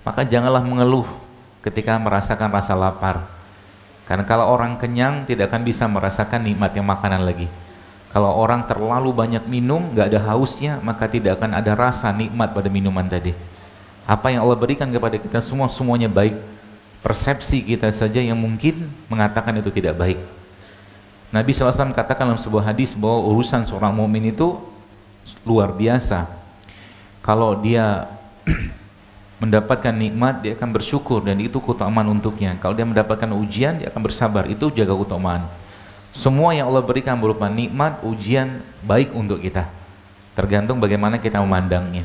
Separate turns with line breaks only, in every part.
Maka janganlah mengeluh ketika merasakan rasa lapar. Karena kalau orang kenyang tidak akan bisa merasakan nikmatnya makanan lagi. Kalau orang terlalu banyak minum, nggak ada hausnya, maka tidak akan ada rasa nikmat pada minuman tadi. Apa yang Allah berikan kepada kita semua, semuanya baik. Persepsi kita saja yang mungkin mengatakan itu tidak baik. Nabi SAW katakan dalam sebuah hadis bahwa urusan seorang mukmin itu luar biasa. Kalau dia mendapatkan nikmat, dia akan bersyukur dan itu keutamaan untuknya. Kalau dia mendapatkan ujian, dia akan bersabar, itu jaga keutamaan. Semua yang Allah berikan berupa nikmat, ujian baik untuk kita, tergantung bagaimana kita memandangnya.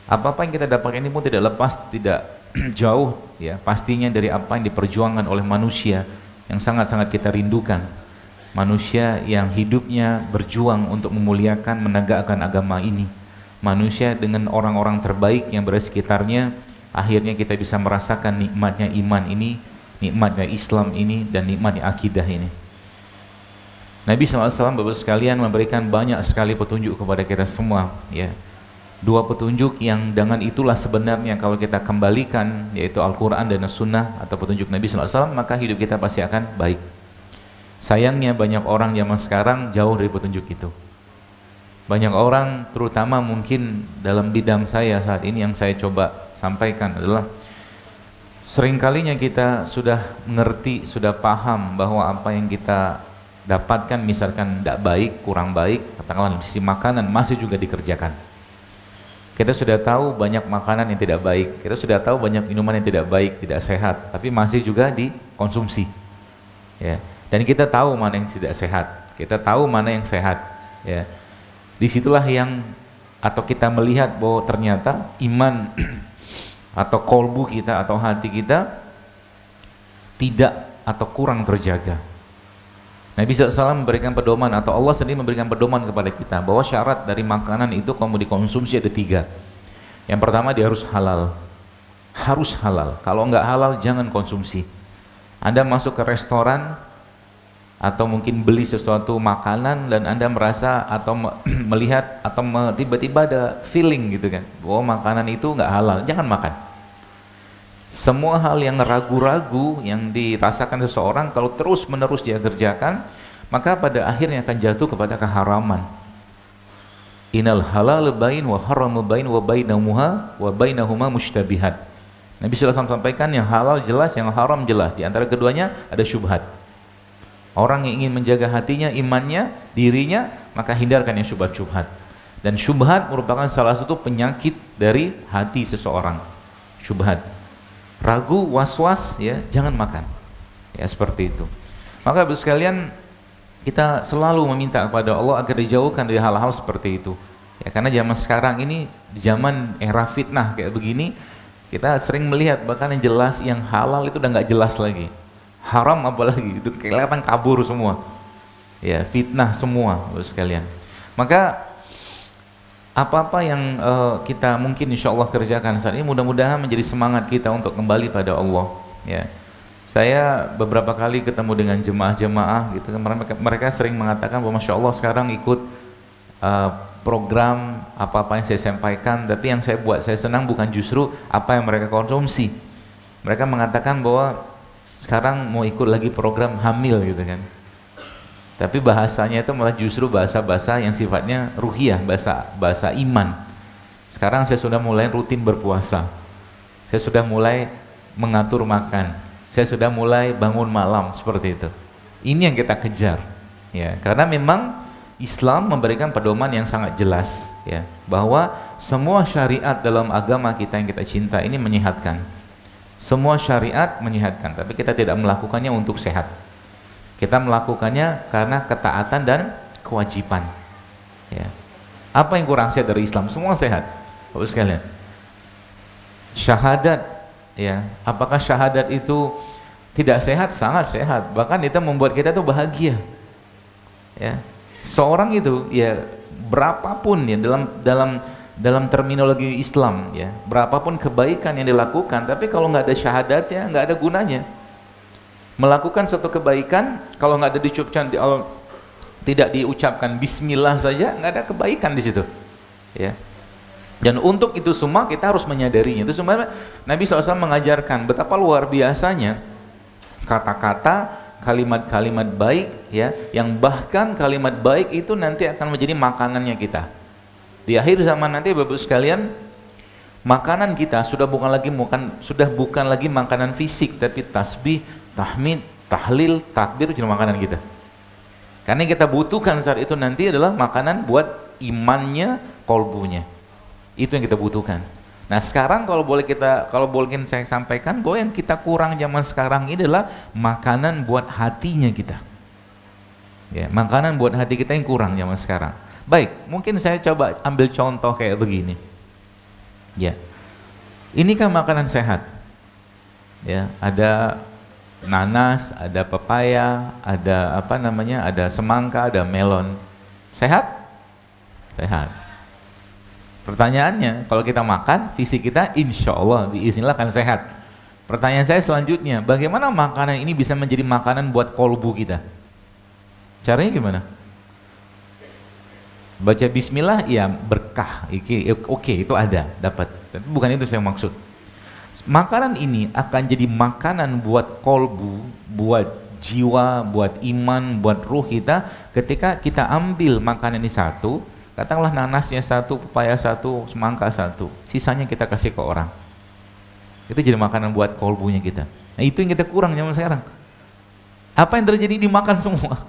Apa-apa yang kita dapatkan ini pun tidak lepas, tidak jauh ya pastinya dari apa yang diperjuangkan oleh manusia yang sangat-sangat kita rindukan. Manusia yang hidupnya berjuang untuk memuliakan, menegakkan agama ini. Manusia dengan orang-orang terbaik yang berada di sekitarnya, akhirnya kita bisa merasakan nikmatnya iman ini, nikmatnya Islam ini, dan nikmatnya akidah ini. Nabi SAW Bapak sekalian memberikan banyak sekali petunjuk kepada kita semua ya. Dua petunjuk yang dengan itulah sebenarnya kalau kita kembalikan, yaitu Al-Quran dan As-Sunnah atau petunjuk Nabi SAW, maka hidup kita pasti akan baik. Sayangnya banyak orang zaman sekarang jauh dari petunjuk itu. Banyak orang, terutama mungkin dalam bidang saya saat ini yang saya coba sampaikan adalah seringkalinya kita sudah mengerti, sudah paham bahwa apa yang kita dapatkan misalkan tidak baik, kurang baik, katakanlah di sisi makanan masih juga dikerjakan. Kita sudah tahu banyak makanan yang tidak baik, kita sudah tahu banyak minuman yang tidak baik, tidak sehat, tapi masih juga dikonsumsi ya. Dan kita tahu mana yang tidak sehat, kita tahu mana yang sehat ya. Disitulah yang atau kita melihat bahwa ternyata iman atau kolbu kita atau hati kita tidak atau kurang terjaga. Nabi SAW memberikan pedoman atau Allah sendiri memberikan pedoman kepada kita bahwa syarat dari makanan itu kalau mau dikonsumsi ada 3. Yang pertama, dia harus halal. Harus halal. Kalau enggak halal jangan konsumsi. Anda masuk ke restoran atau mungkin beli sesuatu makanan dan Anda merasa atau melihat atau tiba-tiba ada feeling gitu kan bahwa makanan itu enggak halal, jangan makan. Semua hal yang ragu-ragu yang dirasakan seseorang kalau terus-menerus dia kerjakan, maka pada akhirnya akan jatuh kepada keharaman. Innal halal bain wa haramu bain wa bainahuma mushtabihat. Nabi SAW sampaikan yang halal jelas, yang haram jelas. Di antara keduanya ada syubhat. Orang yang ingin menjaga hatinya, imannya, dirinya, maka hindarkan yang syubhat-syubhat. Dan syubhat merupakan salah satu penyakit dari hati seseorang. Syubhat. Ragu, was-was ya, jangan makan. Ya seperti itu. Maka Bapak sekalian, kita selalu meminta kepada Allah agar dijauhkan dari hal-hal seperti itu. Ya karena zaman sekarang ini, di zaman era fitnah kayak begini, kita sering melihat bahkan yang jelas, yang halal itu udah nggak jelas lagi. Haram apalagi, itu kelihatan kabur semua. Ya, fitnah semua Bapak sekalian. Maka apa-apa yang kita mungkin insya Allah kerjakan saat ini mudah-mudahan menjadi semangat kita untuk kembali pada Allah ya. Saya beberapa kali ketemu dengan jemaah-jemaah gitu kan, mereka sering mengatakan bahwa Masya Allah sekarang ikut program apa-apa yang saya sampaikan, tapi yang saya senang bukan justru apa yang mereka konsumsi. Mereka mengatakan bahwa sekarang mau ikut lagi program hamil gitu kan, tapi bahasanya itu malah justru bahasa-bahasa yang sifatnya ruhiyah, bahasa iman. Sekarang saya sudah mulai rutin berpuasa, saya sudah mulai mengatur makan, saya sudah mulai bangun malam, seperti itu. Ini yang kita kejar ya, karena memang Islam memberikan pedoman yang sangat jelas ya, bahwa semua syariat dalam agama kita yang kita cinta ini menyehatkan. Semua syariat menyehatkan, tapi kita tidak melakukannya untuk sehat. Kita melakukannya karena ketaatan dan kewajiban. Ya. Apa yang kurang sehat dari Islam? Semua sehat, Bapak sekalian. Syahadat, ya. Apakah syahadat itu tidak sehat? Sangat sehat. Bahkan itu membuat kita tuh bahagia. Ya. Seorang itu, ya, berapapun ya dalam terminologi Islam, ya, berapapun kebaikan yang dilakukan, tapi kalau nggak ada syahadatnya, nggak ada gunanya. Melakukan suatu kebaikan kalau nggak ada tidak diucapkan Bismillah saja, nggak ada kebaikan di situ. Ya, Dan untuk itu semua kita harus menyadarinya. Itu semua Nabi SAW mengajarkan betapa luar biasanya kata-kata, kalimat-kalimat baik ya, yang bahkan kalimat baik itu nanti akan menjadi makanannya kita. Di akhir zaman nanti Bapak sekalian, makanan kita sudah bukan lagi makanan fisik, tapi tasbih, tahmid, tahlil, takbir jadi makanan kita. Karena yang kita butuhkan saat itu nanti adalah makanan buat imannya, kolbunya. Itu yang kita butuhkan. Nah sekarang kalau boleh saya sampaikan bahwa yang kita kurang zaman sekarang ini adalah makanan buat hatinya kita. Ya, makanan buat hati kita yang kurang zaman sekarang. Baik, mungkin saya coba ambil contoh kayak begini. Ya, ini kan makanan sehat. Ya, ada nanas, ada pepaya, ada ada semangka, ada melon. Sehat? Sehat. Pertanyaannya, kalau kita makan, fisik kita insya Allah biiznillah akan sehat. Pertanyaan saya selanjutnya, bagaimana makanan ini bisa menjadi makanan buat kolbu kita? Caranya gimana? Baca bismillah, ya berkah. Oke, itu ada, dapat. Tapi bukan itu saya maksud. Makanan ini akan jadi makanan buat kolbu, buat jiwa, buat iman, buat ruh kita ketika kita ambil makanan ini satu, katakanlah nanasnya satu, pepaya satu, semangka satu, sisanya kita kasih ke orang. Itu jadi makanan buat kolbunya kita. Nah itu yang kita kurang zaman sekarang. Apa yang terjadi? Dimakan semua.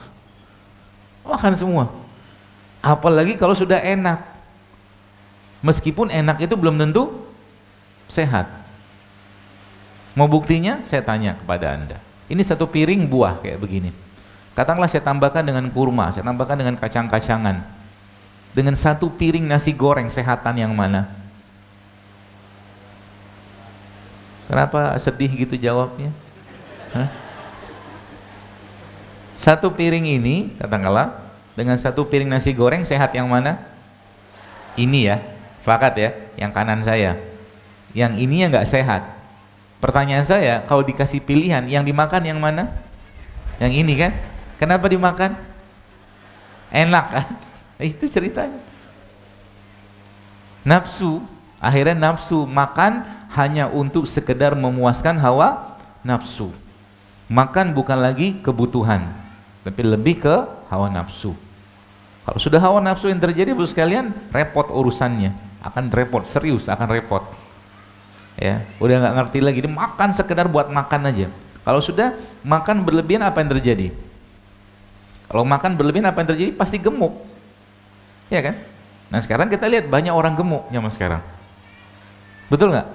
Makan semua. Apalagi kalau sudah enak. Meskipun enak itu belum tentu sehat. Mau buktinya? Saya tanya kepada Anda. Ini satu piring buah kayak begini. Katakanlah saya tambahkan dengan kurma, saya tambahkan dengan kacang-kacangan. Dengan satu piring nasi goreng, sehatan yang mana? Kenapa sedih gitu jawabnya? Hah? Satu piring ini, katakanlah, dengan satu piring nasi goreng, sehat yang mana? Ini ya, sepakat ya, yang kanan saya. Yang ini yang nggak sehat. Pertanyaan saya, kalau dikasih pilihan, yang dimakan yang mana? Yang ini kan? Kenapa dimakan? Enak kan? Itu ceritanya. Nafsu, akhirnya nafsu makan hanya untuk sekedar memuaskan hawa nafsu. Makan bukan lagi kebutuhan, tapi lebih ke hawa nafsu. Kalau sudah hawa nafsu yang terjadi, bos sekalian, repot urusannya, akan repot, serius akan repot. Ya, udah nggak ngerti lagi, dia makan sekedar buat makan aja. Kalau sudah makan berlebihan, apa yang terjadi? Kalau makan berlebihan, apa yang terjadi? Pasti gemuk, ya kan? Nah sekarang kita lihat banyak orang gemuk zaman sekarang, betul nggak?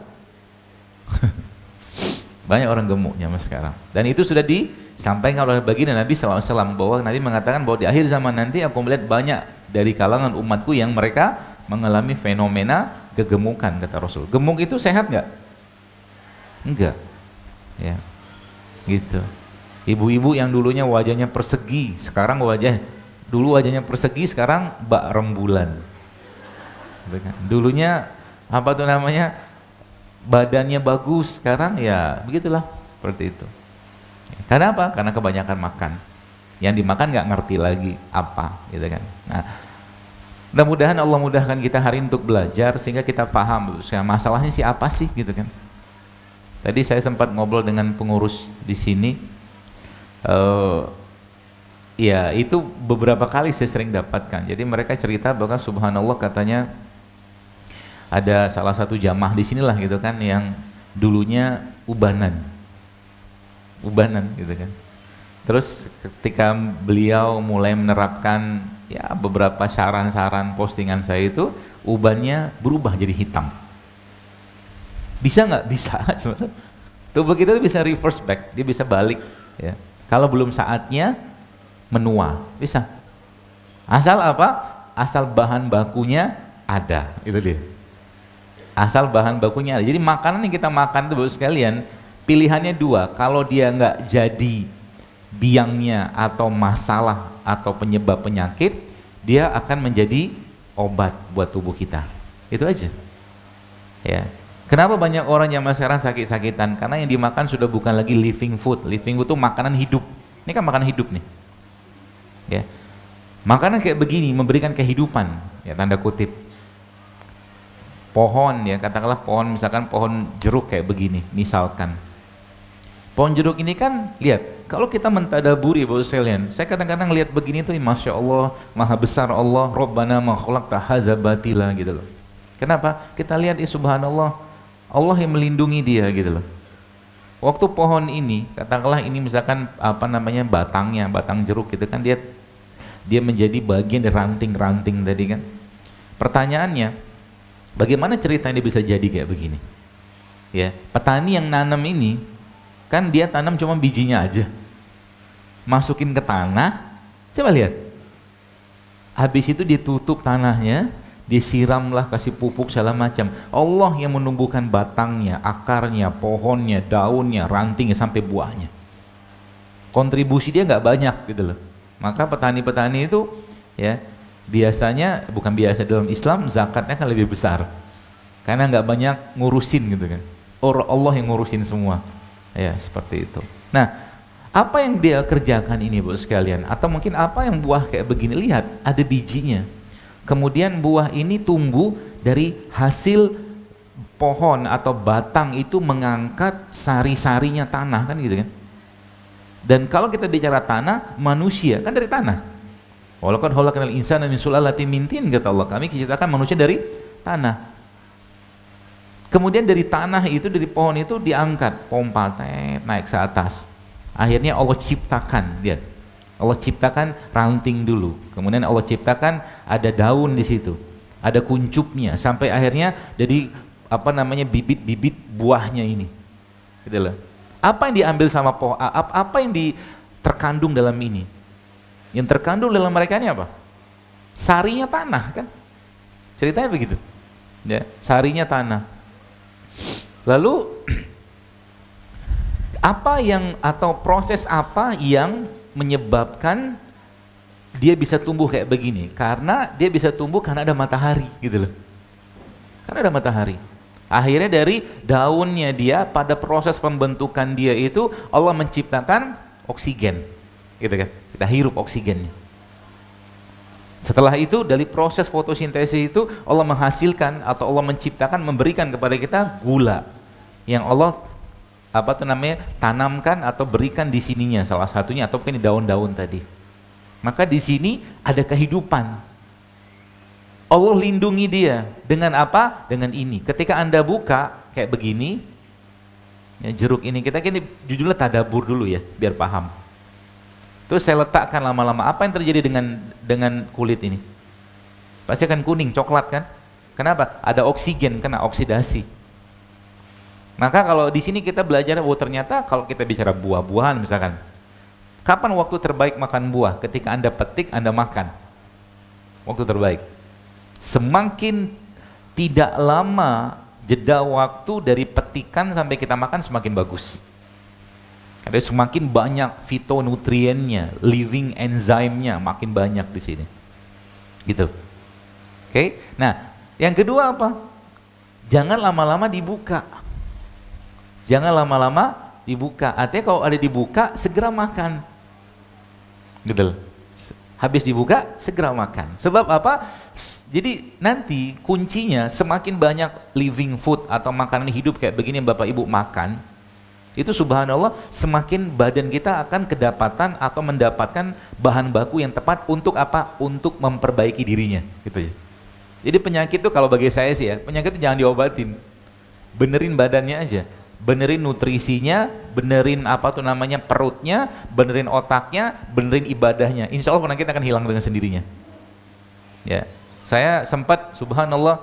Banyak orang gemuk zaman sekarang, dan itu sudah disampaikan oleh baginda Nabi SAW bahwa Nabi mengatakan bahwa di akhir zaman nanti aku melihat banyak dari kalangan umatku yang mereka mengalami fenomena kegemukan, kata Rasul. Gemuk itu sehat nggak? Enggak, ya, gitu. Ibu-ibu yang dulunya wajahnya persegi, sekarang dulu wajahnya persegi, sekarang bak rembulan. Dulunya apa tuh namanya, badannya bagus, sekarang ya begitulah, seperti itu. Karena apa? Karena kebanyakan makan. Yang dimakan nggak ngerti lagi apa, gitu kan. Nah, mudah-mudahan Allah mudahkan kita hari ini untuk belajar sehingga kita paham masalahnya sih apa sih, gitu kan. Tadi saya sempat ngobrol dengan pengurus di sini. Ya itu beberapa kali saya sering dapatkan. Jadi mereka cerita bahwa subhanallah, katanya ada salah satu jamaah di sinilah gitu kan, yang dulunya ubanan gitu kan. Terus ketika beliau mulai menerapkan ya beberapa saran-saran postingan saya itu, ubannya berubah jadi hitam. Bisa nggak? Bisa. Tubuh kita bisa reverse back, dia bisa balik ya. Kalau belum saatnya menua, bisa. Asal apa? Asal bahan bakunya ada, itu dia. Asal bahan bakunya ada. Jadi makanan yang kita makan itu, Bapak sekalian, pilihannya dua. Kalau dia nggak jadi biangnya atau masalah atau penyebab penyakit, dia akan menjadi obat buat tubuh kita. Itu aja. Ya. Kenapa banyak orang yang sekarang sakit-sakitan? Karena yang dimakan sudah bukan lagi living food. Living food itu makanan hidup. Ini kan makanan hidup nih. Ya. Makanan kayak begini memberikan kehidupan, ya tanda kutip. pohon ya, katakanlah pohon, misalkan pohon jeruk kayak begini, misalkan. Pohon jeruk ini kan, lihat, kalau kita mentadaburi Bapak sekalian, saya kadang-kadang lihat begini tuh, Masya Allah, maha besar Allah, Rabbana ma khalaqta hadza batila gitu loh. Kenapa? Kita lihat subhanallah, Allah yang melindungi dia gitu loh. Waktu pohon ini, katakanlah ini misalkan apa namanya batangnya, batang jeruk gitu kan, dia menjadi bagian dari ranting-ranting tadi kan. Pertanyaannya, bagaimana ceritanya dia bisa jadi kayak begini? Ya, petani yang nanam ini kan dia tanam cuma bijinya aja, masukin ke tanah, coba lihat, habis itu dia tutup tanahnya, disiramlah, kasih pupuk segala macam. Allah yang menumbuhkan batangnya, akarnya, pohonnya, daunnya, rantingnya sampai buahnya. Kontribusi dia nggak banyak gitu loh. Maka petani-petani itu ya biasanya, bukan biasa, dalam Islam zakatnya kan lebih besar karena nggak banyak ngurusin gitu kan. Allah yang ngurusin semua. Ya, seperti itu. Nah, apa yang dia kerjakan ini Bapak sekalian? Atau mungkin apa yang buah kayak begini, lihat, ada bijinya. Kemudian buah ini tumbuh dari hasil pohon atau batang itu mengangkat sari-sarinya tanah kan gitu kan. Dan kalau kita bicara tanah, manusia kan dari tanah. Walaqad khalaqnal insana min sulalatin min tin, kata Allah, kami ciptakan manusia dari tanah. Kemudian dari tanah itu, dari pohon itu diangkat, pompa, naik ke atas. Akhirnya Allah ciptakan, lihat. Allah ciptakan ranting dulu. Kemudian Allah ciptakan ada daun di situ. Ada kuncupnya sampai akhirnya jadi apa namanya bibit-bibit buahnya ini. Gitu loh. Apa yang diambil sama pohon? Apa yang terkandung dalam ini? Yang terkandung dalam mereka ini apa? Sarinya tanah kan? Ceritanya begitu. Ya, sarinya tanah. Lalu apa yang atau proses apa yang menyebabkan dia bisa tumbuh kayak begini? Karena dia bisa tumbuh karena ada matahari gitu loh. Karena ada matahari. Akhirnya dari daunnya dia, pada proses pembentukan dia itu Allah menciptakan oksigen. Gitu kan? Kita hirup oksigennya. Setelah itu dari proses fotosintesis itu Allah menghasilkan atau Allah menciptakan, memberikan kepada kita gula yang Allah apa tuh namanya tanamkan atau berikan di sininya, salah satunya atau mungkin di daun-daun tadi. Maka di sini ada kehidupan. Allah lindungi dia dengan apa? Dengan ini. Ketika Anda buka kayak begini, ya, jeruk ini kita ini judulnya tadabur dulu ya biar paham. Terus saya letakkan lama-lama, apa yang terjadi dengan kulit ini? Pasti akan kuning, coklat kan? Kenapa? Ada oksigen, kena oksidasi. Maka kalau di sini kita belajar, oh ternyata kalau kita bicara buah-buahan misalkan, kapan waktu terbaik makan buah? Ketika Anda petik, Anda makan. Waktu terbaik. Semakin tidak lama jeda waktu dari petikan sampai kita makan, semakin bagus. Ada semakin banyak fitonutriennya, living enzimnya makin banyak di sini. Gitu. Oke. Nah, yang kedua apa? Jangan lama-lama dibuka. Jangan lama-lama dibuka. Artinya kalau ada dibuka, segera makan. Gitu. Habis dibuka, segera makan. Sebab apa? Jadi nanti kuncinya semakin banyak living food atau makanan hidup kayak begini yang Bapak Ibu makan, itu subhanallah semakin badan kita akan kedapatan atau mendapatkan bahan baku yang tepat untuk apa? Untuk memperbaiki dirinya gitu ya. Jadi penyakit itu kalau bagi saya sih ya, penyakit itu jangan diobatin, benerin badannya aja, benerin nutrisinya, benerin apa tuh namanya perutnya, benerin otaknya, benerin ibadahnya, insya Allah penyakit akan hilang dengan sendirinya. Ya, saya sempat subhanallah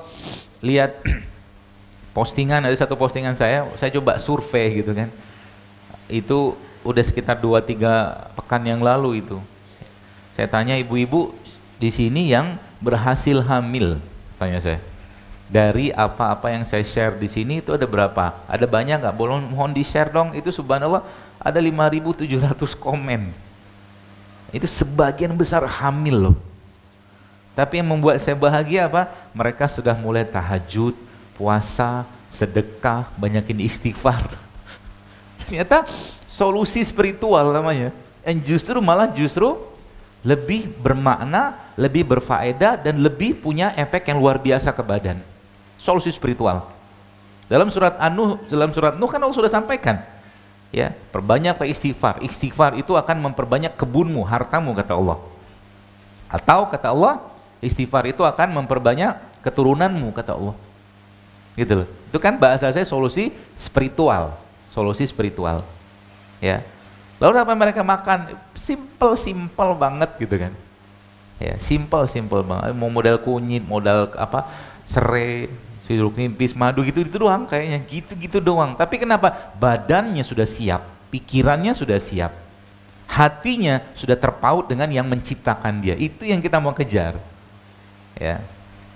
lihat postingan, ada satu postingan saya coba survei gitu kan, itu udah sekitar 2-3 pekan yang lalu itu. Saya tanya ibu-ibu di sini yang berhasil hamil, tanya saya, dari apa-apa yang saya share di sini itu ada berapa? Ada banyak nggak? Mohon di share dong. Itu subhanallah ada 5.700 komen. Itu sebagian besar hamil loh. Tapi yang membuat saya bahagia apa? Mereka sudah mulai tahajud, puasa, sedekah, banyakin istighfar. Ternyata solusi spiritual namanya, yang justru lebih bermakna, lebih berfaedah, dan lebih punya efek yang luar biasa ke badan. solusi spiritual. Dalam surat Nuh kan Allah sudah sampaikan, ya, perbanyaklah istighfar. Istighfar itu akan memperbanyak kebunmu, hartamu, kata Allah. Atau kata Allah, istighfar itu akan memperbanyak keturunanmu, kata Allah. Gitu loh. Itu kan bahasa saya solusi spiritual, ya. Lalu apa mereka makan? Simple banget gitu kan. Ya, simple banget. Mau modal kunyit, modal apa? Serai, jeruk nipis, madu gitu doang kayaknya. Gitu doang. Tapi kenapa? Badannya sudah siap, pikirannya sudah siap. Hatinya sudah terpaut dengan yang menciptakan dia. Itu yang kita mau kejar. Ya.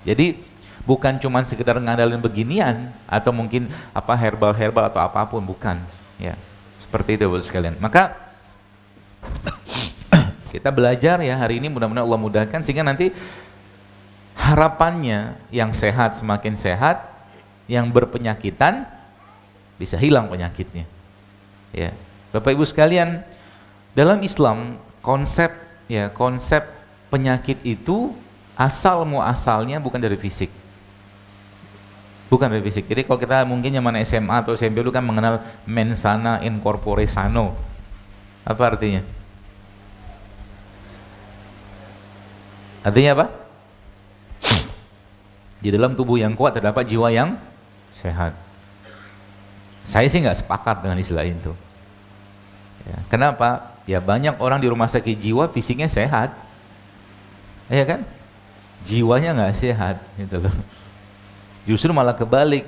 Jadi bukan cuma sekedar ngandalin beginian atau mungkin apa herbal atau apapun, bukan. Ya. Seperti itu Bapak sekalian. Maka kita belajar ya hari ini, mudah-mudahan Allah mudahkan sehingga nanti harapannya yang sehat semakin sehat, yang berpenyakitan bisa hilang penyakitnya. Ya. Bapak Ibu sekalian, dalam Islam konsep penyakit itu asalnya bukan dari fisik. Bukan dari fisik. Jadi kalau kita mungkin zaman SMA atau SMP dulu kan mengenal mens sana in corpore sano. Apa artinya? Artinya apa? Di dalam tubuh yang kuat terdapat jiwa yang sehat. Saya sih nggak sepakat dengan istilah itu. Ya, kenapa? Ya banyak orang di rumah sakit jiwa fisiknya sehat, ya kan? Jiwanya nggak sehat, gitu loh. Justru malah kebalik.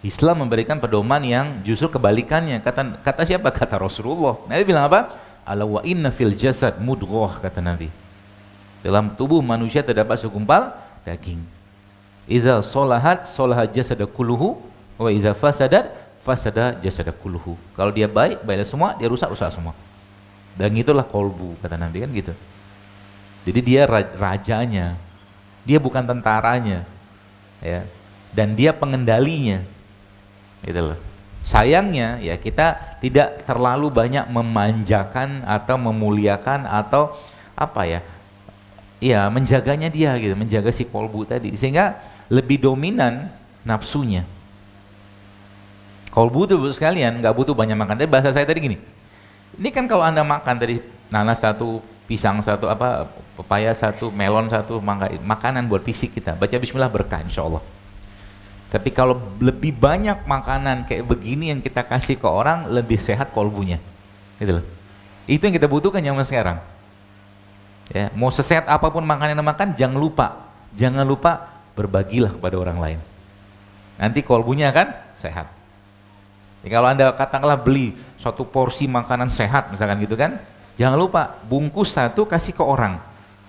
Islam memberikan pedoman yang justru kebalikannya. Kata siapa? Kata Rasulullah. Nabi bilang apa? Ala wa inna fil jasad mudghah, kata Nabi. Dalam tubuh manusia terdapat segumpal daging. Iza solahat jasada kulluhu, wa iza fasadat fasada jasada kulluhu. Kalau dia baik, baiklah semua, dia rusak semua. Dan itulah kolbu, kata Nabi, kan gitu. Jadi dia rajanya, dia bukan tentaranya, ya. Dan dia pengendalinya, gitu loh. Sayangnya ya kita tidak terlalu banyak memanjakan atau memuliakan atau apa ya, ya menjaganya dia gitu, menjaga si kolbu tadi, sehingga lebih dominan nafsunya. Kolbu itu sekalian nggak butuh banyak makan. Tapi bahasa saya tadi gini, ini kan kalau Anda makan tadi nanas satu, pisang satu, apa pepaya satu, melon satu, makanan buat fisik kita. Baca bismillah berkah insya Allah. Tapi kalau lebih banyak makanan kayak begini yang kita kasih ke orang, lebih sehat kolbunya. Gitu loh. Itu yang kita butuhkan zaman sekarang. Ya, mau sesehat apapun makanan yang makan, jangan lupa berbagilah kepada orang lain. Nanti kolbunya akan sehat. Jadi kalau Anda katakanlah beli suatu porsi makanan sehat misalkan gitu kan, jangan lupa bungkus satu kasih ke orang.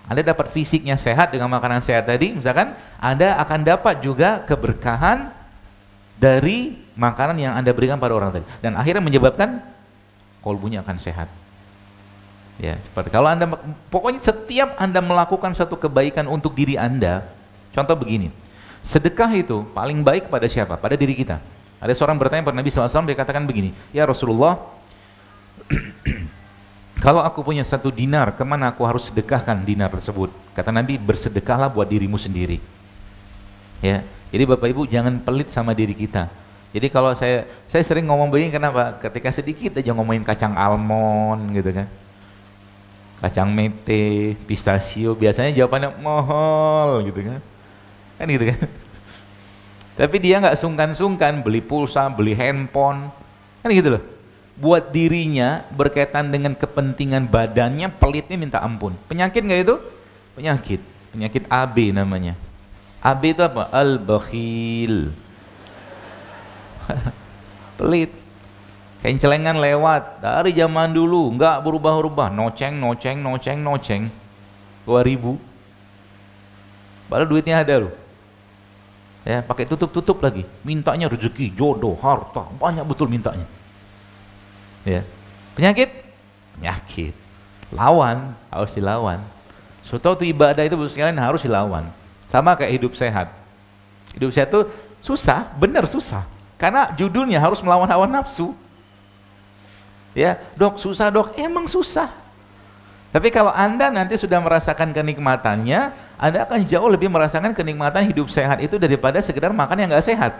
Anda dapat fisiknya sehat dengan makanan sehat tadi, misalkan Anda akan dapat juga keberkahan dari makanan yang Anda berikan pada orang tadi, dan akhirnya menyebabkan kolbunya akan sehat. Ya, seperti kalau Anda, pokoknya setiap Anda melakukan suatu kebaikan untuk diri Anda, contoh begini, sedekah itu paling baik pada siapa? Pada diri kita. Ada seorang bertanya pada Nabi SAW, dia katakan begini, ya Rasulullah, kalau aku punya 1 dinar, kemana aku harus sedekahkan dinar tersebut? Kata Nabi, bersedekahlah buat dirimu sendiri. Ya, jadi Bapak Ibu jangan pelit sama diri kita. Jadi kalau saya sering ngomong begini, kenapa? Ketika sedikit aja ngomongin kacang almond gitu kan, kacang mete, pistachio, biasanya jawabannya mahal gitu kan, gitu kan. Tapi dia nggak sungkan-sungkan beli pulsa, beli handphone, kan gitu loh. Buat dirinya berkaitan dengan kepentingan badannya, pelitnya minta ampun. Penyakit nggak itu? Penyakit AB namanya. AB itu apa? Al-bakhil. Pelit. Kencelengan lewat dari zaman dulu, nggak berubah-ubah, noceng. 2000. Padahal duitnya ada loh. Ya, pakai tutup lagi. Mintanya rezeki, jodoh, harta, banyak betul mintanya. Ya. Penyakit, lawan, harus dilawan. Suatu ibadah itu sekalian harus dilawan. Sama kayak hidup sehat. Hidup sehat itu susah, benar susah. Karena judulnya harus melawan hawa nafsu. Ya, dok susah dok, emang susah. Tapi kalau Anda nanti sudah merasakan kenikmatannya, Anda akan jauh lebih merasakan kenikmatan hidup sehat itu daripada sekedar makan yang nggak sehat.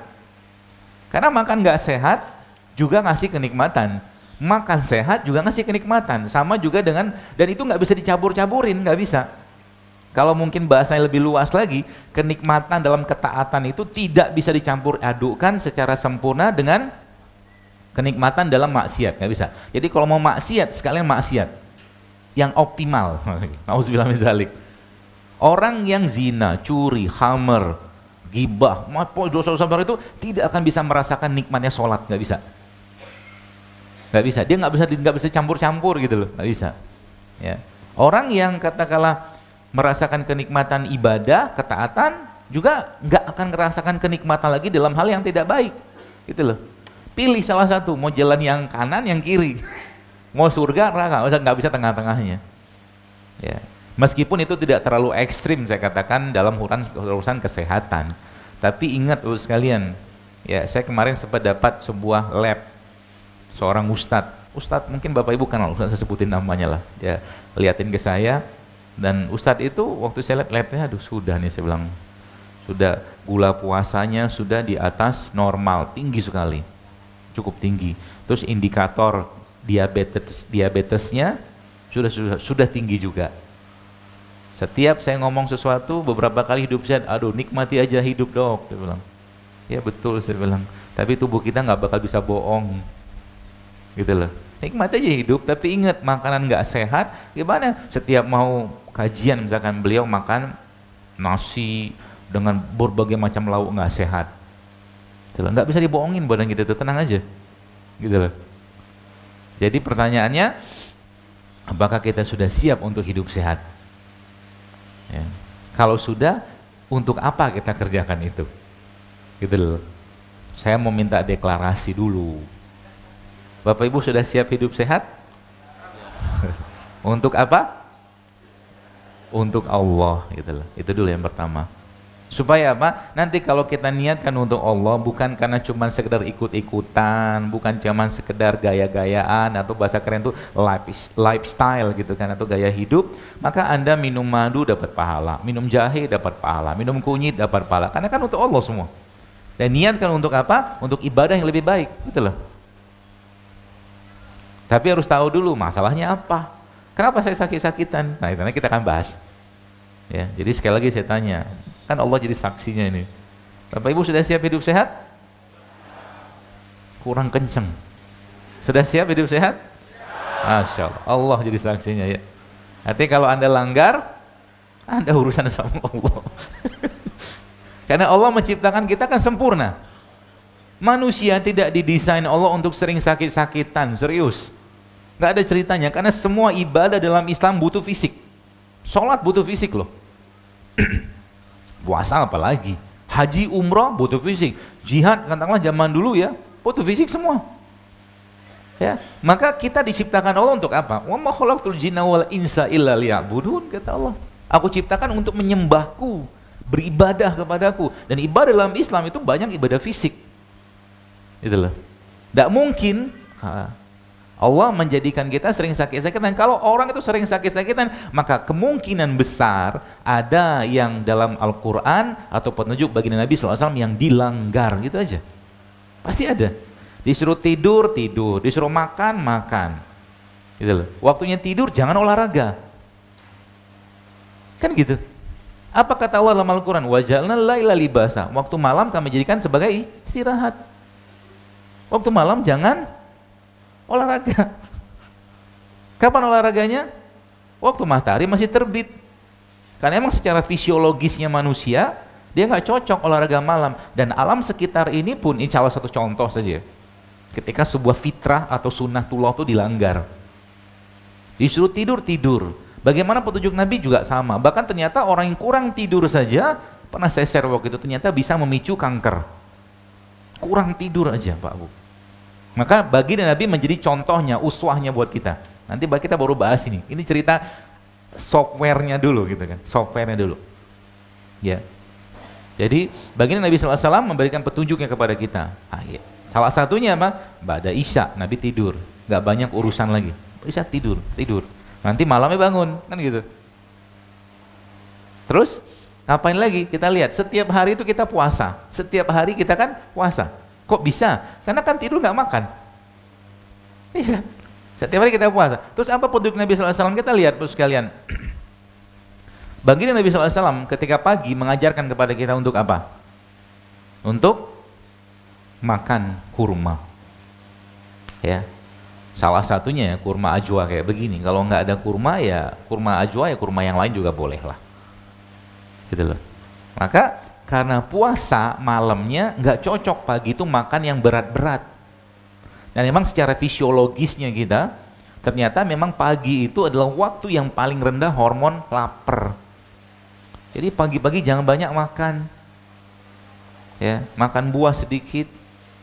Karena makan nggak sehat juga ngasih kenikmatan. Makan sehat juga ngasih kenikmatan. Sama juga dengan, dan itu nggak bisa dicampur-campurin, nggak bisa. Kalau mungkin bahasanya lebih luas lagi, kenikmatan dalam ketaatan itu tidak bisa dicampur adukkan secara sempurna dengan kenikmatan dalam maksiat, nggak bisa. Jadi kalau mau maksiat, sekalian maksiat yang optimal. Nauzubillah min dzalik. Orang yang zina, curi, khamr, gibah, dosa-dosa besar itu tidak akan bisa merasakan nikmatnya sholat, nggak bisa. Nggak bisa. Dia nggak bisa campur-campur gitu loh, nggak bisa. Ya. Orang yang katakanlah merasakan kenikmatan ibadah, ketaatan, juga nggak akan merasakan kenikmatan lagi dalam hal yang tidak baik, gitu loh. Pilih salah satu, mau jalan yang kanan, yang kiri. Mau surga, neraka, nggak bisa tengah-tengahnya. Ya. Meskipun itu tidak terlalu ekstrim, saya katakan dalam urusan kesehatan. Tapi ingat sekalian, ya saya kemarin sempat dapat sebuah lab seorang ustadz mungkin bapak ibu kenal, saya sebutin namanya lah. Dia liatin ke saya, dan ustadz itu waktu saya lihat labnya, aduh sudah nih saya bilang, sudah gula puasanya sudah di atas normal, tinggi sekali, cukup tinggi. Terus indikator diabetesnya sudah tinggi juga. Setiap saya ngomong sesuatu, beberapa kali hidup saya, aduh nikmati aja hidup dok, saya bilang. Ya betul, saya bilang, tapi tubuh kita nggak bakal bisa bohong, gitu loh. Nikmati aja hidup, tapi ingat makanan nggak sehat, gimana? Setiap mau kajian misalkan beliau makan nasi dengan berbagai macam lauk nggak sehat, gitu loh. Nggak bisa dibohongin badan kita itu, tenang aja, gitu loh. Jadi pertanyaannya, apakah kita sudah siap untuk hidup sehat? Ya. Kalau sudah, untuk apa kita kerjakan itu? Gitu loh. Saya mau minta deklarasi dulu. Bapak Ibu sudah siap hidup sehat? Untuk apa? Untuk Allah, gitu loh. Itu dulu yang pertama. Supaya apa? Nanti kalau kita niatkan untuk Allah, bukan karena cuma sekedar ikut-ikutan, bukan cuma sekedar gaya-gayaan, atau bahasa keren itu lifestyle gitu kan, atau gaya hidup, maka Anda minum madu dapat pahala, minum jahe dapat pahala, minum kunyit dapat pahala, karena kan untuk Allah semua. Dan niatkan untuk apa? Untuk ibadah yang lebih baik, gitu loh. Tapi harus tahu dulu masalahnya apa. Kenapa saya sakit-sakitan? Nah, itu nanti kita akan bahas. Ya, jadi sekali lagi saya tanya, kan Allah jadi saksinya ini. Bapak Ibu sudah siap hidup sehat? Kurang kenceng. Sudah siap hidup sehat? Masya Allah, Allah jadi saksinya ya. Nanti kalau Anda langgar, Anda urusan sama Allah. Karena Allah menciptakan kita kan sempurna. Manusia tidak didesain Allah untuk sering sakit-sakitan, serius. Nggak ada ceritanya, karena semua ibadah dalam Islam butuh fisik. Sholat butuh fisik loh. Puasa apalagi, haji, umrah butuh fisik, jihad katakanlah zaman dulu ya, butuh fisik semua. Ya, maka kita diciptakan Allah untuk apa? Wa ma khalaqtul jinna wal insa illa liya'budun, kata Allah. Aku ciptakan untuk menyembahku, beribadah kepadaku. Dan ibadah dalam Islam itu banyak ibadah fisik. Itulah. Tidak mungkin Allah menjadikan kita sering sakit-sakitan. Kalau orang itu sering sakit-sakitan, maka kemungkinan besar ada yang dalam Al-Quran atau petunjuk bagi Nabi SAW yang dilanggar, gitu aja. Pasti ada. Disuruh tidur, tidur. Disuruh makan, makan. Gitu loh. Waktunya tidur, jangan olahraga. Kan gitu. Apa kata Allah dalam Al-Quran? Wajalna laila libasa. Waktu malam kami jadikan sebagai istirahat. Waktu malam jangan olahraga. Kapan olahraganya? Waktu matahari masih terbit. Karena emang secara fisiologisnya manusia, dia nggak cocok olahraga malam. Dan alam sekitar ini pun, ini salah satu contoh saja. Ketika sebuah fitrah atau sunnatullah itu dilanggar, disuruh tidur, tidur. Bagaimana petunjuk Nabi juga sama. Bahkan ternyata orang yang kurang tidur saja, pernah saya share waktu itu, ternyata bisa memicu kanker. Kurang tidur aja Pak Bu. Maka baginda Nabi menjadi contohnya, uswahnya buat kita. Nanti kita baru bahas ini. Ini cerita softwarenya dulu gitu kan, softwarenya dulu. Ya. Jadi baginda Nabi SAW memberikan petunjuknya kepada kita. Salah satunya apa? Ba'da Isya Nabi tidur, nggak banyak urusan lagi. Isya tidur, tidur. Nanti malamnya bangun, kan gitu. Terus ngapain lagi? Kita lihat setiap hari itu kita puasa. Setiap hari kita kan puasa. Kok bisa? Karena kan tidur nggak makan. Iya kan? Setiap hari kita puasa. Terus apa petunjuk Nabi SAW? Kita lihat terus sekalian. Baginda Nabi SAW ketika pagi mengajarkan kepada kita untuk apa? Untuk makan kurma. Ya. Salah satunya kurma ajwa kayak begini. Kalau nggak ada kurma ya kurma ajwa, ya kurma yang lain juga boleh lah. Gitu loh. Maka karena puasa malamnya nggak cocok pagi itu makan yang berat-berat. Dan memang secara fisiologisnya kita ternyata memang pagi itu adalah waktu yang paling rendah hormon lapar. Jadi pagi-pagi jangan banyak makan. Ya, makan buah sedikit,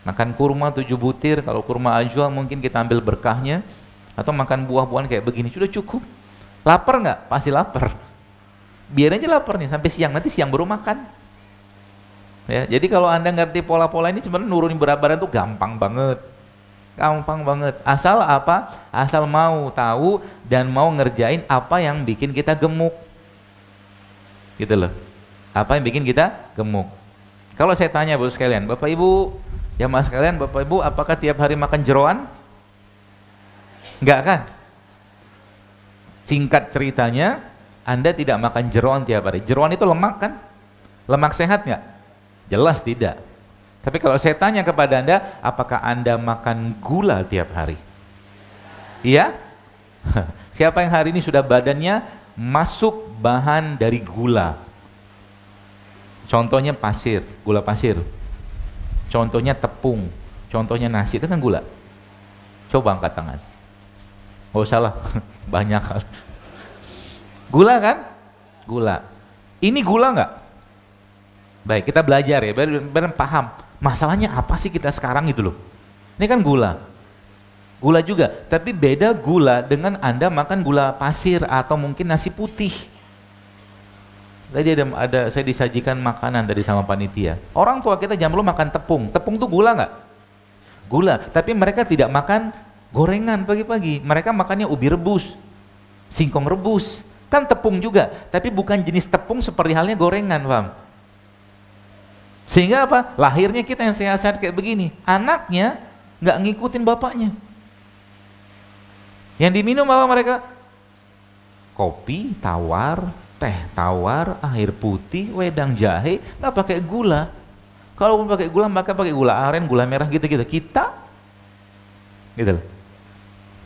makan kurma 7 butir, kalau kurma ajwa mungkin kita ambil berkahnya, atau makan buah-buahan kayak begini sudah cukup. Lapar nggak? Pasti lapar. Biar aja lapar nih sampai siang, nanti siang baru makan. Ya, jadi kalau Anda ngerti pola-pola ini sebenarnya nurunin berat badan tuh gampang banget. Gampang banget. Asal apa? Asal mau tahu dan mau ngerjain apa yang bikin kita gemuk. Gitu loh. Apa yang bikin kita gemuk. Kalau saya tanya Bapak sekalian, Bapak Ibu, jamaah sekalian, Bapak Ibu, apakah tiap hari makan jeroan? Enggak kan? Singkat ceritanya, Anda tidak makan jeroan tiap hari. Jeroan itu lemak kan? Lemak sehat nggak? Jelas tidak. Tapi kalau saya tanya kepada Anda, apakah Anda makan gula tiap hari? Iya? Siapa yang hari ini sudah badannya masuk bahan dari gula? Contohnya pasir, gula pasir. Contohnya tepung, contohnya nasi, itu kan gula. Coba angkat tangan. Oh salah, banyak hal. Gula kan? Gula. Ini gula nggak? Baik, kita belajar ya, biar paham. Masalahnya apa sih kita sekarang itu loh? Ini kan gula. Gula juga, tapi beda gula dengan Anda makan gula pasir atau mungkin nasi putih. Tadi ada saya disajikan makanan tadi sama panitia. Orang tua kita zaman dulu makan tepung. Tepung tuh gula nggak? Gula, tapi mereka tidak makan gorengan pagi-pagi. Mereka makannya ubi rebus, singkong rebus. Kan tepung juga, tapi bukan jenis tepung seperti halnya gorengan, paham? Sehingga apa? Lahirnya kita yang sehat-sehat kayak begini. Anaknya nggak ngikutin bapaknya. Yang diminum apa mereka? Kopi tawar, teh tawar, air putih, wedang jahe, nggak pakai gula. Kalaupun pakai gula, maka pakai gula aren, gula merah gitu-gitu. Kita, gitu.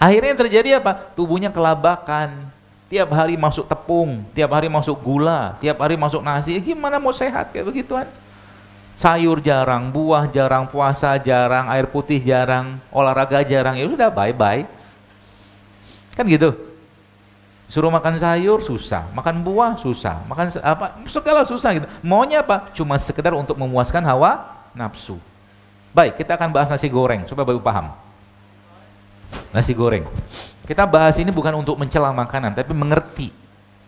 Akhirnya yang terjadi apa? Tubuhnya kelabakan. Tiap hari masuk tepung, tiap hari masuk gula, tiap hari masuk nasi. Gimana mau sehat kayak begituan? Sayur jarang, buah jarang, puasa jarang, air putih jarang, olahraga jarang. Ya sudah bye-bye. Kan gitu. Suruh makan sayur susah, makan buah susah, makan apa segala susah gitu. Maunya apa? Cuma sekedar untuk memuaskan hawa nafsu. Baik, kita akan bahas nasi goreng supaya Bapak paham. Nasi goreng. Kita bahas ini bukan untuk mencela makanan, tapi mengerti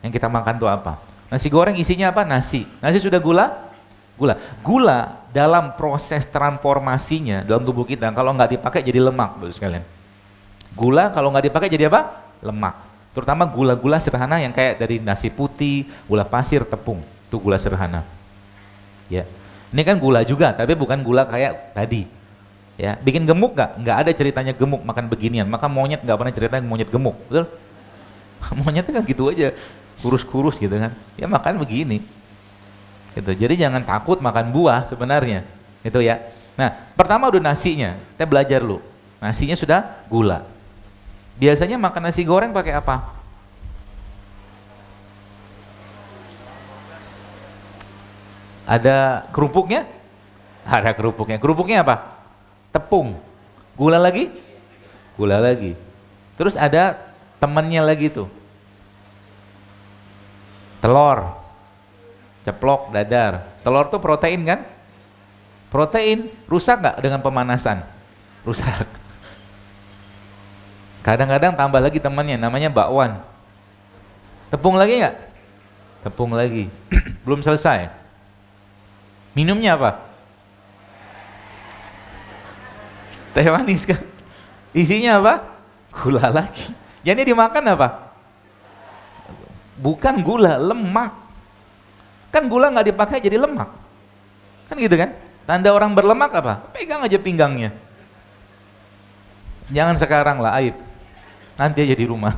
yang kita makan itu apa. Nasi goreng isinya apa? Nasi. Nasi sudah gula? Gula. Gula dalam proses transformasinya dalam tubuh kita kalau nggak dipakai jadi lemak, Bapak sekalian. Gula kalau nggak dipakai jadi apa? Lemak. Terutama gula-gula sederhana yang kayak dari nasi putih, gula pasir, tepung. Itu gula sederhana. Ya. Ini kan gula juga, tapi bukan gula kayak tadi. Ya, bikin gemuk nggak? Nggak ada ceritanya gemuk makan beginian. Maka monyet nggak pernah ceritain monyet gemuk, betul? Monyetnya kan gitu aja, kurus-kurus gitu kan. Ya makan begini. Gitu. Jadi jangan takut makan buah sebenarnya. Itu ya. Nah, pertama udah nasinya. Kita belajar dulu. Nasinya sudah gula. Biasanya makan nasi goreng pakai apa? Ada kerupuknya? Ada kerupuknya. Kerupuknya apa? Tepung. Gula lagi? Gula lagi. Terus ada temannya lagi tuh. Telur. Ceplok, dadar. Telur tuh protein kan? Protein rusak nggak dengan pemanasan? Rusak. Kadang-kadang tambah lagi temannya, namanya bakwan. Tepung lagi nggak? Tepung lagi. Belum selesai. Minumnya apa? Teh manis kan? Isinya apa? Gula lagi. Jadi dimakan apa? bukan gula, lemak. Kan gula nggak dipakai jadi lemak, kan gitu kan? Tanda orang berlemak apa? Pegang aja pinggangnya. Jangan sekarang lah, aib. Nanti aja di rumah.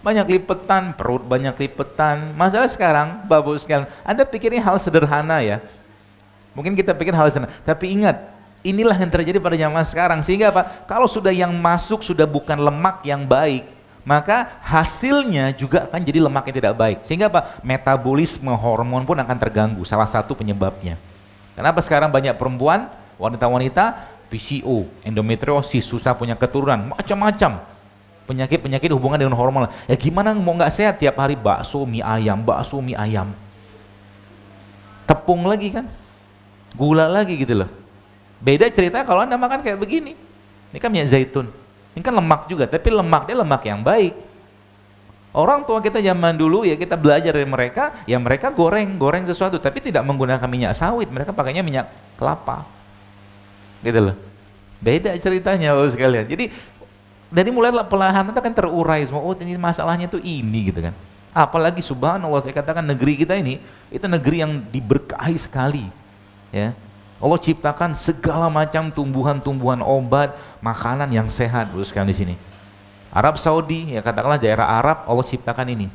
Banyak lipetan, perut banyak lipetan. Masalah sekarang, Bapak sekalian, Anda pikirnya hal sederhana ya. Mungkin kita pikir hal sederhana, tapi ingat, inilah yang terjadi pada zaman sekarang. Sehingga apa? Kalau sudah yang masuk sudah bukan lemak yang baik, maka hasilnya juga akan jadi lemak yang tidak baik. Sehingga apa? Metabolisme hormon pun akan terganggu, salah satu penyebabnya. Kenapa sekarang banyak perempuan, wanita-wanita PCO, endometriosis, susah punya keturunan, macam-macam penyakit-penyakit hubungan dengan hormon. Ya gimana mau nggak sehat tiap hari bakso mie ayam, tepung lagi kan, gula lagi gitu loh. Beda cerita kalau Anda makan kayak begini, ini kan minyak zaitun, ini kan lemak juga, tapi lemaknya lemak yang baik. Orang tua kita zaman dulu ya, kita belajar dari mereka, ya mereka goreng sesuatu, tapi tidak menggunakan minyak sawit, mereka pakainya minyak kelapa, gitu loh. Beda ceritanya Bapak sekalian. Jadi dari mulai perlahan itu kan terurai semua. Oh ini masalahnya tuh ini gitu kan. Apalagi subhanallah, saya katakan negeri kita ini, itu negeri yang diberkahi sekali, ya. Allah ciptakan segala macam tumbuhan-tumbuhan, obat, makanan yang sehat, Bapak sekalian di sini. Arab Saudi, ya katakanlah daerah Arab, Allah ciptakan ini.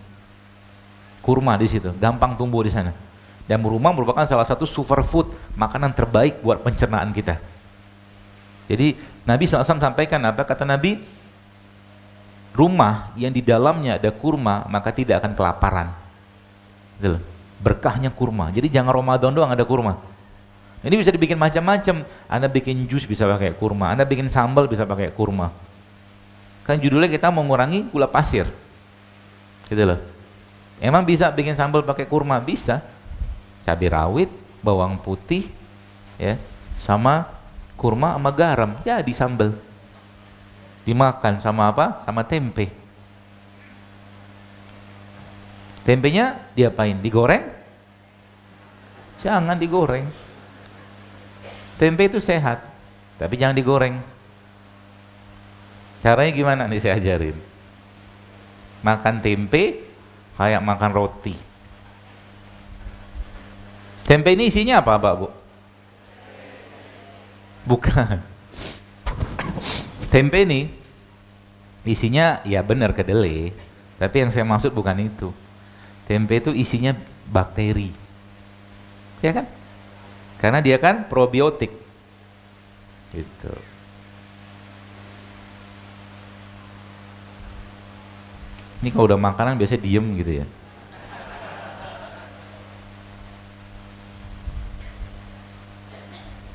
Kurma di situ, gampang tumbuh di sana. Dan kurma merupakan salah satu superfood, makanan terbaik buat pencernaan kita. Jadi Nabi SAW sampaikan apa? Kata Nabi, rumah yang di dalamnya ada kurma, maka tidak akan kelaparan. Gitu loh. Berkahnya kurma. Jadi jangan Ramadan doang ada kurma. Ini bisa dibikin macam-macam. Anda bikin jus bisa pakai kurma, Anda bikin sambal bisa pakai kurma. Kan judulnya kita mengurangi gula pasir, gitu loh. Emang bisa bikin sambal pakai kurma? Bisa. Cabai rawit, bawang putih, ya, sama kurma sama garam, jadi sambal. Dimakan sama apa? Sama tempe. Tempenya diapain? Digoreng? Jangan digoreng. Tempe itu sehat, tapi jangan digoreng. Caranya gimana nih saya ajarin. Makan tempe kayak makan roti. Tempe ini isinya apa, Pak, Bu? Bukan. Tempe ini isinya ya benar kedelai, tapi yang saya maksud bukan itu. Tempe itu isinya bakteri, ya kan? Karena dia kan probiotik, gitu. Ini kalau udah makanan biasanya diem gitu ya.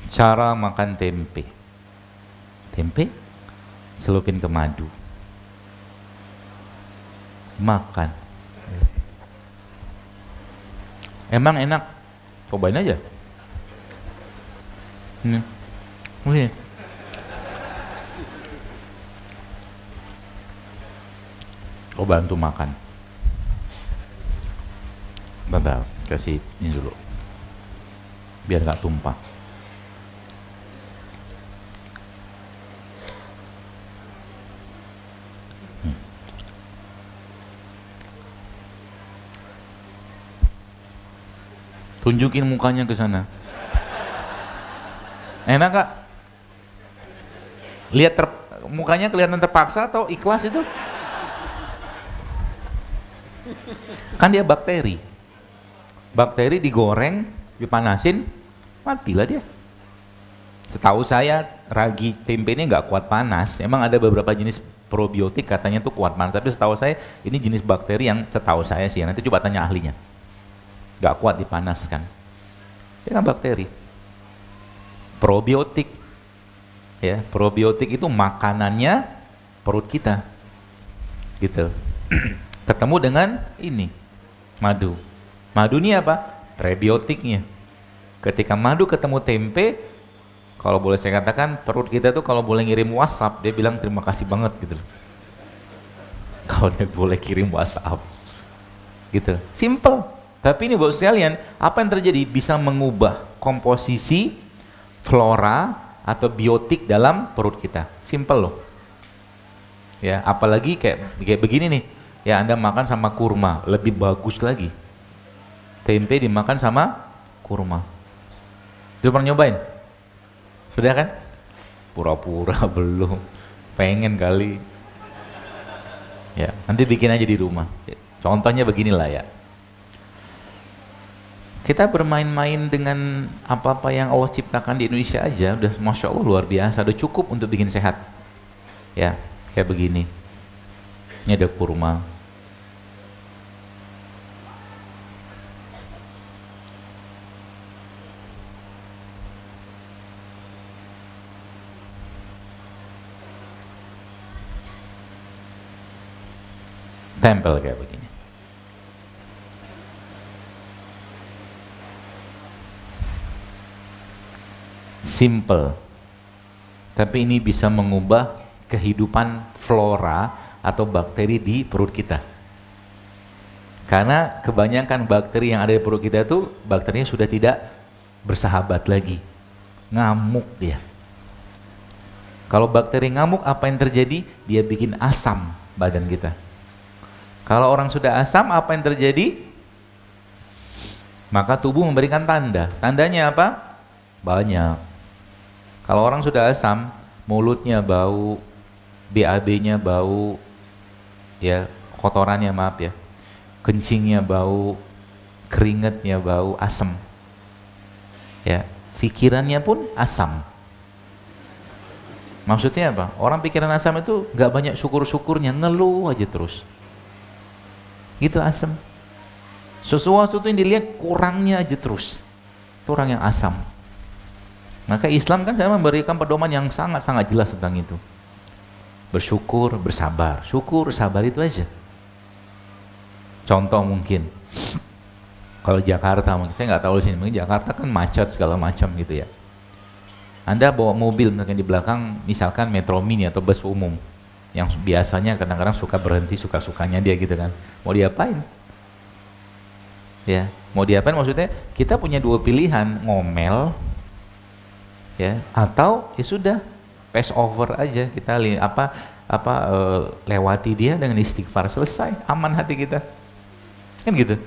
Cara makan tempe. Tempe celupin ke madu, makan. Emang enak? Cobain aja. Ini. Oh, bantu makan. Bentar, kasih ini dulu, biar nggak tumpah. Tunjukin mukanya ke sana. Enak Kak? Lihat mukanya kelihatan terpaksa atau ikhlas itu? Kan dia bakteri. Bakteri digoreng, dipanasin, matilah dia. Setahu saya ragi tempe ini nggak kuat panas. Emang ada beberapa jenis probiotik katanya tuh kuat panas, tapi setahu saya ini jenis bakteri yang setahu saya sih. Nanti coba tanya ahlinya. Nggak kuat dipanaskan. Dia kan bakteri. Probiotik, ya, probiotik itu makanannya perut kita, gitu. Ketemu dengan ini madu. Madu ini apa? Prebiotiknya. Ketika madu ketemu tempe, kalau boleh saya katakan perut kita tuh kalau boleh ngirim WhatsApp dia bilang terima kasih banget gitu. Kalau dia boleh kirim WhatsApp, gitu. Simple. Tapi ini buat sekalian, apa yang terjadi? Bisa mengubah komposisi flora atau biotik dalam perut kita. Simple loh. Ya, apalagi kayak begini nih. ya Anda makan sama kurma, lebih bagus lagi. Tempe dimakan sama kurma. Itu pernah nyobain? Sudah kan? Pura-pura belum, pengen kali. Ya, nanti bikin aja di rumah. Contohnya beginilah ya. Kita bermain-main dengan apa-apa yang Allah ciptakan di Indonesia aja, udah Masya Allah luar biasa, udah cukup untuk bikin sehat. Ya, kayak begini. Ini ada kurma. Tempel kayak begini. Simple. Tapi ini bisa mengubah kehidupan flora atau bakteri di perut kita. Karena kebanyakan bakteri yang ada di perut kita itu bakterinya sudah tidak bersahabat lagi. Ngamuk dia. Kalau bakteri ngamuk, apa yang terjadi? Dia bikin asam badan kita. Kalau orang sudah asam, apa yang terjadi? Maka tubuh memberikan tanda. Tandanya apa? Banyak. Kalau orang sudah asam, mulutnya bau, BAB-nya bau, ya kotorannya maaf ya, kencingnya bau, keringatnya bau, asam. Ya, pikirannya pun asam. Maksudnya apa? Orang pikiran asam itu nggak banyak syukur-syukurnya, ngeluh aja terus. Itu asam. Sesuatu yang dilihat kurangnya aja terus. Itu orang yang asam. Maka Islam kan saya memberikan pedoman yang sangat-sangat jelas tentang itu. Bersyukur, bersabar. Syukur, sabar itu aja. Contoh mungkin, kalau Jakarta, saya nggak tahu di sini, mungkin Jakarta kan macet segala macam gitu ya. Anda bawa mobil misalkan di belakang, misalkan Metro Mini atau bus umum, yang biasanya kadang-kadang suka berhenti suka-sukanya dia gitu kan, mau diapain? Ya, mau diapain maksudnya? Kita punya dua pilihan, ngomel, ya, atau ya sudah pass over aja, kita lewati dia dengan istighfar, selesai, aman hati kita, kan gitu.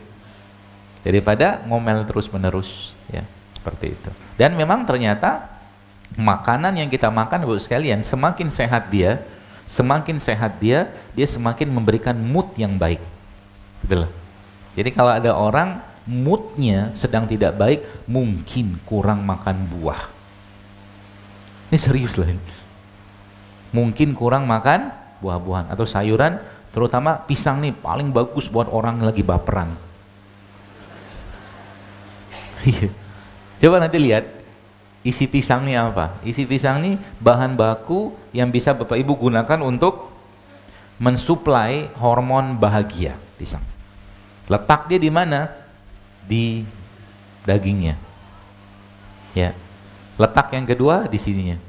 Daripada ngomel terus-menerus, ya seperti itu. Dan memang ternyata makanan yang kita makan, Ibu sekalian, semakin sehat dia, dia semakin memberikan mood yang baik. Gitu loh. Jadi kalau ada orang moodnya sedang tidak baik, mungkin kurang makan buah. Ini serius loh ini. Mungkin kurang makan buah-buahan atau sayuran, terutama pisang nih paling bagus buat orang lagi baperan. Coba nanti lihat isi pisang ini apa? Isi pisang ini bahan baku yang bisa Bapak Ibu gunakan untuk mensuplai hormon bahagia pisang. Letak dia di mana? Di dagingnya. Ya. Letak yang kedua di sininya.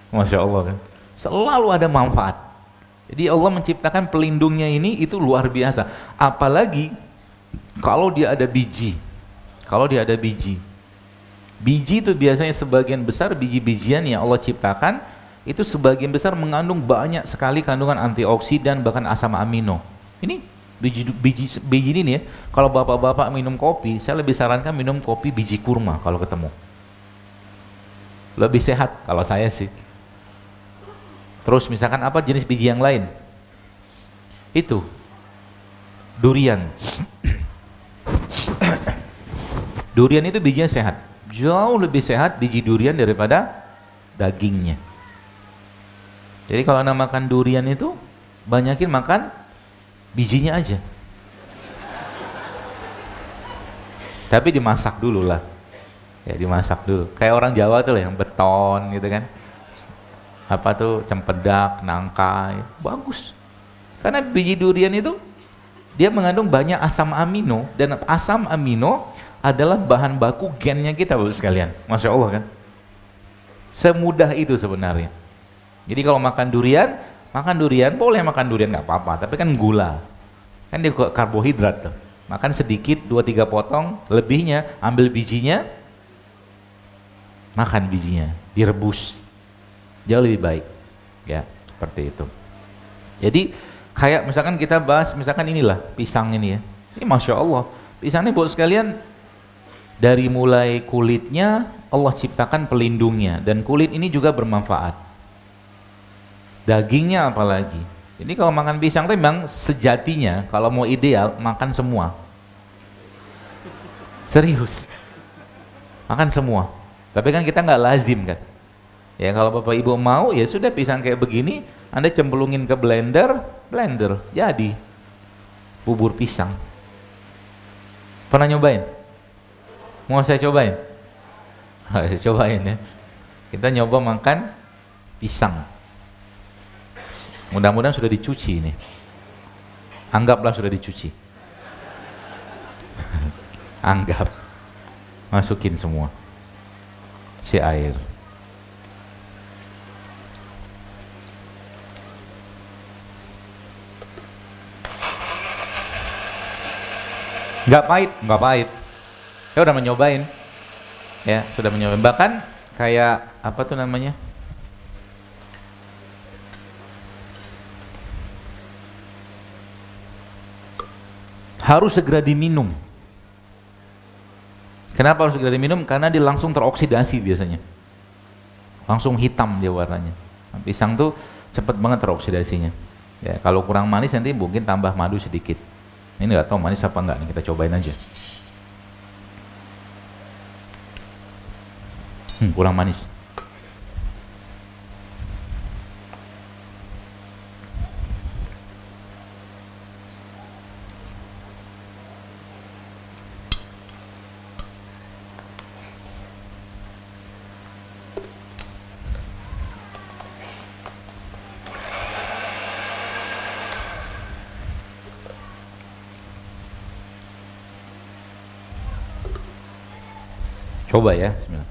Masya Allah kan. Selalu ada manfaat. Jadi Allah menciptakan pelindungnya ini itu luar biasa. Apalagi kalau dia ada biji. Biji itu biasanya sebagian besar biji-bijian yang Allah ciptakan itu sebagian besar mengandung banyak sekali kandungan antioksidan bahkan asam amino. Ini biji ini ya. Kalau bapak-bapak minum kopi, saya lebih sarankan minum kopi biji kurma kalau ketemu. Lebih sehat kalau saya sih. Terus misalkan apa jenis biji yang lain? Itu durian. Durian itu bijinya sehat. Jauh lebih sehat biji durian daripada dagingnya. Jadi kalau Anda makan durian itu banyakin makan bijinya aja. Tapi dimasak dulu lah. Ya dimasak dulu. Kayak orang Jawa tuh lah yang beton gitu kan. Apa tuh cempedak, nangka, ya. Bagus. Karena biji durian itu dia mengandung banyak asam amino dan asam amino adalah bahan baku gennya kita Bapak sekalian. Masya Allah kan. Semudah itu sebenarnya. Jadi kalau makan durian boleh makan durian nggak apa-apa, tapi kan gula. Kan dia karbohidrat tuh. Makan sedikit 2-3 potong, lebihnya ambil bijinya, makan bijinya, direbus. Jauh lebih baik. Ya, seperti itu. Jadi Kayak misalkan kita bahas, misalkan inilah pisang ini ya. Ini Masya Allah, pisang ini buat sekalian, dari mulai kulitnya Allah ciptakan pelindungnya, dan kulit ini juga bermanfaat. Dagingnya apalagi. Ini kalau makan pisang itu memang sejatinya kalau mau ideal makan semua. Serius. Makan semua. Tapi kan kita nggak lazim kan. Ya kalau Bapak Ibu mau ya sudah, pisang kayak begini Anda cemplungin ke blender, jadi bubur pisang. Pernah nyobain? Mau saya cobain? Saya cobain ya. Kita nyoba makan pisang. Mudah-mudahan sudah dicuci ini. Anggaplah sudah dicuci. Anggap. Masukin semua. Si air. Nggak pahit, nggak pahit. Saya udah menyobain, ya sudah menyobain. Bahkan kayak apa tuh namanya? Harus segera diminum. Kenapa harus segera diminum? Karena dia langsung teroksidasi biasanya. Langsung hitam dia warnanya. Pisang tuh cepet banget teroksidasinya. Ya kalau kurang manis nanti mungkin tambah madu sedikit. Ini nggak tahu manis apa enggak nih, kita cobain aja. Kurang manis. Coba ya, bismillah.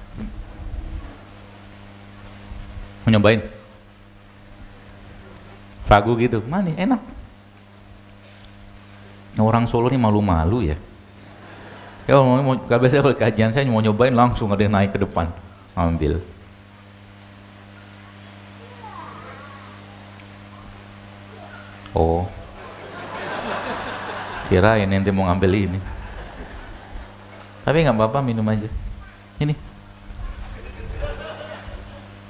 Mau nyobain? Ragu gitu, manis, enak. Orang Solo ini malu-malu ya. Ya mau biasa kalau kajian saya mau nyobain langsung ada yang naik ke depan, ambil. Oh, kirain nanti mau ngambil ini. Tapi nggak apa-apa, minum aja. Ini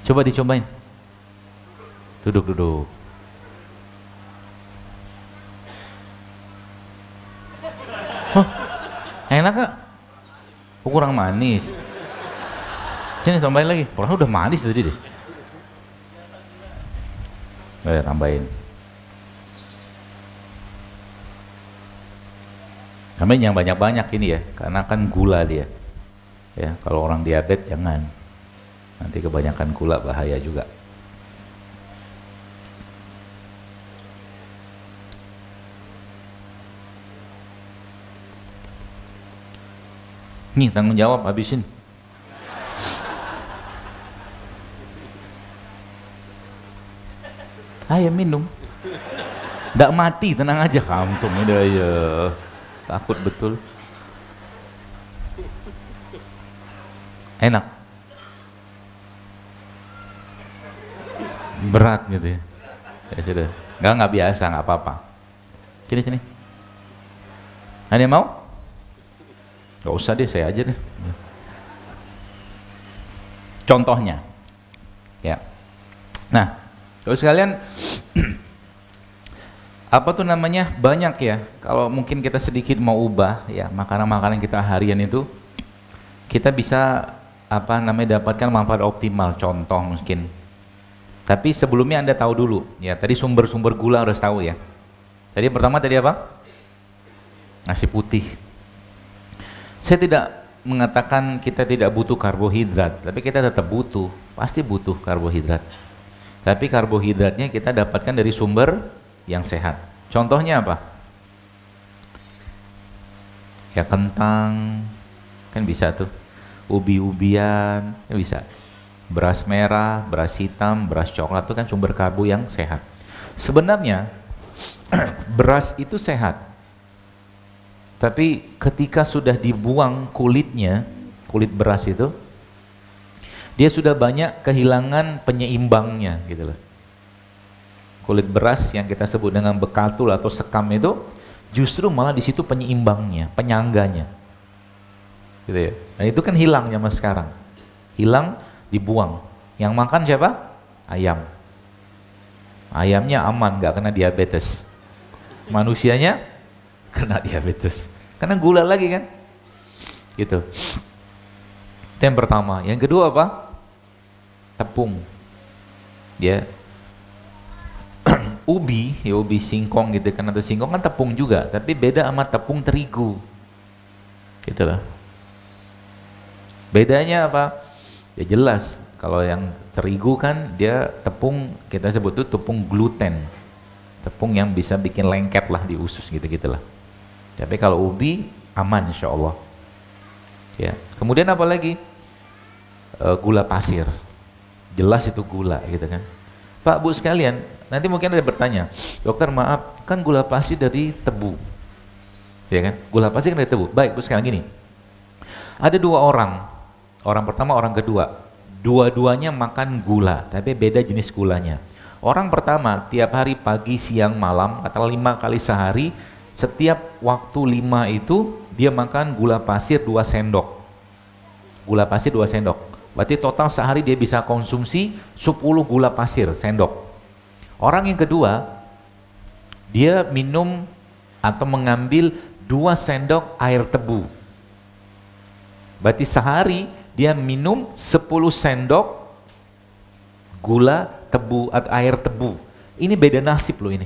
coba dicobain. Duduk. Hah, enak gak? Kurang manis. Sini tambahin lagi. Orang udah manis tadi deh. Tambahin. Tambahin yang banyak-banyak ini ya, karena kan gula dia. Ya, kalau orang diabetes jangan. Nanti kebanyakan gula bahaya juga. Nih, tanggung jawab, habisin. Ayo minum. Nggak mati, tenang aja, kantung udah ya. Takut betul. Enak. Berat gitu ya. Ya sudah. Nggak biasa, nggak apa-apa. Sini. Ada yang mau? Nggak usah deh, saya aja deh. Contohnya. Ya. Nah, terus sekalian apa tuh namanya, banyak ya. Kalau mungkin kita sedikit mau ubah ya makanan-makanan kita harian itu, kita bisa dapatkan manfaat optimal. Contoh mungkin, tapi sebelumnya Anda tahu dulu ya, tadi sumber-sumber gula harus tahu ya. Tadi pertama tadi apa? Nasi putih. Saya tidak mengatakan kita tidak butuh karbohidrat, tapi kita tetap butuh, pasti butuh karbohidrat. Tapi karbohidratnya kita dapatkan dari sumber yang sehat. Contohnya apa? Ya kentang, kan bisa tuh. Ubi-ubian, ya bisa. Beras merah, beras hitam, beras coklat itu kan sumber karbo yang sehat. Sebenarnya beras itu sehat, tapi ketika sudah dibuang kulitnya, kulit beras itu, dia sudah banyak kehilangan penyeimbangnya gitu loh. kulit beras yang kita sebut dengan bekatul atau sekam itu justru malah di situ penyeimbangnya, penyangganya. Gitu ya. Nah, itu kan hilang zaman sekarang. Hilang, dibuang. Yang makan siapa? Ayam. Ayamnya aman, nggak kena diabetes. Manusianya kena diabetes. Karena gula lagi kan? Gitu. Itu yang pertama. Yang kedua apa? Tepung. Dia ubi, ya ubi singkong gitu kan, atau singkong kan tepung juga, tapi beda sama tepung terigu. Gitu lah. Bedanya apa? Ya jelas, kalau yang terigu kan dia tepung, kita sebut itu tepung gluten. Tepung yang bisa bikin lengket lah di usus gitu-gitulah. Tapi kalau ubi aman insya Allah. Ya. Kemudian apa lagi? Gula pasir. Jelas itu gula gitu kan. Pak, Bu sekalian, nanti mungkin ada bertanya, dokter maaf, kan gula pasir dari tebu. Ya kan? Gula pasir kan dari tebu. Baik, Bu sekalian gini. Ada dua orang. Orang pertama, orang kedua. Dua-duanya makan gula, tapi beda jenis gulanya. Orang pertama tiap hari pagi, siang, malam, atau 5 kali sehari, setiap waktu 5 itu dia makan gula pasir 2 sendok. Gula pasir 2 sendok. Berarti total sehari dia bisa konsumsi 10 gula pasir sendok. Orang yang kedua, dia minum atau mengambil 2 sendok air tebu. Berarti sehari dia minum 10 sendok gula tebu atau air tebu. Ini beda nasib loh ini.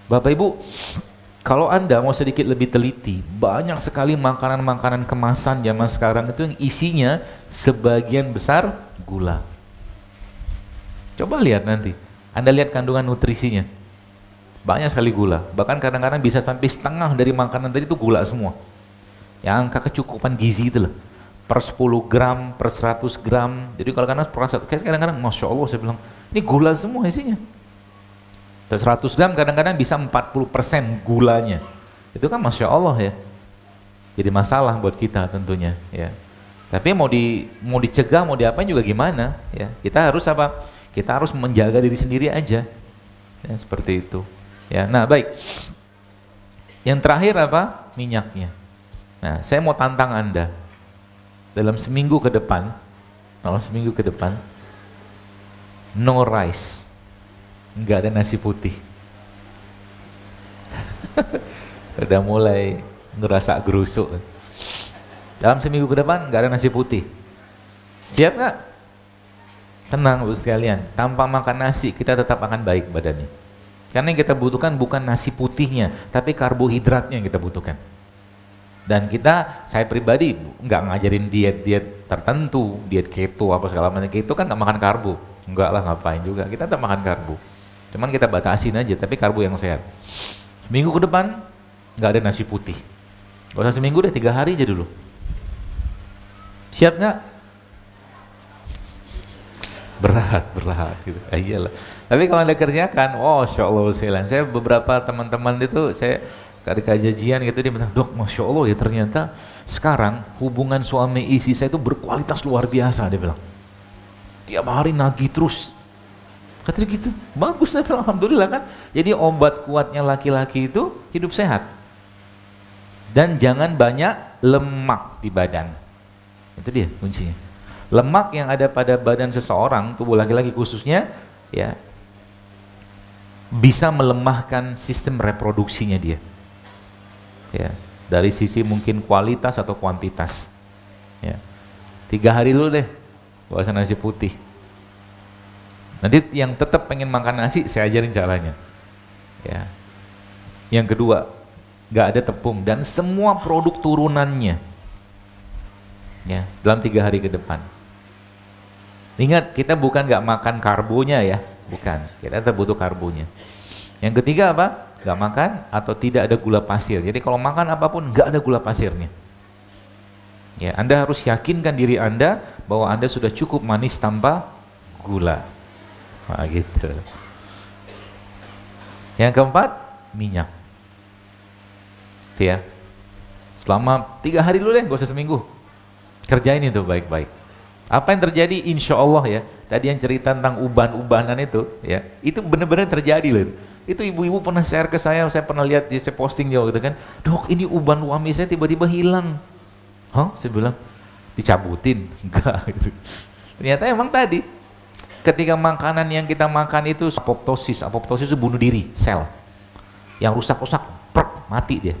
Bapak Ibu, kalau Anda mau sedikit lebih teliti, banyak sekali makanan-makanan kemasan zaman sekarang itu yang isinya sebagian besar gula. Coba lihat nanti, Anda lihat kandungan nutrisinya. Banyak sekali gula, bahkan kadang-kadang bisa sampai setengah dari makanan tadi itu gula semua. Yang angka kecukupan gizi itu loh. Per 10 gram, per 100 gram. Jadi kalau kadang-kadang Masya Allah saya bilang, ini gula semua isinya. 100 gram kadang-kadang bisa 40% gulanya. Itu kan Masya Allah ya. Jadi masalah buat kita tentunya ya. Tapi mau dicegah, mau diapain juga gimana ya. Kita harus apa? Kita harus menjaga diri sendiri aja. Ya, seperti itu. Ya, nah baik. Yang terakhir apa? Minyaknya. Nah, saya mau tantang Anda. Dalam seminggu ke depan, no rice. Enggak ada nasi putih. Udah mulai ngerasa gerusuk. Dalam seminggu ke depan enggak ada nasi putih. Siap nggak? Tenang Bu sekalian, tanpa makan nasi kita tetap akan baik badannya. Karena yang kita butuhkan bukan nasi putihnya, tapi karbohidratnya yang kita butuhkan. Dan saya pribadi nggak ngajarin diet tertentu, diet keto apa segala macam. Keto kan nggak makan karbo. Enggak lah, ngapain juga, kita tetap makan karbo. Cuman kita batasin aja, tapi karbo yang sehat. Minggu ke depan nggak ada nasi putih. Gak usah seminggu deh, 3 hari aja dulu. Siap nggak? Berat gitu. Iyalah. Tapi kalau Anda kerjakan, Masya Allah saya beberapa teman-teman itu saya dari kajian gitu, dia bilang, dok Masya Allah ya ternyata sekarang hubungan suami istri saya itu berkualitas luar biasa, dia bilang. Tiap hari nagih terus. Katanya gitu, bagus, saya bilang alhamdulillah kan. Jadi obat kuatnya laki-laki itu hidup sehat. Dan jangan banyak lemak di badan. Itu dia kuncinya. Lemak yang ada pada badan seseorang, tubuh laki-laki khususnya, ya bisa melemahkan sistem reproduksinya dia. Ya, dari sisi mungkin kualitas atau kuantitas. Ya. 3 hari dulu deh, gak usah nasi putih. Nanti yang tetap pengen makan nasi, saya ajarin caranya. Ya. Yang kedua, gak ada tepung dan semua produk turunannya. Ya, dalam 3 hari ke depan. Ingat, kita bukan gak makan karbonya ya, bukan. Kita tetap butuh karbonya. Yang ketiga apa? Gak makan atau tidak ada gula pasir. Jadi kalau makan apapun gak ada gula pasirnya. Ya, Anda harus yakinkan diri Anda bahwa Anda sudah cukup manis tanpa gula. Nah, gitu. Yang keempat, minyak. Ya. Selama 3 hari dulu deh, gak usah seminggu. Kerjain itu baik-baik. Apa yang terjadi? Insya Allah ya, tadi yang cerita tentang uban-ubanan itu ya, itu benar-benar terjadi loh. Itu ibu-ibu pernah share ke saya pernah lihat dia, saya posting juga gitu kan, dok ini uban suami saya tiba-tiba hilang. Hah? Saya bilang, dicabutin? Enggak gitu. Ternyata emang tadi, ketika makanan yang kita makan itu apoptosis itu bunuh diri, sel. Yang rusak-rusak, mati dia.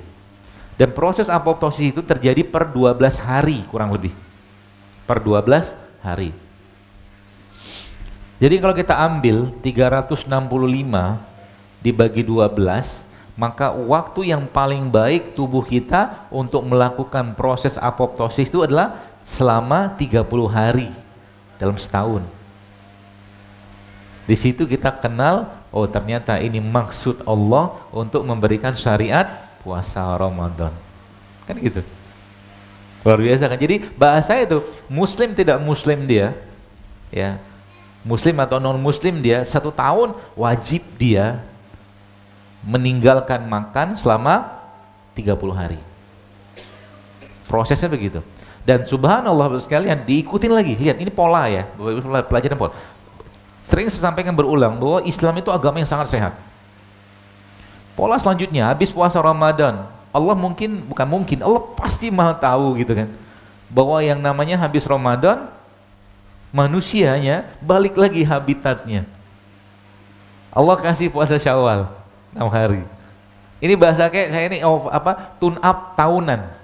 Dan proses apoptosis itu terjadi per 12 hari kurang lebih. Per 12 hari. Jadi kalau kita ambil 365 dibagi 12, maka waktu yang paling baik tubuh kita untuk melakukan proses apoptosis itu adalah selama 30 hari dalam setahun. Di situ kita kenal, oh ternyata ini maksud Allah untuk memberikan syariat puasa Ramadan. Kan gitu. Luar biasa kan. Jadi bahasa itu muslim tidak muslim dia, ya, muslim atau non muslim dia, 1 tahun wajib dia meninggalkan makan selama 30 hari. Prosesnya begitu. Dan subhanallah sekalian, diikutin lagi. Lihat ini pola ya, pelajaran pola. Sering saya sampaikan berulang bahwa Islam itu agama yang sangat sehat. Pola selanjutnya, habis puasa Ramadan, Allah Allah pasti maha tahu gitu kan, bahwa yang namanya habis Ramadan, manusianya balik lagi habitatnya. Allah kasih puasa Syawal 6 hari. Ini bahasa kayak ini tune up tahunan.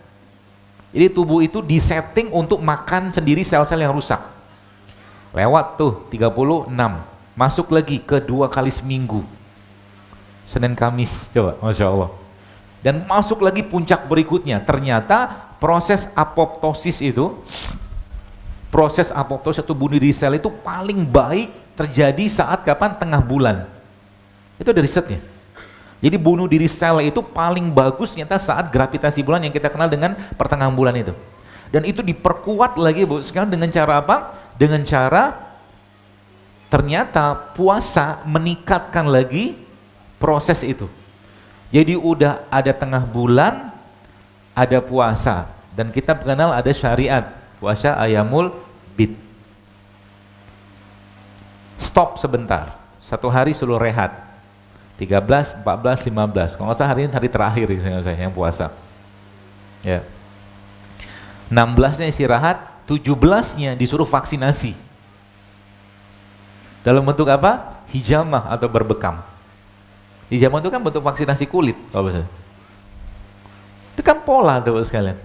Jadi tubuh itu disetting untuk makan sendiri sel-sel yang rusak. Lewat tuh 36, masuk lagi ke 2 kali seminggu, Senin Kamis, coba, Masya Allah. Dan masuk lagi puncak berikutnya. Ternyata proses apoptosis itu atau bunuh diri sel itu paling baik terjadi saat kapan? Tengah bulan. Itu ada risetnya. Jadi bunuh diri sel itu paling bagus ternyata saat gravitasi bulan yang kita kenal dengan pertengahan bulan itu. Dan itu diperkuat lagi sekarang dengan cara apa? Dengan cara ternyata puasa meningkatkan lagi proses itu. Jadi udah ada tengah bulan, ada puasa, dan kita kenal ada syariat puasa ayamul bid. Stop sebentar, 1 hari suruh rehat, 13, 14, 15. Kalau nggak salah hari ini hari terakhir saya yang puasa. Ya. 16-nya istirahat, 17-nya disuruh vaksinasi. Dalam bentuk apa? Hijamah atau berbekam. Hijamah itu kan bentuk vaksinasi kulit, kalau bisa. Itu kan pola tuh sekalian.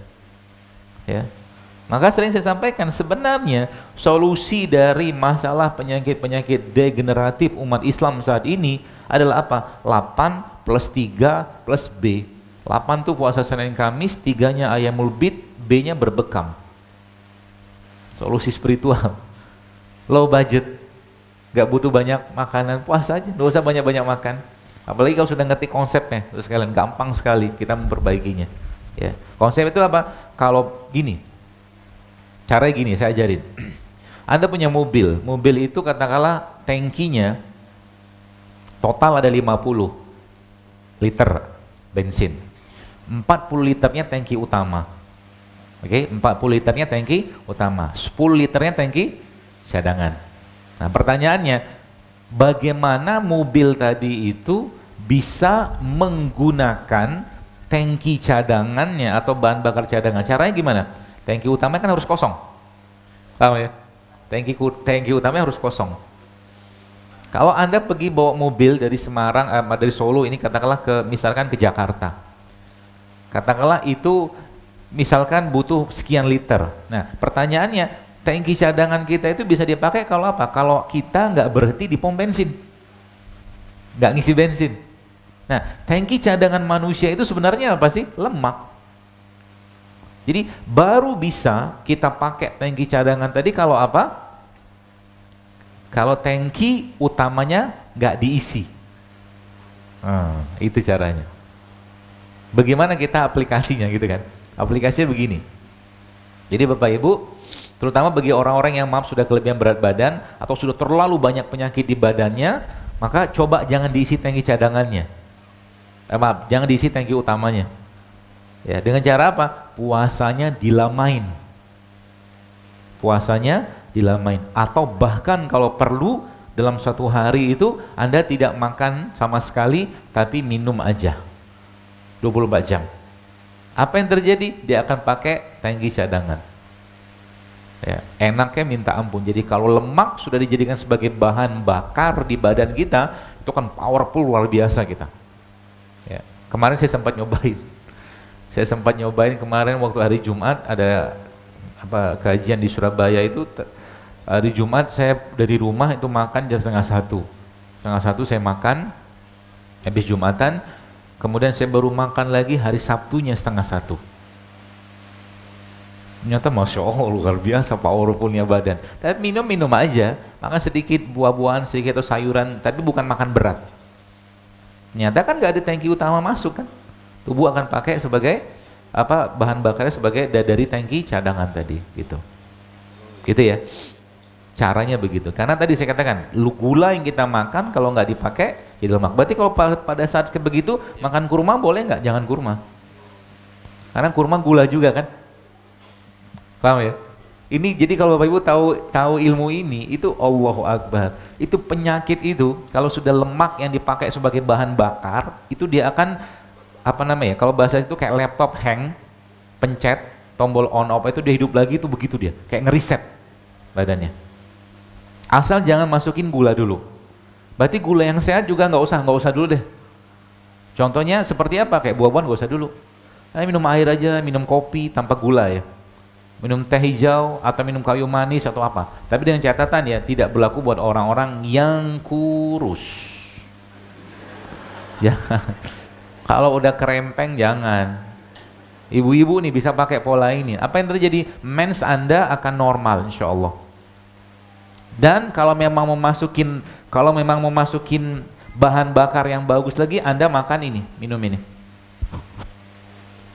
Ya. Maka sering saya sampaikan sebenarnya solusi dari masalah penyakit-penyakit degeneratif umat Islam saat ini adalah apa? 8 plus 3 plus B. 8 tuh puasa Senin Kamis, 3-nya ayamul bid, B-nya berbekam. Solusi spiritual. Low budget, gak butuh banyak makanan, puasa aja, gak usah banyak-banyak makan. Apalagi kalau sudah ngerti konsepnya, terus kalian gampang sekali kita memperbaikinya. Ya. Konsep itu apa? Kalau gini, caranya gini, saya ajarin. Anda punya mobil itu katakanlah tangkinya total ada 50 liter bensin, 40 liternya tangki utama. Oke, 40 liternya tangki utama, 10 liternya tangki cadangan. Nah pertanyaannya, bagaimana mobil tadi itu bisa menggunakan tangki cadangannya atau bahan bakar cadangan? Caranya gimana? Tangki utama kan harus kosong, paham ya? Tangki utamanya harus kosong. Kalau Anda pergi bawa mobil dari Semarang, dari Solo ini katakanlah misalkan ke Jakarta, katakanlah itu misalkan butuh sekian liter. Nah pertanyaannya, tangki cadangan kita itu bisa dipakai kalau apa? Kalau kita nggak berhenti di pom bensin, nggak ngisi bensin. Nah tangki cadangan manusia itu sebenarnya apa sih? Lemak. Jadi baru bisa kita pakai tangki cadangan tadi kalau apa? Kalau tangki utamanya nggak diisi. Itu caranya. Bagaimana kita aplikasinya gitu kan? Aplikasinya begini. Jadi Bapak Ibu, terutama bagi orang-orang yang sudah kelebihan berat badan atau sudah terlalu banyak penyakit di badannya, maka coba jangan diisi tangki cadangannya. Jangan diisi tangki utamanya. Ya, dengan cara apa? Puasanya dilamain. Puasanya dilamain. Atau bahkan kalau perlu dalam suatu hari itu Anda tidak makan sama sekali, tapi minum aja 24 jam. Apa yang terjadi? Dia akan pakai tangki cadangan. Ya, enaknya minta ampun. Jadi kalau lemak sudah dijadikan sebagai bahan bakar di badan kita, itu kan powerful luar biasa kita. Ya, kemarin saya sempat nyobain. Kemarin waktu hari Jumat ada kajian di Surabaya itu. Hari Jumat saya dari rumah itu makan jam setengah satu saya makan habis Jumatan, kemudian saya baru makan lagi hari Sabtunya setengah satu. Ternyata Masya Allah luar biasa powerfulnya badan. Tapi minum aja, makan sedikit buah-buahan, sedikit atau sayuran, tapi bukan makan berat. Ternyata kan nggak ada tangki utama masuk kan, tubuh akan pakai sebagai bahan bakarnya sebagai dari tangki cadangan tadi gitu ya. Caranya begitu, karena tadi saya katakan gula yang kita makan kalau nggak dipakai jadi lemak. Berarti kalau pada saat begitu makan kurma boleh nggak? Jangan kurma, karena kurma gula juga kan, paham ya? Ini jadi kalau Bapak Ibu tahu ilmu ini, itu Allahu Akbar. Itu penyakit itu kalau sudah lemak yang dipakai sebagai bahan bakar, itu dia akan kalau bahasa itu kayak laptop hang, pencet tombol on off itu dia hidup lagi, itu begitu dia kayak ngeriset badannya. Asal jangan masukin gula dulu. Berarti gula yang sehat juga nggak usah dulu deh. Contohnya seperti apa? Kayak buah-buahan nggak usah dulu. Minum air aja, minum kopi tanpa gula ya. Minum teh hijau atau minum kayu manis atau apa. Tapi dengan catatan ya, tidak berlaku buat orang-orang yang kurus. Ya, kalau udah kerempeng jangan. Ibu-ibu nih bisa pakai pola ini. Apa yang terjadi? Mens Anda akan normal insya Allah. Dan kalau memang mau masukin bahan bakar yang bagus lagi, Anda makan ini, minum ini.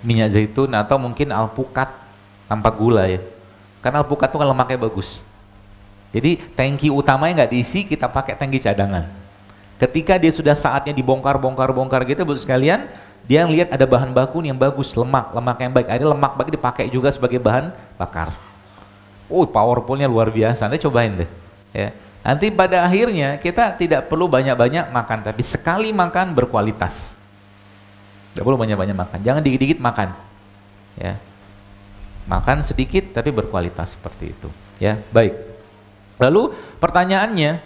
Minyak zaitun atau mungkin alpukat tanpa gula ya. Karena alpukat itu kan lemaknya bagus. Jadi tangki utamanya nggak diisi, kita pakai tangki cadangan. Ketika dia sudah saatnya dibongkar gitu, Bu sekalian, dia lihat ada bahan baku yang bagus, lemak yang baik. Ada lemak baik dipakai juga sebagai bahan bakar. Powerfulnya luar biasa. Nanti cobain deh. Ya, nanti pada akhirnya kita tidak perlu banyak-banyak makan, tapi sekali makan berkualitas. Tidak perlu banyak-banyak makan, jangan dikit-dikit makan. Ya, makan sedikit tapi berkualitas seperti itu. Ya, baik. Lalu pertanyaannya,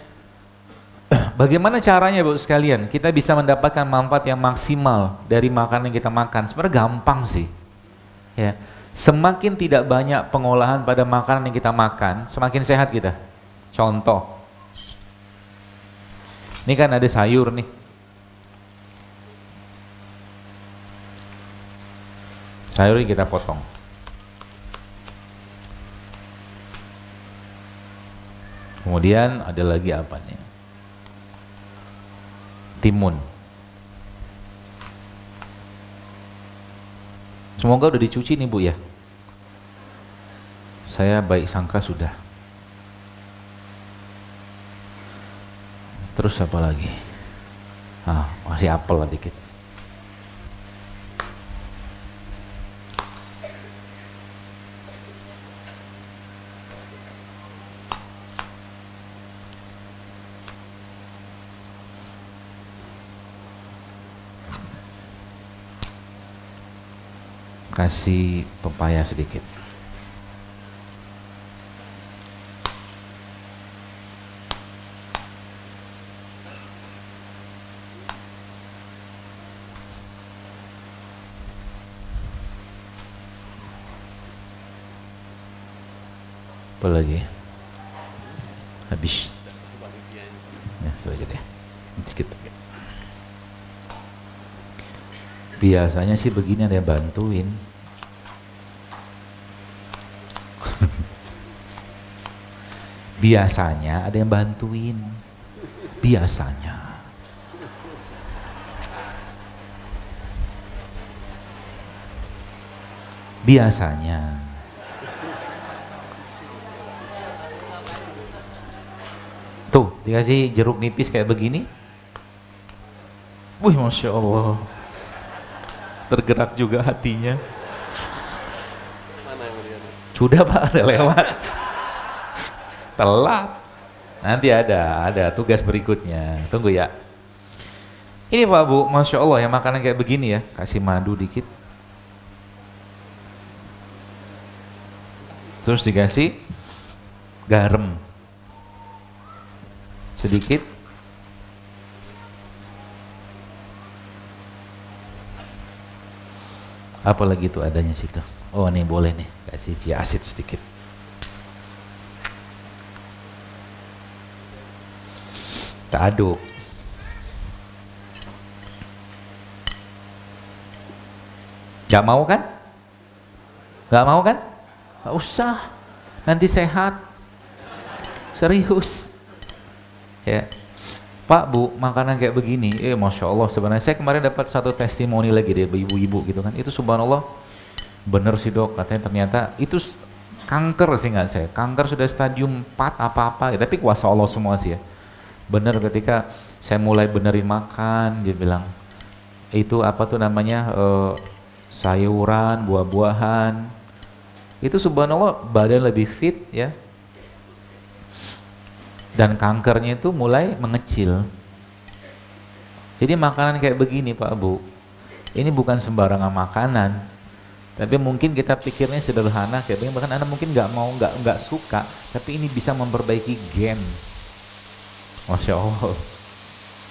bagaimana caranya Bu sekalian kita bisa mendapatkan manfaat yang maksimal dari makanan yang kita makan? Sebenarnya gampang sih. Ya, semakin tidak banyak pengolahan pada makanan yang kita makan, semakin sehat kita. Contoh, ini kan ada sayur nih. Sayur kita potong. Kemudian ada lagi apa nih? Timun. Semoga udah dicuci nih Bu ya. Saya baik sangka sudah. Terus apa lagi? Masih apel lah dikit. Kasih pepaya sedikit. Apa lagi? Habis. Ya, sudah aja deh. Sedikit. Biasanya sih begini ada yang bantuin. Biasanya ada yang bantuin. Biasanya. Biasanya. Tuh, dikasih jeruk nipis kayak begini. Wih, Masya Allah. Tergerak juga hatinya. Sudah Pak, udah lewat. Telat. Nanti ada tugas berikutnya. Tunggu ya. Ini Pak Bu, Masya Allah ya, makanan kayak begini ya. Kasih madu dikit. Terus dikasih garam sedikit. Apalagi itu adanya situ. Oh nih boleh nih, kasih chia asid sedikit. Kita aduk. Gak mau kan? Gak mau kan? Gak usah, nanti sehat. Serius ya Pak Bu, makanan kayak begini, Masya Allah. Sebenarnya saya kemarin dapat satu testimoni lagi dari ibu-ibu gitu kan, itu subhanallah bener sih dok, katanya ternyata itu kanker sih nggak saya, kanker sudah stadium 4 apa-apa gitu. Tapi kuasa Allah semua sih ya, bener. Ketika saya mulai benerin makan, dia bilang itu apa tuh namanya, sayuran, buah-buahan, itu subhanallah badan lebih fit ya, dan kankernya itu mulai mengecil. Jadi makanan kayak begini Pak Bu, ini bukan sembarangan makanan, tapi mungkin kita pikirnya sederhana kayak begini, bahkan Anda mungkin nggak mau, nggak suka, tapi ini bisa memperbaiki gen, Masya Allah,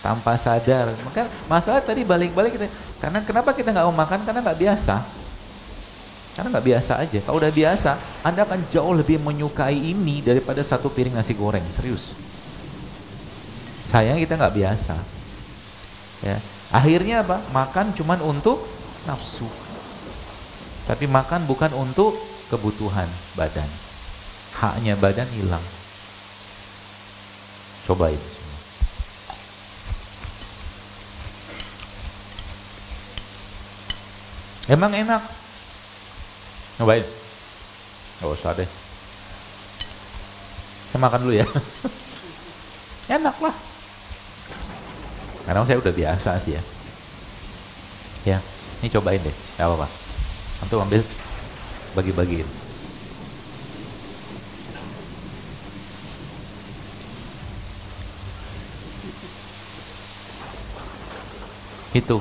tanpa sadar. Maka masalah tadi balik-balik kita, karena kenapa kita nggak mau makan, karena nggak biasa. Karena nggak biasa aja. Kalau udah biasa, Anda akan jauh lebih menyukai ini daripada satu piring nasi goreng. Serius. Sayang kita nggak biasa. Ya. Akhirnya apa? Makan cuman untuk nafsu. Tapi makan bukan untuk kebutuhan badan. Haknya badan hilang. Cobain. Emang enak? Nyobain? Gak usah deh. Saya makan dulu ya. Enak lah. Karena saya udah biasa sih ya. Ya, ini cobain deh. Gak apa-apa. Antum ambil, bagi-bagiin. Itu.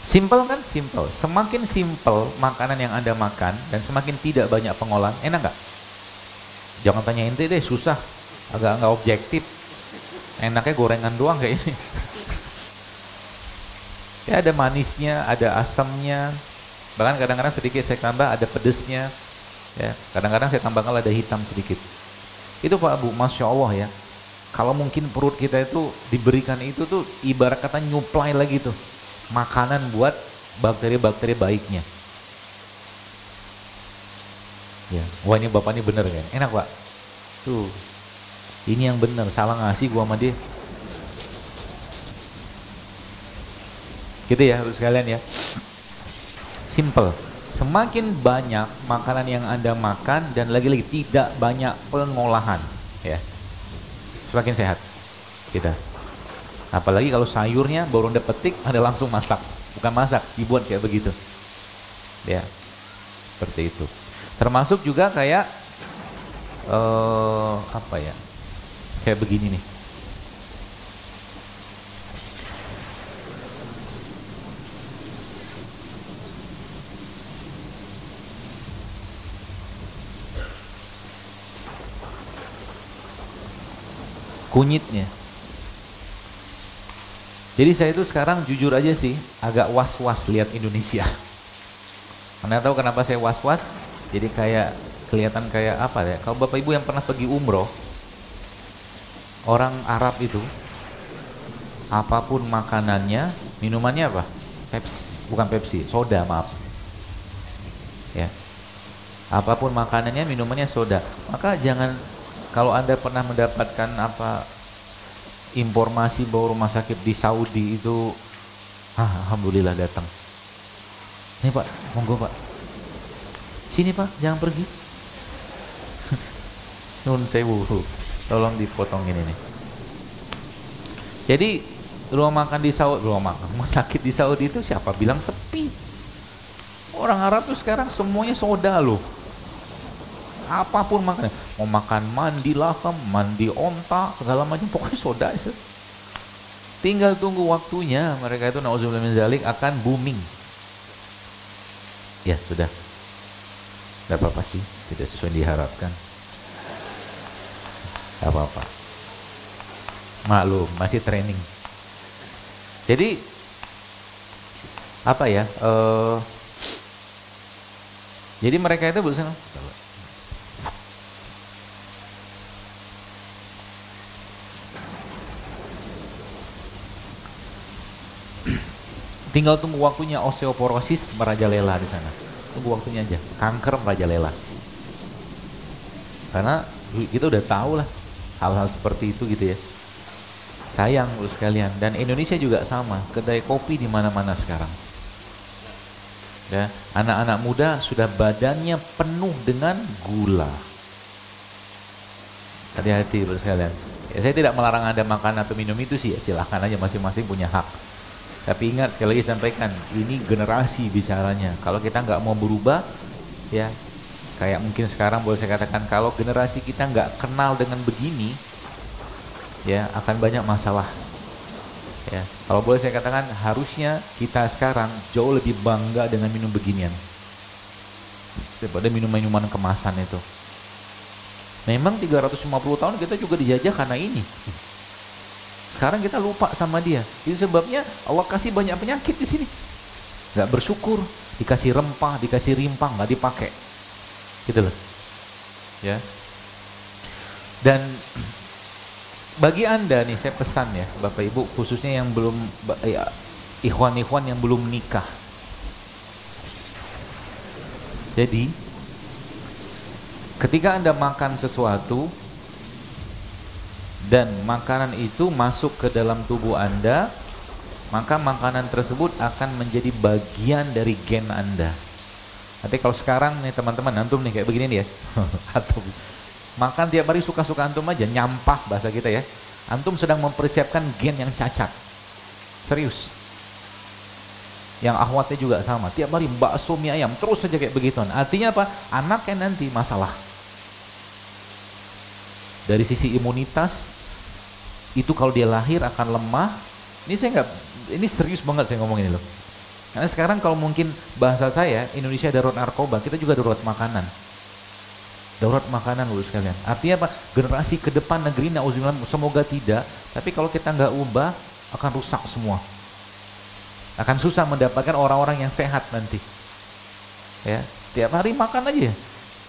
Simple kan? Simple. Semakin simple makanan yang Anda makan dan semakin tidak banyak pengolahan, enak nggak? Jangan tanya ente deh, susah. Agak nggak objektif. Enaknya gorengan doang kayak ini. Ya ada manisnya, ada asamnya. Bahkan kadang-kadang sedikit saya tambah ada pedesnya. Ya, kadang-kadang saya tambahkan lada hitam sedikit. Itu Pak Bu, Masya Allah ya. Kalau mungkin perut kita itu diberikan itu tuh ibarat kata nyuplai lagi tuh makanan buat bakteri-bakteri baiknya. Ya, wah ini bapak ini bener kan? Enak Pak. Tuh, ini yang bener. Salah ngasih gua sama dia. Gitu ya, harus sekalian ya. Simple. Semakin banyak makanan yang Anda makan dan lagi-lagi tidak banyak pengolahan, ya, semakin sehat kita. Apalagi kalau sayurnya baru Anda petik, Anda langsung masak. Bukan masak, dibuat kayak begitu. Ya, seperti itu. Termasuk juga kayak apa ya? Kayak begini nih. Kunyitnya. Jadi saya itu sekarang jujur aja sih agak was-was lihat Indonesia. Anda tahu kenapa saya was-was? Jadi kayak kelihatan kayak apa ya? Kalau Bapak Ibu yang pernah pergi umroh, orang Arab itu apapun makanannya, minumannya apa? Pepsi, bukan Pepsi, soda, maaf. Ya. Apapun makanannya, minumannya soda. Maka jangan, kalau Anda pernah mendapatkan apa informasi bahwa rumah sakit di Saudi itu, alhamdulillah datang. Ini Pak, monggo Pak. Sini Pak, jangan pergi. Nun sewu, tolong dipotongin ini. Jadi rumah makan di Saudi, rumah sakit di Saudi itu siapa bilang sepi? Orang Arab tuh sekarang semuanya soda loh. apapun makan, mau makan mandi laham, mandi onta, segala macam, pokoknya soda itu. Tinggal tunggu waktunya, mereka itu nauzubillah min dzalik akan booming. Ya sudah, tidak apa-apa sih, tidak sesuai diharapkan, tidak apa-apa, maklum masih training. Jadi apa ya? Jadi mereka itu berusaha. Tinggal tunggu waktunya osteoporosis merajalela di sana. Tunggu waktunya aja. Kanker merajalela. Karena kita udah tahu lah hal-hal seperti itu gitu ya. Sayang lu sekalian. Dan Indonesia juga sama. Kedai kopi di mana-mana sekarang. Ya, anak-anak muda sudah badannya penuh dengan gula. Hati-hati sekalian. Ya, saya tidak melarang Anda makan atau minum itu sih, ya, silahkan aja, masing-masing punya hak. Tapi ingat, sekali lagi sampaikan, ini generasi bicaranya. Kalau kita nggak mau berubah, ya kayak mungkin sekarang boleh saya katakan, kalau generasi kita nggak kenal dengan begini, ya akan banyak masalah. Ya, kalau boleh saya katakan, harusnya kita sekarang jauh lebih bangga dengan minum beginian daripada minuman kemasan itu. Memang 350 tahun kita juga dijajah karena ini. Sekarang kita lupa sama dia. Itu sebabnya Allah kasih banyak penyakit di sini. Gak bersyukur, dikasih rempah, dikasih rimpang, gak dipakai. Gitu loh. Ya. Dan bagi Anda nih, saya pesan ya, Bapak Ibu, khususnya yang belum, ya, ikhwan-ikhwan yang belum nikah. Jadi, ketika Anda makan sesuatu dan makanan itu masuk ke dalam tubuh Anda, maka makanan tersebut akan menjadi bagian dari gen Anda. Nanti kalau sekarang nih teman-teman, antum nih kayak begini nih ya, atau makan tiap hari suka-suka antum aja, nyampah bahasa kita ya. Antum sedang mempersiapkan gen yang cacat. Serius. Yang akhwatnya juga sama, tiap hari bakso mie ayam, terus saja kayak begitu. Artinya apa? Anaknya nanti masalah. Dari sisi imunitas, itu kalau dia lahir akan lemah. Ini saya nggak, ini serius banget saya ngomong ini loh. Karena sekarang kalau mungkin bahasa saya, Indonesia darurat narkoba, kita juga darurat makanan. Darurat makanan loh sekalian. Artinya apa? Generasi ke depan negeri na'udzubillah, semoga tidak, tapi kalau kita nggak ubah akan rusak semua. Akan susah mendapatkan orang-orang yang sehat nanti. Ya, tiap hari makan aja.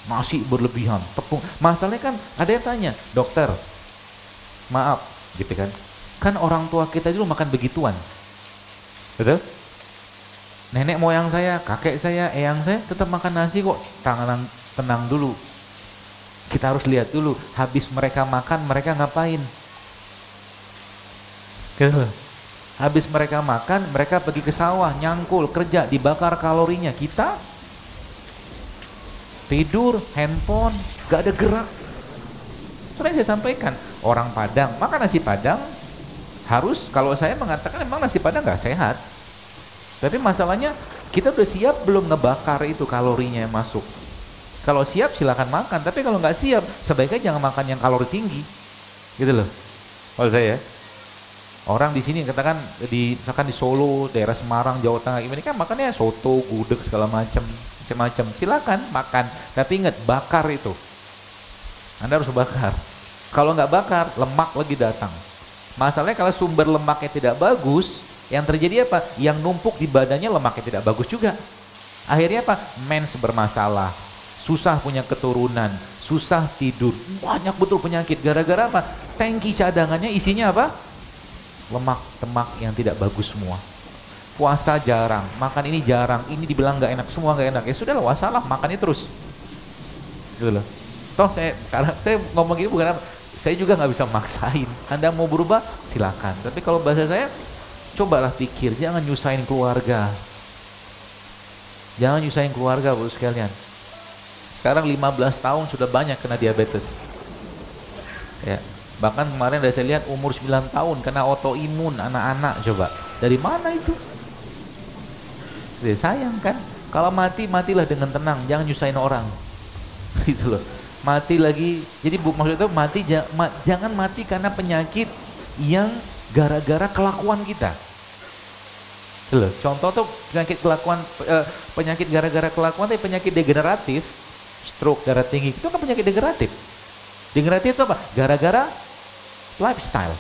Nasi berlebihan, tepung. Masalahnya kan ada yang tanya, "Dokter, maaf," gitu kan. Kan orang tua kita dulu makan begituan. Betul? Nenek moyang saya, kakek saya, eyang saya tetap makan nasi kok. Tenang dulu. Kita harus lihat dulu, habis mereka makan, mereka ngapain? Habis mereka makan, mereka pergi ke sawah, nyangkul, kerja, dibakar kalorinya. Kita tidur, handphone, gak ada gerak. Soalnya saya sampaikan, orang Padang makan nasi Padang, harus, kalau saya mengatakan memang nasi Padang gak sehat. Tapi masalahnya, kita udah siap belum ngebakar itu kalorinya yang masuk. Kalau siap silakan makan, tapi kalau nggak siap sebaiknya jangan makan yang kalori tinggi, gitu loh. Kalau saya, orang di sini katakan misalkan di Solo, daerah Semarang, Jawa Tengah, ini kan makannya soto, gudeg segala macam, silakan makan. Tapi ingat, bakar itu, Anda harus bakar. Kalau nggak bakar, lemak lagi datang. Masalahnya kalau sumber lemaknya tidak bagus, yang terjadi apa? Yang numpuk di badannya lemaknya tidak bagus juga. Akhirnya apa? Mens bermasalah. Susah punya keturunan, susah tidur, banyak betul penyakit. Gara-gara apa? Tangki cadangannya isinya apa? Lemak-lemak yang tidak bagus semua. Puasa jarang, makan ini jarang, ini dibilang nggak enak, semua nggak enak. Ya sudahlah, wassalam, makannya terus. Gitu loh. Toh karena saya ngomong gini bukan apa, saya juga nggak bisa maksain. Anda mau berubah, silakan. Tapi kalau bahasa saya, cobalah pikir, jangan nyusahin keluarga. Jangan nyusahin keluarga, Bapak sekalian. Sekarang 15 tahun sudah banyak kena diabetes. Ya, bahkan kemarin ada saya lihat umur 9 tahun kena autoimun anak-anak, coba. Dari mana itu? Sayang kan? Kalau mati, matilah dengan tenang, jangan nyusahin orang. Gitu loh. Mati lagi. Jadi maksudnya mati jangan mati karena penyakit yang gara-gara kelakuan kita. Loh, contoh tuh penyakit gara-gara kelakuan tapi penyakit degeneratif, stroke, darah tinggi, itu kan penyakit degeneratif. Degeneratif itu apa? Gara-gara lifestyle.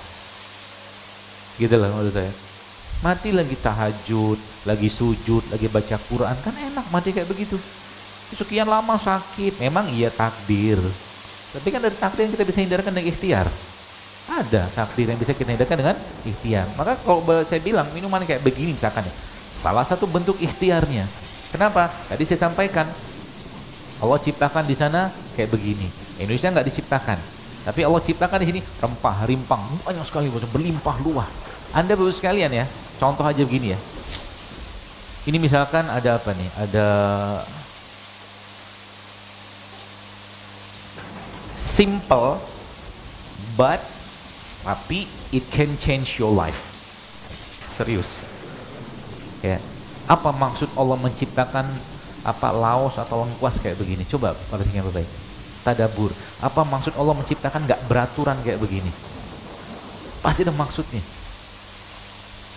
Gitu loh maksud saya. Mati lagi tahajud, lagi sujud, lagi baca Quran, kan enak mati kayak begitu. Sekian lama sakit, memang iya takdir. Tapi kan dari takdir yang kita bisa hindarkan dengan ikhtiar. Ada takdir yang bisa kita hindarkan dengan ikhtiar. Maka kalau saya bilang minuman kayak begini misalkan ya, salah satu bentuk ikhtiarnya. Kenapa? Tadi saya sampaikan Allah ciptakan di sana kayak begini. Indonesia nggak diciptakan, tapi Allah ciptakan di sini rempah, rimpang, banyak sekali, berlimpah luah. Anda baru sekalian ya, contoh aja begini ya. Ini misalkan ada apa nih? Ada simple but tapi it can change your life. Serius. Ya. Apa maksud Allah menciptakan laos atau lengkuas kayak begini? Coba perhatikan baik-baik. Tadabur. Apa maksud Allah menciptakan nggak beraturan kayak begini? Pasti ada maksudnya.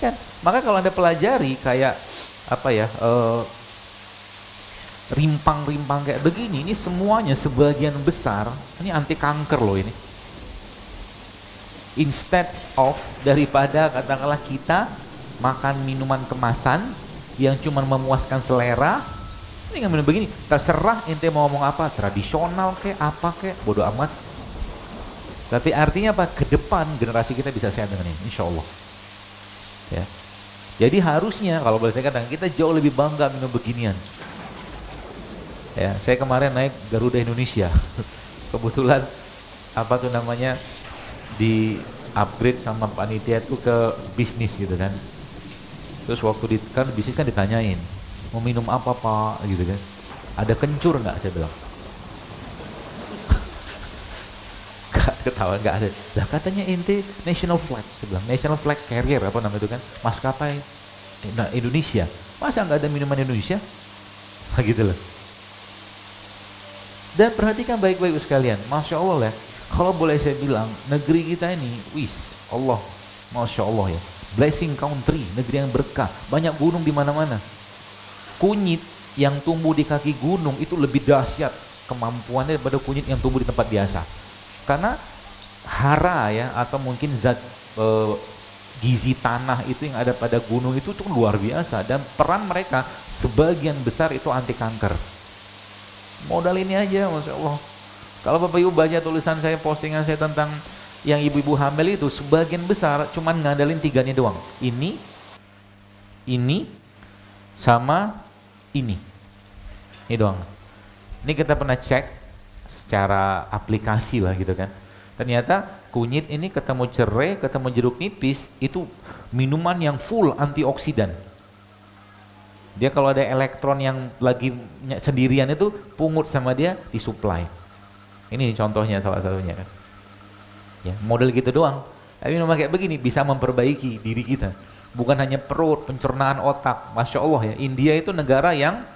Kan? Maka kalau Anda pelajari kayak rimpang-rimpang kayak begini, ini semuanya sebagian besar ini anti kanker loh ini. Instead of daripada katakanlah kita makan minuman kemasan yang cuma memuaskan selera, ini minum begini, terserah ente mau ngomong apa, tradisional kayak apa kayak, bodo amat. Tapi artinya apa? Ke depan generasi kita bisa sehat dengan ini, insya Allah. Ya. Jadi harusnya kalau boleh saya katakan kita jauh lebih bangga minum beginian. Ya, saya kemarin naik Garuda Indonesia. Kebetulan di upgrade sama panitia itu ke bisnis gitu kan. Terus waktu bisnis kan ditanyain, mau minum apa Pak gitu kan. Ada kencur nggak, saya bilang. Ketawa nggak ada. Lah katanya ente national flag, saya bilang national flag carrier apa namanya itu kan, maskapai Indonesia. Masa nggak ada minuman Indonesia? Gitu loh. Dan perhatikan baik-baik sekalian, masya Allah ya. Kalau boleh saya bilang, negeri kita ini, Allah, masya Allah ya, blessing country, negeri yang berkah, banyak gunung di mana-mana. Kunyit yang tumbuh di kaki gunung itu lebih dahsyat kemampuannya daripada kunyit yang tumbuh di tempat biasa. Karena hara ya, atau mungkin zat gizi tanah itu yang ada pada gunung itu tuh luar biasa, dan peran mereka sebagian besar itu anti kanker. Modal ini aja, masya Allah. Kalau Bapak Ibu baca tulisan saya, postingan saya tentang yang ibu-ibu hamil itu, sebagian besar cuman ngandalin 3 nih doang. Ini, sama ini. Ini doang. Ini kita pernah cek secara aplikasi lah gitu kan. Ternyata kunyit ini ketemu cerai, ketemu jeruk nipis, itu minuman yang full antioksidan. Dia kalau ada elektron yang lagi sendirian itu pungut sama dia, disuplai. Ini contohnya salah satunya kan. Ya, model gitu doang. Tapi memang kayak begini bisa memperbaiki diri kita. Bukan hanya perut, pencernaan otak. Masya Allah ya, India itu negara yang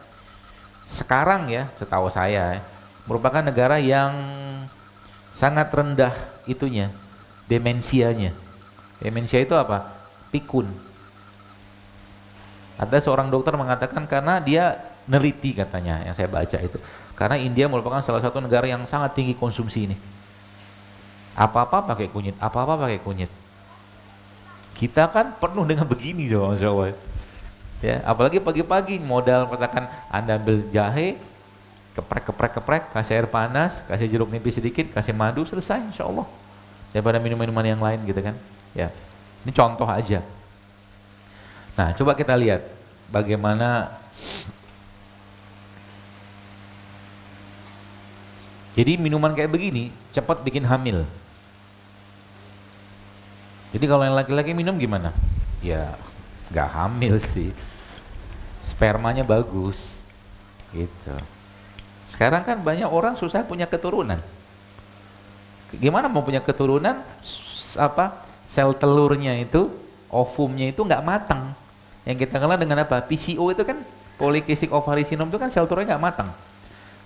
sekarang ya, setahu saya ya, merupakan negara yang sangat rendah itunya, demensianya. Demensia itu apa? Pikun. Ada seorang dokter mengatakan karena dia neliti katanya, yang saya baca itu, karena India merupakan salah satu negara yang sangat tinggi konsumsi ini. Apa-apa pakai kunyit, apa-apa pakai kunyit. Kita kan penuh dengan begini dong, Masya Allah. Ya, apalagi pagi-pagi modal katakan Anda ambil jahe, keprek, kasih air panas, kasih jeruk nipis sedikit, kasih madu, selesai insya Allah. Daripada minuman-minuman yang lain gitu kan. Ya, ini contoh aja. Nah, coba kita lihat bagaimana. Jadi minuman kayak begini cepat bikin hamil. Jadi kalau yang laki-laki minum gimana? Ya, nggak hamil sih. Spermanya bagus, gitu. Sekarang kan banyak orang susah punya keturunan. Gimana mau punya keturunan? Sel telurnya itu, ovumnya itu nggak matang. Yang kita kenal dengan apa? PCO itu kan, polycystic ovary syndrome itu kan sel telurnya nggak matang.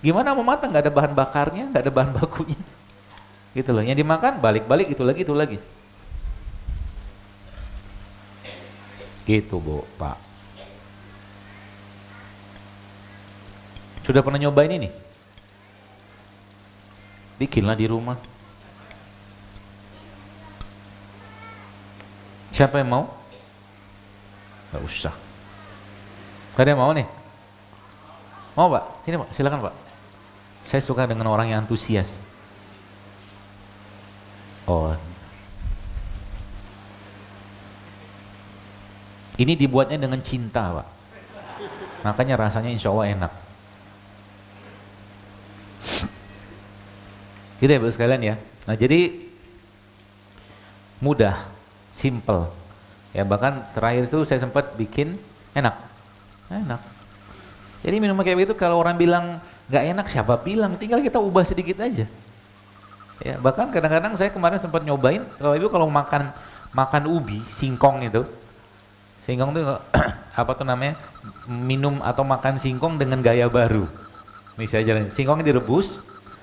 Gimana mau matang? Nggak ada bahan bakarnya, nggak ada bahan bakunya. Gitu loh. Yang dimakan balik-balik itu lagi itu lagi. Gitu Bu, Pak. Sudah pernah nyobain ini? Bikinlah di rumah. Siapa yang mau? Gak usah. Gak ada yang mau nih? Mau Pak? Sini Pak, silakan Pak. Saya suka dengan orang yang antusias. Oh. Ini dibuatnya dengan cinta Pak. Makanya rasanya insya Allah enak. Gitu ya Bu sekalian ya. Nah jadi mudah, simple. Ya bahkan terakhir itu saya sempat bikin enak. Jadi minuman kayak begitu kalau orang bilang nggak enak, siapa bilang? Tinggal kita ubah sedikit aja. Ya bahkan kadang-kadang saya kemarin sempat nyobain, kalau ibu kalau makan ubi, singkong itu apa tuh namanya, minum atau makan singkong dengan gaya baru. Nih saya jalan, singkongnya direbus,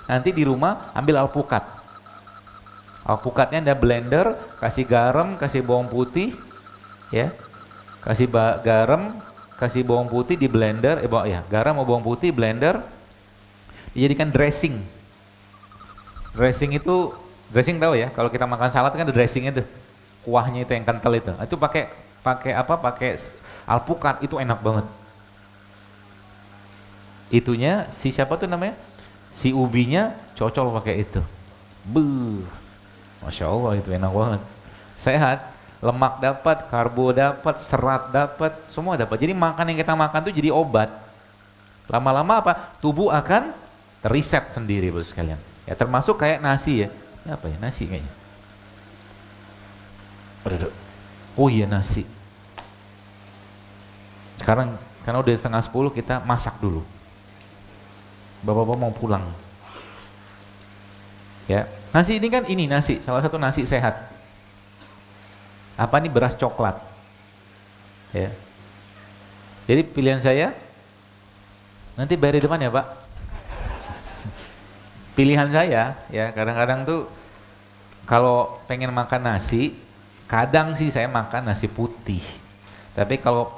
nanti di rumah ambil alpukat. Alpukatnya ada blender, kasih garam, kasih bawang putih, ya, kasih garam, kasih bawang putih di blender, garam sama bawang putih blender, dijadikan dressing. Dressing itu, dressing tahu ya, kalau kita makan salad kan ada dressing itu, kuahnya itu yang kental itu. Itu pakai alpukat, itu enak banget. Itunya si siapa tuh namanya? Si ubinya cocol pakai itu. Buh. Masya Allah itu enak banget. Sehat, lemak dapat, karbo dapat, serat dapat, semua dapat. Jadi makan yang kita makan tuh jadi obat. Lama-lama apa? Tubuh akan reset sendiri Bos sekalian. Ya termasuk kayak nasi ya. Ini apa ya? Nasi kayaknya. Oh iya nasi. Sekarang karena udah 9:30 kita masak dulu. Bapak-bapak mau pulang. Ya, nasi ini kan nasi, salah satu nasi sehat. Apa nih? Beras coklat. Ya. Jadi pilihan saya nanti bayar di depan ya, Pak. Pilihan saya ya, kadang-kadang tuh kalau pengen makan nasi, kadang sih saya makan nasi putih. Tapi kalau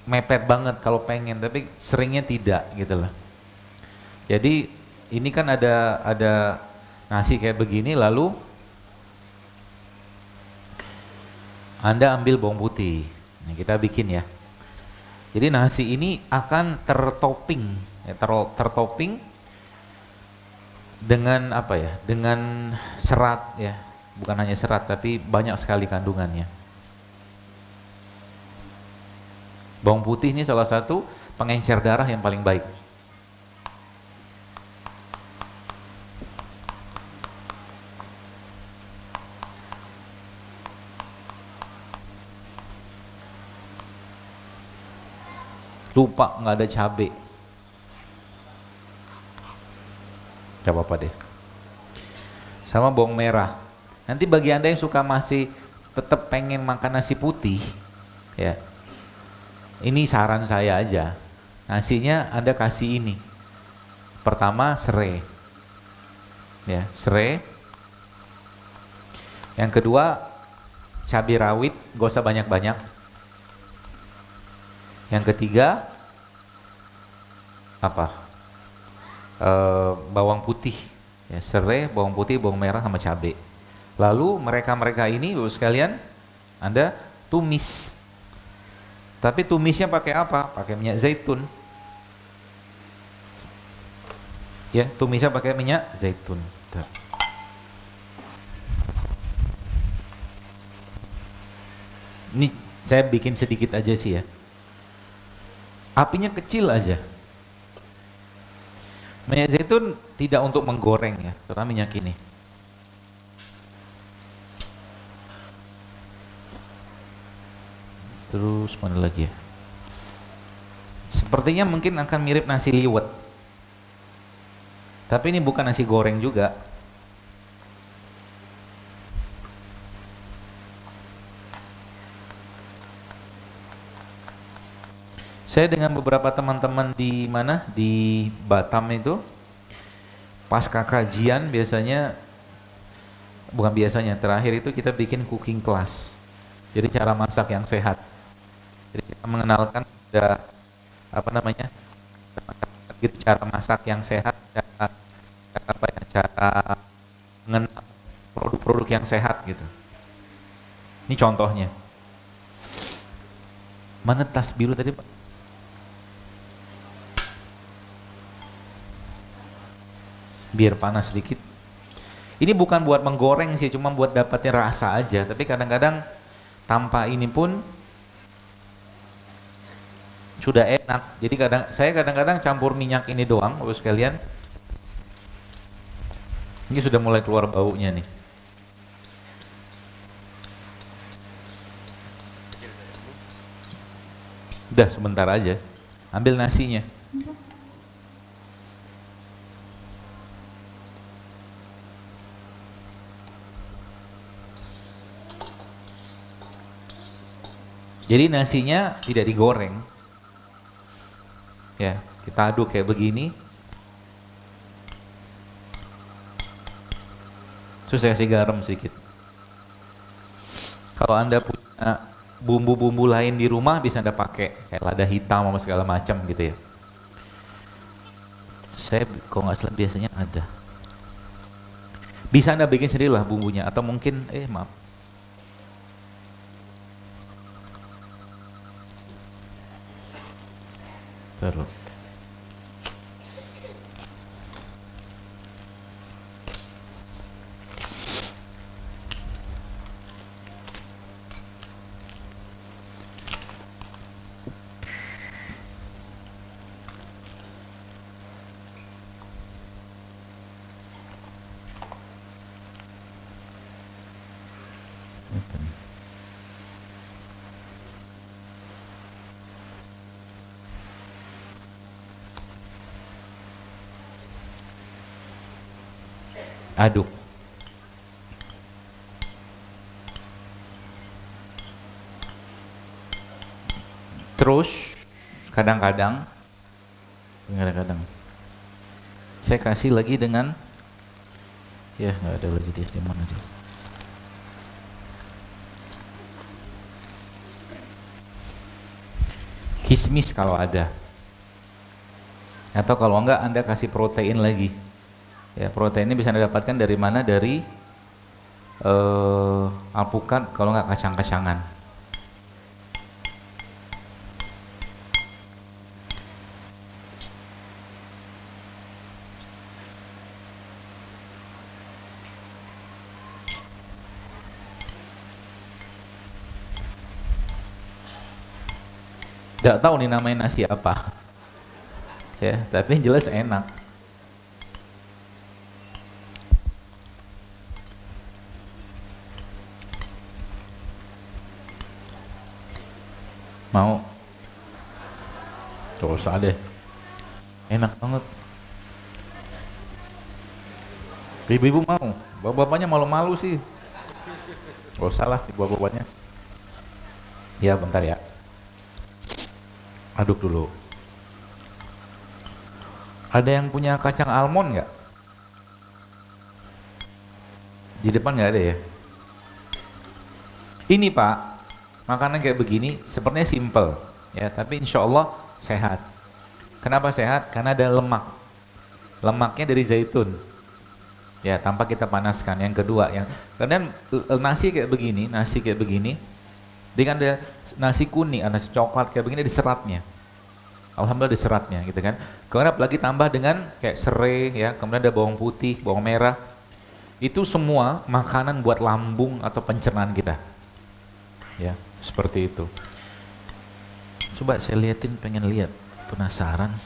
mepet banget kalau pengen, tapi seringnya tidak gitu loh. Jadi ini kan ada nasi kayak begini, lalu Anda ambil bawang putih. Nah, kita bikin ya. Jadi nasi ini akan tertopping, ya, tertopping dengan apa ya? Dengan serat ya. Bukan hanya serat tapi banyak sekali kandungannya. Bawang putih ini salah satu pengencer darah yang paling baik. Lupa nggak ada cabai. Gak apa-apa deh. Sama bawang merah. Nanti bagi Anda yang suka masih tetap pengen makan nasi putih, ya. Ini saran saya aja. Nasinya Anda kasih ini. Pertama serai. Ya, serai. Yang kedua cabai rawit, gak usah banyak-banyak. Yang ketiga apa? Bawang putih, ya, serai, bawang putih, bawang merah sama cabai. Lalu mereka ini Bapak sekalian, Anda tumis. Tapi tumisnya pakai apa? Pakai minyak zaitun. Ya, tumisnya pakai minyak zaitun. Bentar. Ini saya bikin sedikit aja sih ya. Apinya kecil aja. Minyak zaitun tidak untuk menggoreng ya, karena minyak ini. Terus mana lagi ya? Sepertinya mungkin akan mirip nasi liwet. Tapi ini bukan nasi goreng juga. Saya dengan beberapa teman-teman di mana di Batam itu pasca kajian biasanya, bukan biasanya, terakhir itu kita bikin cooking class. Jadi cara masak yang sehat. Jadi kita mengenalkan ada apa namanya, gitu, cara masak yang sehat, cara apa ya, cara mengenal produk-produk yang sehat gitu. Ini contohnya. Mana tas biru tadi Pak? Biar panas sedikit. Ini bukan buat menggoreng sih, cuma buat dapatin rasa aja. Tapi kadang-kadang tanpa ini pun sudah enak. Jadi saya kadang-kadang campur minyak ini doang, Bapak sekalian. Ini sudah mulai keluar baunya nih. Udah sebentar aja. Ambil nasinya. Jadi nasinya tidak digoreng. Ya, kita aduk kayak begini. Terus saya kasih garam sedikit. Kalau Anda punya bumbu-bumbu lain di rumah bisa Anda pakai, kayak lada hitam sama segala macam gitu ya. Saya kalau nggak salah biasanya ada. Bisa Anda bikin sendiri lah bumbunya, atau mungkin maaf. Terus. Aduk. Terus kadang-kadang saya kasih lagi dengan, ya nggak ada lagi dia di mana dia. Kismis kalau ada. Atau kalau enggak Anda kasih protein lagi. Ya, proteinnya bisa Anda dapatkan dari mana? Dari alpukat, kalau nggak kacang-kacangan. Nggak tahu nih namanya nasi apa. Ya, tapi yang jelas enak. Mau? Gak usah deh. Enak banget. Ibu-ibu mau, bapak-bapaknya malu-malu sih. Gak usah lah bapak-bapaknya. Ya bentar ya. Aduk dulu. Ada yang punya kacang almond nggak? Di depan nggak ada ya? Ini Pak, makanan kayak begini sepertinya simple ya, tapi insya Allah sehat. Kenapa sehat? Karena ada lemak. Lemaknya dari zaitun. Ya, tanpa kita panaskan. Yang kedua, kemudian nasi kayak begini, dengan ada nasi kuning, ada nasi coklat kayak begini, ada seratnya. Alhamdulillah ada seratnya, gitu kan. Kemudian apalagi tambah dengan kayak serai, ya, kemudian ada bawang putih, bawang merah. Itu semua makanan buat lambung atau pencernaan kita. Ya, seperti itu. Coba saya liatin, pengen lihat, penasaran.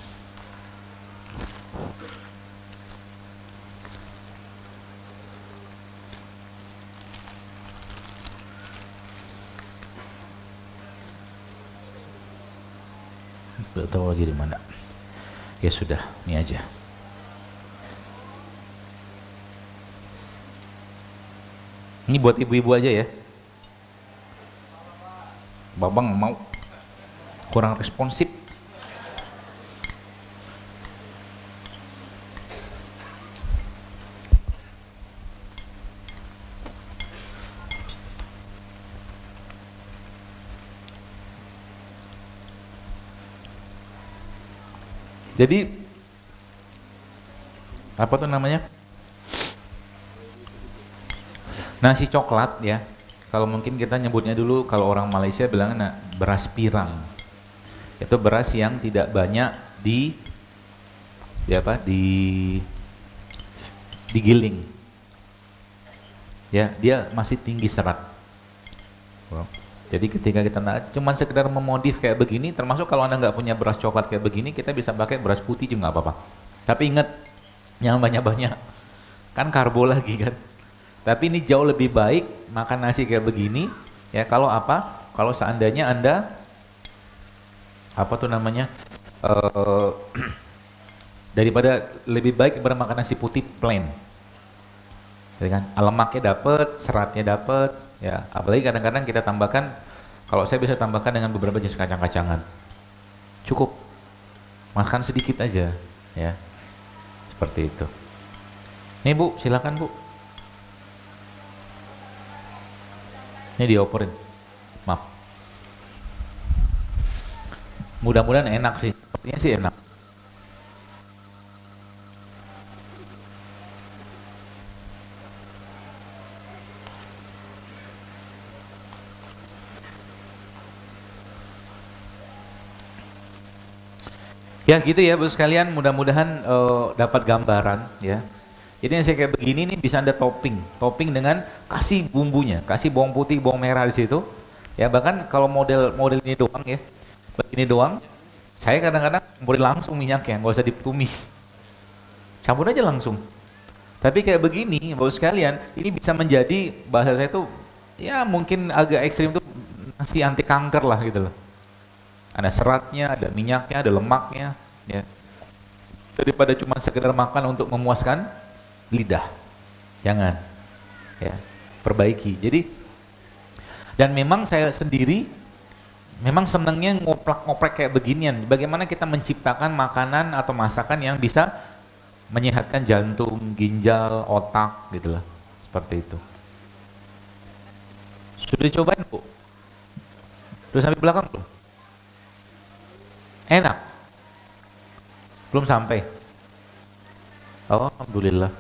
Tidak tahu lagi di mana. Ya sudah, ini aja. Ini buat ibu-ibu aja ya. Babang mau kurang responsif. Jadi apa tuh namanya? Nasi coklat ya. Kalau mungkin kita nyebutnya dulu, kalau orang Malaysia bilangnya beras pirang. Itu beras yang tidak banyak digiling. Ya, dia masih tinggi serat. Jadi ketika kita cuman sekedar memodif kayak begini, termasuk kalau Anda nggak punya beras coklat kayak begini, kita bisa pakai beras putih juga nggak apa-apa. Tapi ingat, jangan banyak-banyak, kan karbo lagi kan. Tapi ini jauh lebih baik makan nasi kayak begini, ya. Kalau apa? Kalau seandainya Anda daripada lebih baik bermakan nasi putih plain, ya kan? Lemaknya dapat, seratnya dapat, ya. Apalagi kadang-kadang kita tambahkan, kalau saya bisa tambahkan dengan beberapa jenis kacang-kacangan. Cukup makan sedikit aja, ya. Seperti itu. Nih Bu, silakan Bu. Ini dioperin. Maaf. Mudah-mudahan enak sih. Sepertinya sih enak. Ya gitu ya Bu sekalian, mudah-mudahan dapat gambaran ya. Jadi yang saya kayak begini nih bisa Anda topping dengan kasih bumbunya, kasih bawang putih, bawang merah di situ. Ya bahkan kalau model ini doang ya, begini doang, saya kadang-kadang campurin langsung minyaknya, nggak usah ditumis, campur aja langsung. Tapi kayak begini, Bapak sekalian, ini bisa menjadi, bahasa saya tuh, ya mungkin agak ekstrim tuh nasi anti kanker lah gitu loh. Ada seratnya, ada minyaknya, ada lemaknya, ya. Daripada cuma sekedar makan untuk memuaskan lidah, jangan, ya, perbaiki. Jadi, dan memang saya sendiri memang senangnya ngoprek kayak beginian. Bagaimana kita menciptakan makanan atau masakan yang bisa menyehatkan jantung, ginjal, otak, gitu lah, seperti itu. Sudah dicobain Bu? Sudah sampai belakang belum? Enak? Belum sampai? Oh, alhamdulillah.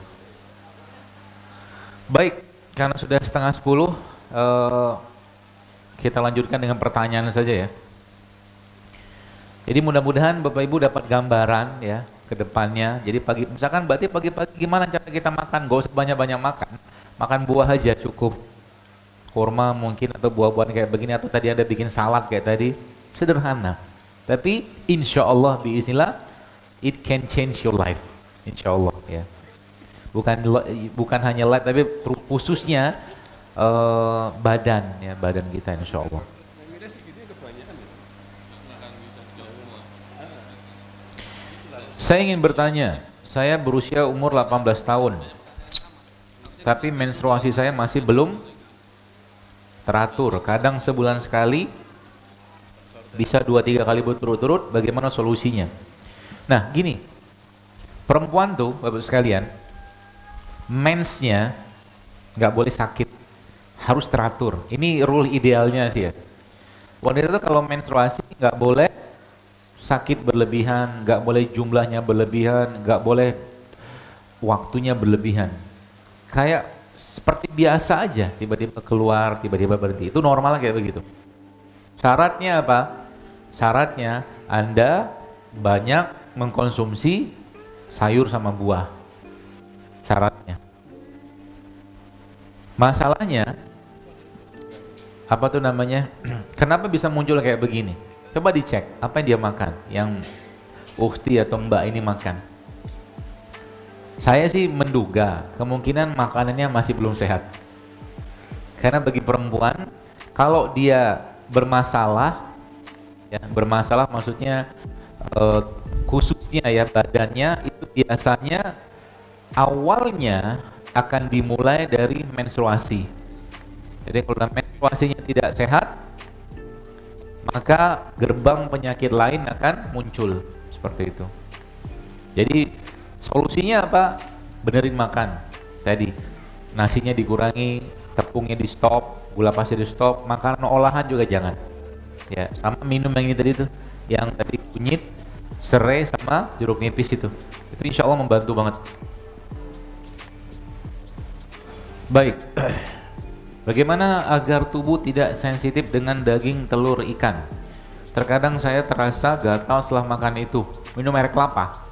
Baik, karena sudah 9:30, kita lanjutkan dengan pertanyaan saja ya. Jadi mudah-mudahan Bapak Ibu dapat gambaran ya ke depannya. Jadi misalkan berarti pagi-pagi gimana cara kita makan? Gak usah banyak-banyak makan buah aja cukup. Kurma mungkin atau buah-buahan kayak begini, atau tadi Anda bikin salad kayak tadi, sederhana. Tapi insya Allah biiznillah it can change your life, insya Allah ya. Bukan hanya life, tapi khususnya badan ya, badan kita insya Allah. Saya ingin bertanya, saya berusia umur 18 tahun, tapi menstruasi saya masih belum teratur. Kadang sebulan sekali, bisa 2-3 kali berturut-turut. Bagaimana solusinya? Nah gini, perempuan tuh Bapak sekalian, mensnya nggak boleh sakit, harus teratur. Ini rule idealnya sih ya. Wanita itu kalau menstruasi nggak boleh sakit berlebihan, nggak boleh jumlahnya berlebihan, nggak boleh waktunya berlebihan. Kayak seperti biasa aja, tiba-tiba keluar, tiba-tiba berhenti. Itu normal kayak begitu. Syaratnya apa? Syaratnya Anda banyak mengkonsumsi sayur sama buah. Syaratnya. Masalahnya apa tuh namanya? Kenapa bisa muncul kayak begini? Coba dicek apa yang dia makan, yang ukhti atau mbak ini makan. Saya sih menduga kemungkinan makanannya masih belum sehat. Karena bagi perempuan, kalau dia bermasalah, ya bermasalah maksudnya khususnya ya badannya, itu biasanya awalnya akan dimulai dari menstruasi. Jadi kalau menstruasinya tidak sehat, maka gerbang penyakit lain akan muncul seperti itu. Jadi solusinya apa? Benerin makan. Tadi nasinya dikurangi, tepungnya di stop, gula pasir di stop, makanan olahan juga jangan. Ya, sama minum yang ini tadi tuh, yang tadi kunyit Serai sama jeruk nipis itu insya Allah membantu banget. Baik, bagaimana agar tubuh tidak sensitif dengan daging, telur, ikan? Terkadang saya terasa gatal setelah makan itu. Minum air kelapa.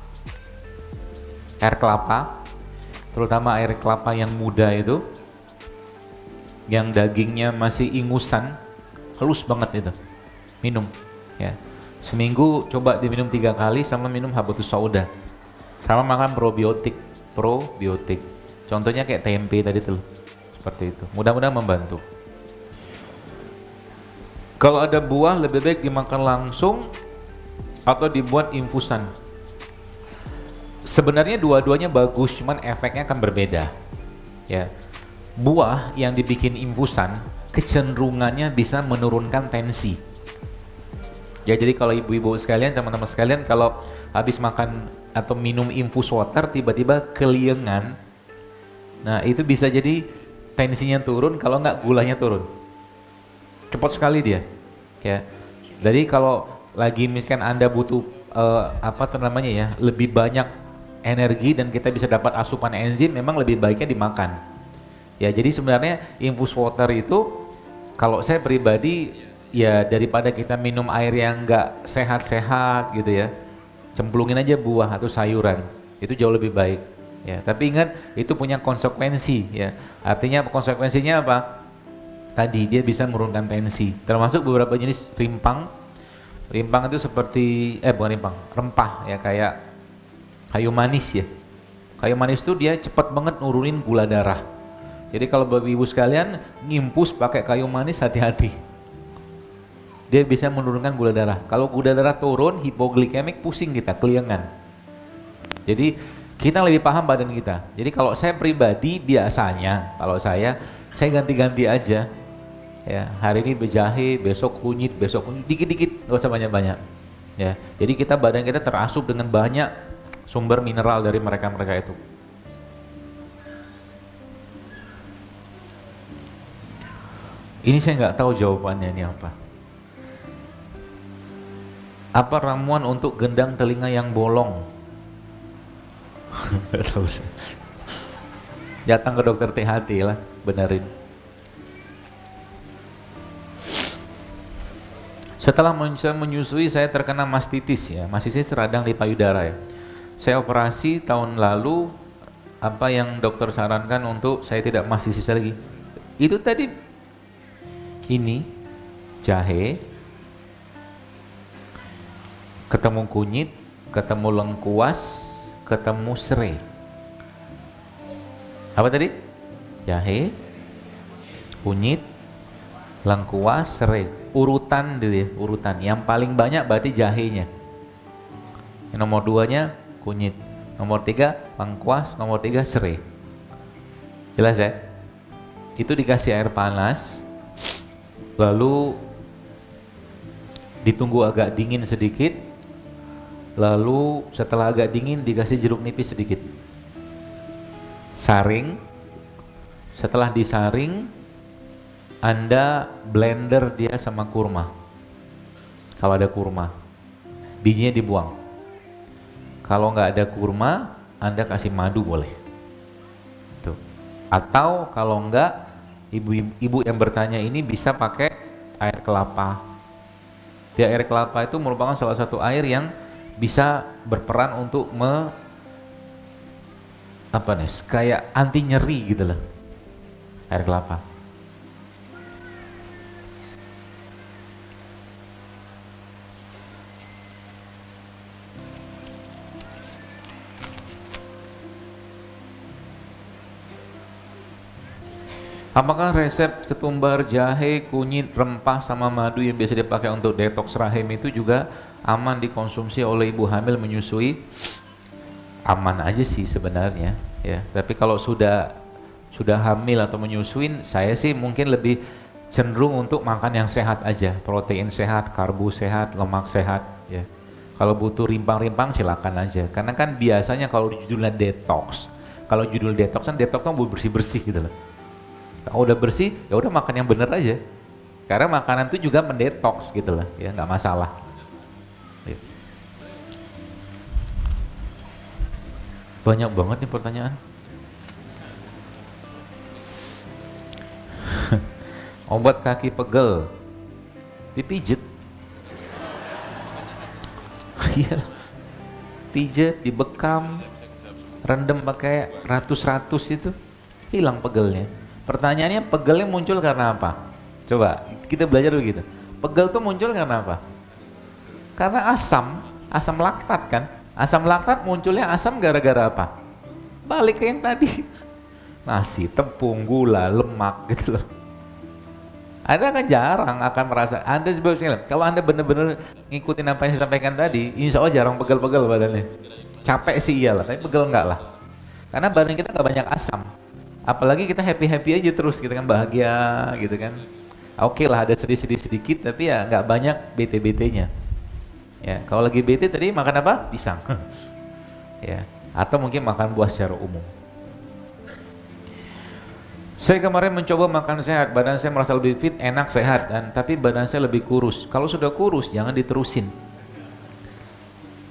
Air kelapa, terutama air kelapa yang muda itu, yang dagingnya masih ingusan, halus banget itu. Minum, ya. Seminggu coba diminum 3 kali sama minum habatus sauda. Sama makan probiotik. Contohnya kayak tempe tadi tuh. Seperti itu. Mudah-mudahan membantu. Kalau ada buah lebih baik dimakan langsung atau dibuat infusan. Sebenarnya dua-duanya bagus, cuman efeknya akan berbeda. Ya. Buah yang dibikin infusan kecenderungannya bisa menurunkan tensi. Ya, jadi kalau ibu-ibu sekalian, teman-teman sekalian, kalau habis makan atau minum infus water tiba-tiba keliengan, nah itu bisa jadi tensinya turun, kalau nggak gulanya turun. Cepat sekali dia. Ya. Jadi kalau lagi misalkan Anda butuh lebih banyak energi dan kita bisa dapat asupan enzim, memang lebih baiknya dimakan. Ya, jadi sebenarnya infus water itu kalau saya pribadi ya daripada kita minum air yang nggak sehat-sehat gitu ya, cemplungin aja buah atau sayuran, itu jauh lebih baik ya. Tapi ingat itu punya konsekuensi ya, artinya konsekuensinya apa? Tadi dia bisa menurunkan tensi, termasuk beberapa jenis rimpang itu seperti bukan rimpang, rempah ya, kayak kayu manis ya. Kayu manis itu dia cepat banget nurunin gula darah. Jadi kalau bapak ibu sekalian ngimpus pakai kayu manis, hati-hati, dia bisa menurunkan gula darah. Kalau gula darah turun, hipoglikemik, pusing kita, keliengan. Jadi kita lebih paham badan kita. Jadi kalau saya pribadi biasanya, kalau saya ganti-ganti aja. Ya, hari ini jahe, besok kunyit, dikit-dikit, nggak usah banyak-banyak. Ya, jadi badan kita terasup dengan banyak sumber mineral dari mereka-mereka itu. Ini saya nggak tahu jawabannya ini apa. Apa ramuan untuk gendang telinga yang bolong? Nggak tahu sih. Datang ke dokter THT lah, benerin. Setelah menyusui saya terkena mastitis ya. Mastitis radang di payudara ya. Saya operasi tahun lalu. Apa yang dokter sarankan untuk saya tidak mastitis lagi? Itu tadi. Ini jahe, ketemu kunyit, ketemu lengkuas, ketemu serai. Apa tadi? Jahe, kunyit, lengkuas, serai. Urutan dulu ya, urutan. Yang paling banyak berarti jahenya. Yang nomor 2-nya kunyit. Nomor 3 lengkuas, nomor 3 serai. Jelas ya? Itu dikasih air panas. Lalu ditunggu agak dingin sedikit, lalu setelah agak dingin dikasih jeruk nipis sedikit, saring. Setelah disaring, Anda blender dia sama kurma. Kalau ada kurma, bijinya dibuang. Kalau nggak ada kurma, Anda kasih madu boleh. Tuh. Atau kalau nggak, ibu yang bertanya ini bisa pakai air kelapa. Dia air kelapa itu merupakan salah satu air yang bisa berperan untuk kayak anti nyeri gitu loh. Air kelapa. Apakah resep ketumbar, jahe, kunyit, rempah, sama madu yang biasa dipakai untuk detoks rahim itu juga aman dikonsumsi oleh ibu hamil menyusui? Aman aja sih sebenarnya ya. Tapi kalau sudah hamil atau menyusuin, saya sih mungkin lebih cenderung untuk makan yang sehat aja, protein sehat, karbo sehat, lemak sehat ya. Kalau butuh rimpang-rimpang silakan aja. Karena kan biasanya kalau judulnya detox, kalau judul detox kan tuh bersih-bersih gitu loh. Kalau udah bersih, ya udah makan yang bener aja. Karena makanan itu juga mendetoks gitu lah, ya nggak masalah. Ya. Banyak banget nih pertanyaan. Obat kaki pegel dipijet. Iya, pijet, dibekam, rendam pakai ratus-ratus itu, hilang pegelnya. Pertanyaannya, pegelnya muncul karena apa? Coba kita belajar begitu. Pegel tuh muncul karena apa? Karena asam laktat kan. Asam laktat munculnya asam gara-gara apa? Balik ke yang tadi. Nasi, tepung, gula, lemak gitu loh. Anda kan jarang akan merasa, Anda sebetulnya, kalau Anda benar-benar ngikutin apa yang saya sampaikan tadi, insya Allah jarang pegel-pegel badannya. Capek sih iyalah, tapi pegel enggak lah. Karena badan kita nggak banyak asam. Apalagi kita happy-happy aja terus, kita kan bahagia gitu kan. Oke lah, ada sedih-sedih sedikit, tapi ya nggak banyak bete-betenya. Ya, kalau lagi bete tadi makan apa? Pisang. Ya, atau mungkin makan buah secara umum. Saya kemarin mencoba makan sehat, badan saya merasa lebih fit, enak, sehat, tapi badan saya lebih kurus. Kalau sudah kurus, jangan diterusin.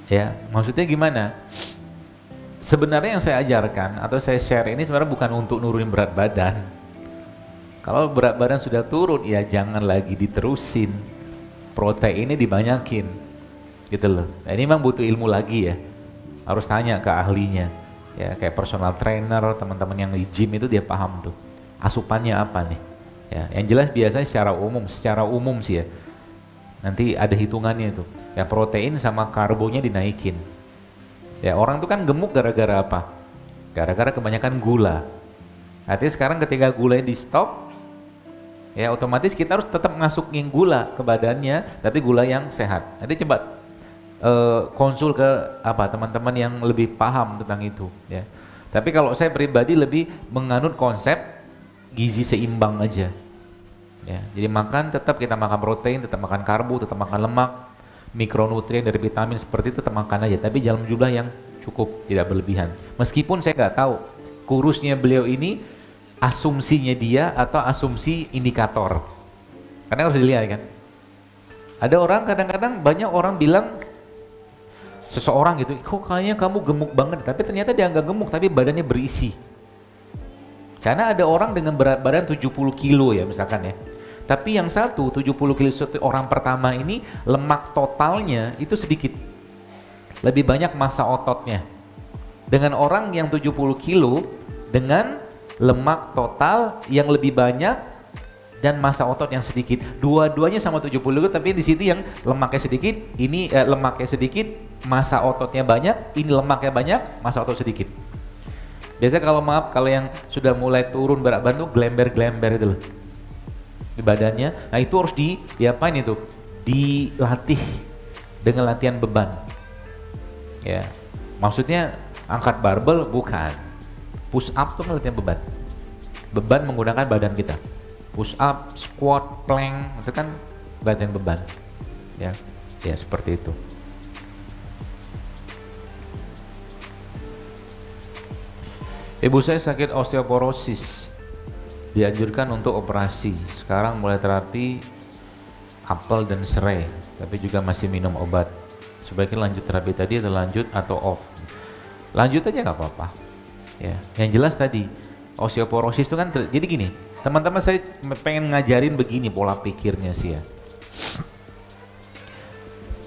Ya, maksudnya gimana? Sebenarnya yang saya ajarkan atau saya share ini sebenarnya bukan untuk nurunin berat badan. Kalau berat badan sudah turun, ya jangan lagi diterusin. Proteinnya dibanyakin, gitu loh. Nah, ini memang butuh ilmu lagi ya. Harus tanya ke ahlinya. Ya, kayak personal trainer, teman-teman yang di gym itu dia paham tuh. Asupannya apa nih? Ya, yang jelas biasanya secara umum sih ya. Nanti ada hitungannya itu. Ya, protein sama karbonya dinaikin. Ya, orang tuh kan gemuk gara-gara apa? Gara-gara kebanyakan gula. Artinya sekarang ketika gulanya di stop, ya otomatis kita harus tetap masukin gula ke badannya, tapi gula yang sehat. Nanti coba konsul ke apa teman-teman yang lebih paham tentang itu. Ya. Tapi kalau saya pribadi lebih menganut konsep gizi seimbang aja. Ya, jadi tetap kita makan protein, tetap makan karbo, tetap makan lemak, mikronutrien dari vitamin seperti itu tetap makan aja, tapi dalam jumlah yang cukup, tidak berlebihan. Meskipun saya nggak tahu kurusnya beliau ini asumsinya dia atau asumsi indikator, karena harus dilihat kan. Ada orang kadang-kadang banyak orang bilang seseorang gitu, kok kayaknya kamu gemuk banget, tapi ternyata dia nggak gemuk, tapi badannya berisi. Karena ada orang dengan berat badan 70 kilo ya misalkan ya. Tapi yang 70 kilo orang pertama ini lemak totalnya itu sedikit. Lebih banyak massa ototnya. Dengan orang yang 70 kilo dengan lemak total yang lebih banyak dan massa otot yang sedikit. Dua-duanya sama 70 kilo, tapi di situ yang lemaknya sedikit, ini lemaknya sedikit, massa ototnya banyak, ini lemaknya banyak, massa otot sedikit. Biasanya kalau yang sudah mulai turun berat badan tuh glember-glember itu loh di badannya. Nah itu harus diapain itu? Dilatih dengan latihan beban. Ya, maksudnya angkat barbel bukan. Push up tuh latihan beban. Beban menggunakan badan kita. Push up, squat, plank itu kan latihan beban. Ya, ya seperti itu. Ibu saya sakit osteoporosis, dianjurkan untuk operasi. Sekarang mulai terapi apel dan serai, tapi juga masih minum obat. Sebaiknya lanjut terapi tadi atau off? Lanjut aja nggak apa-apa. Ya, yang jelas tadi osteoporosis itu kan jadi gini, teman-teman, saya pengen ngajarin begini pola pikirnya sih ya.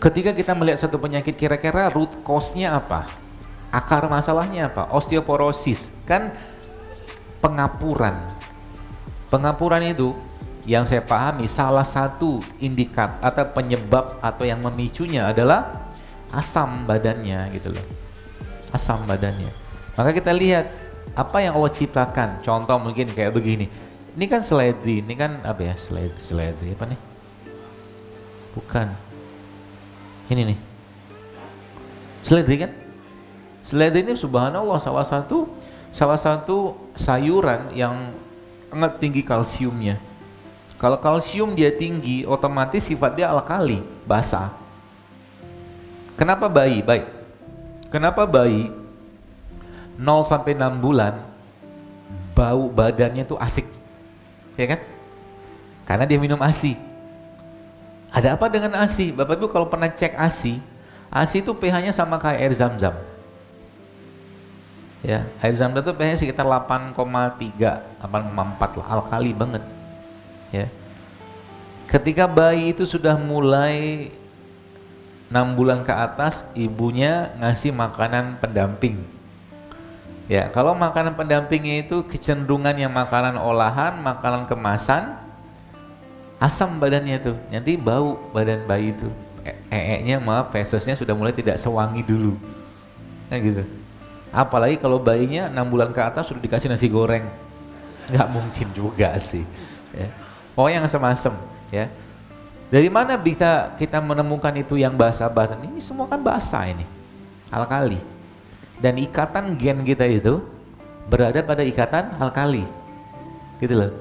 Ketika kita melihat satu penyakit, kira-kira root cause-nya apa? Akar masalahnya apa? Osteoporosis kan pengapuran. Pengapuran itu yang saya pahami salah satu indikat atau penyebab atau yang memicunya adalah asam badannya gitu loh. Asam badannya. Maka kita lihat apa yang Allah ciptakan. Contoh mungkin kayak begini. Ini kan seledri, ini kan apa ya? Seledri apa nih? Bukan. Ini nih. Seledri kan? Seledri ini subhanallah salah satu sayuran yang sangat tinggi kalsiumnya. Kalau kalsium dia tinggi, otomatis sifat dia alkali, basa. Kenapa bayi? Baik. Kenapa bayi 0 sampai 6 bulan bau badannya tuh asik? Ya kan? Karena dia minum ASI. Ada apa dengan ASI? Bapak Ibu kalau pernah cek ASI itu pH-nya sama kayak air zam-zam. Ya, air zam-zam itu pH sekitar 8,3, 8,4 lah, alkali banget. Ya. Ketika bayi itu sudah mulai 6 bulan ke atas, ibunya ngasih makanan pendamping. Ya, kalau makanan pendampingnya itu kecenderungan yang makanan olahan, makanan kemasan, asam badannya itu, nanti bau badan bayi itu. Nya maaf, fesesnya sudah mulai tidak sewangi dulu. Nah gitu. Apalagi kalau bayinya 6 bulan ke atas sudah dikasih nasi goreng, nggak mungkin juga sih. Ya. Pokoknya yang asam-asam. Ya. Dari mana bisa kita menemukan itu yang basah-basah? Ini semua kan basah ini, alkali. Dan ikatan gen kita itu berada pada ikatan alkali, gitu loh.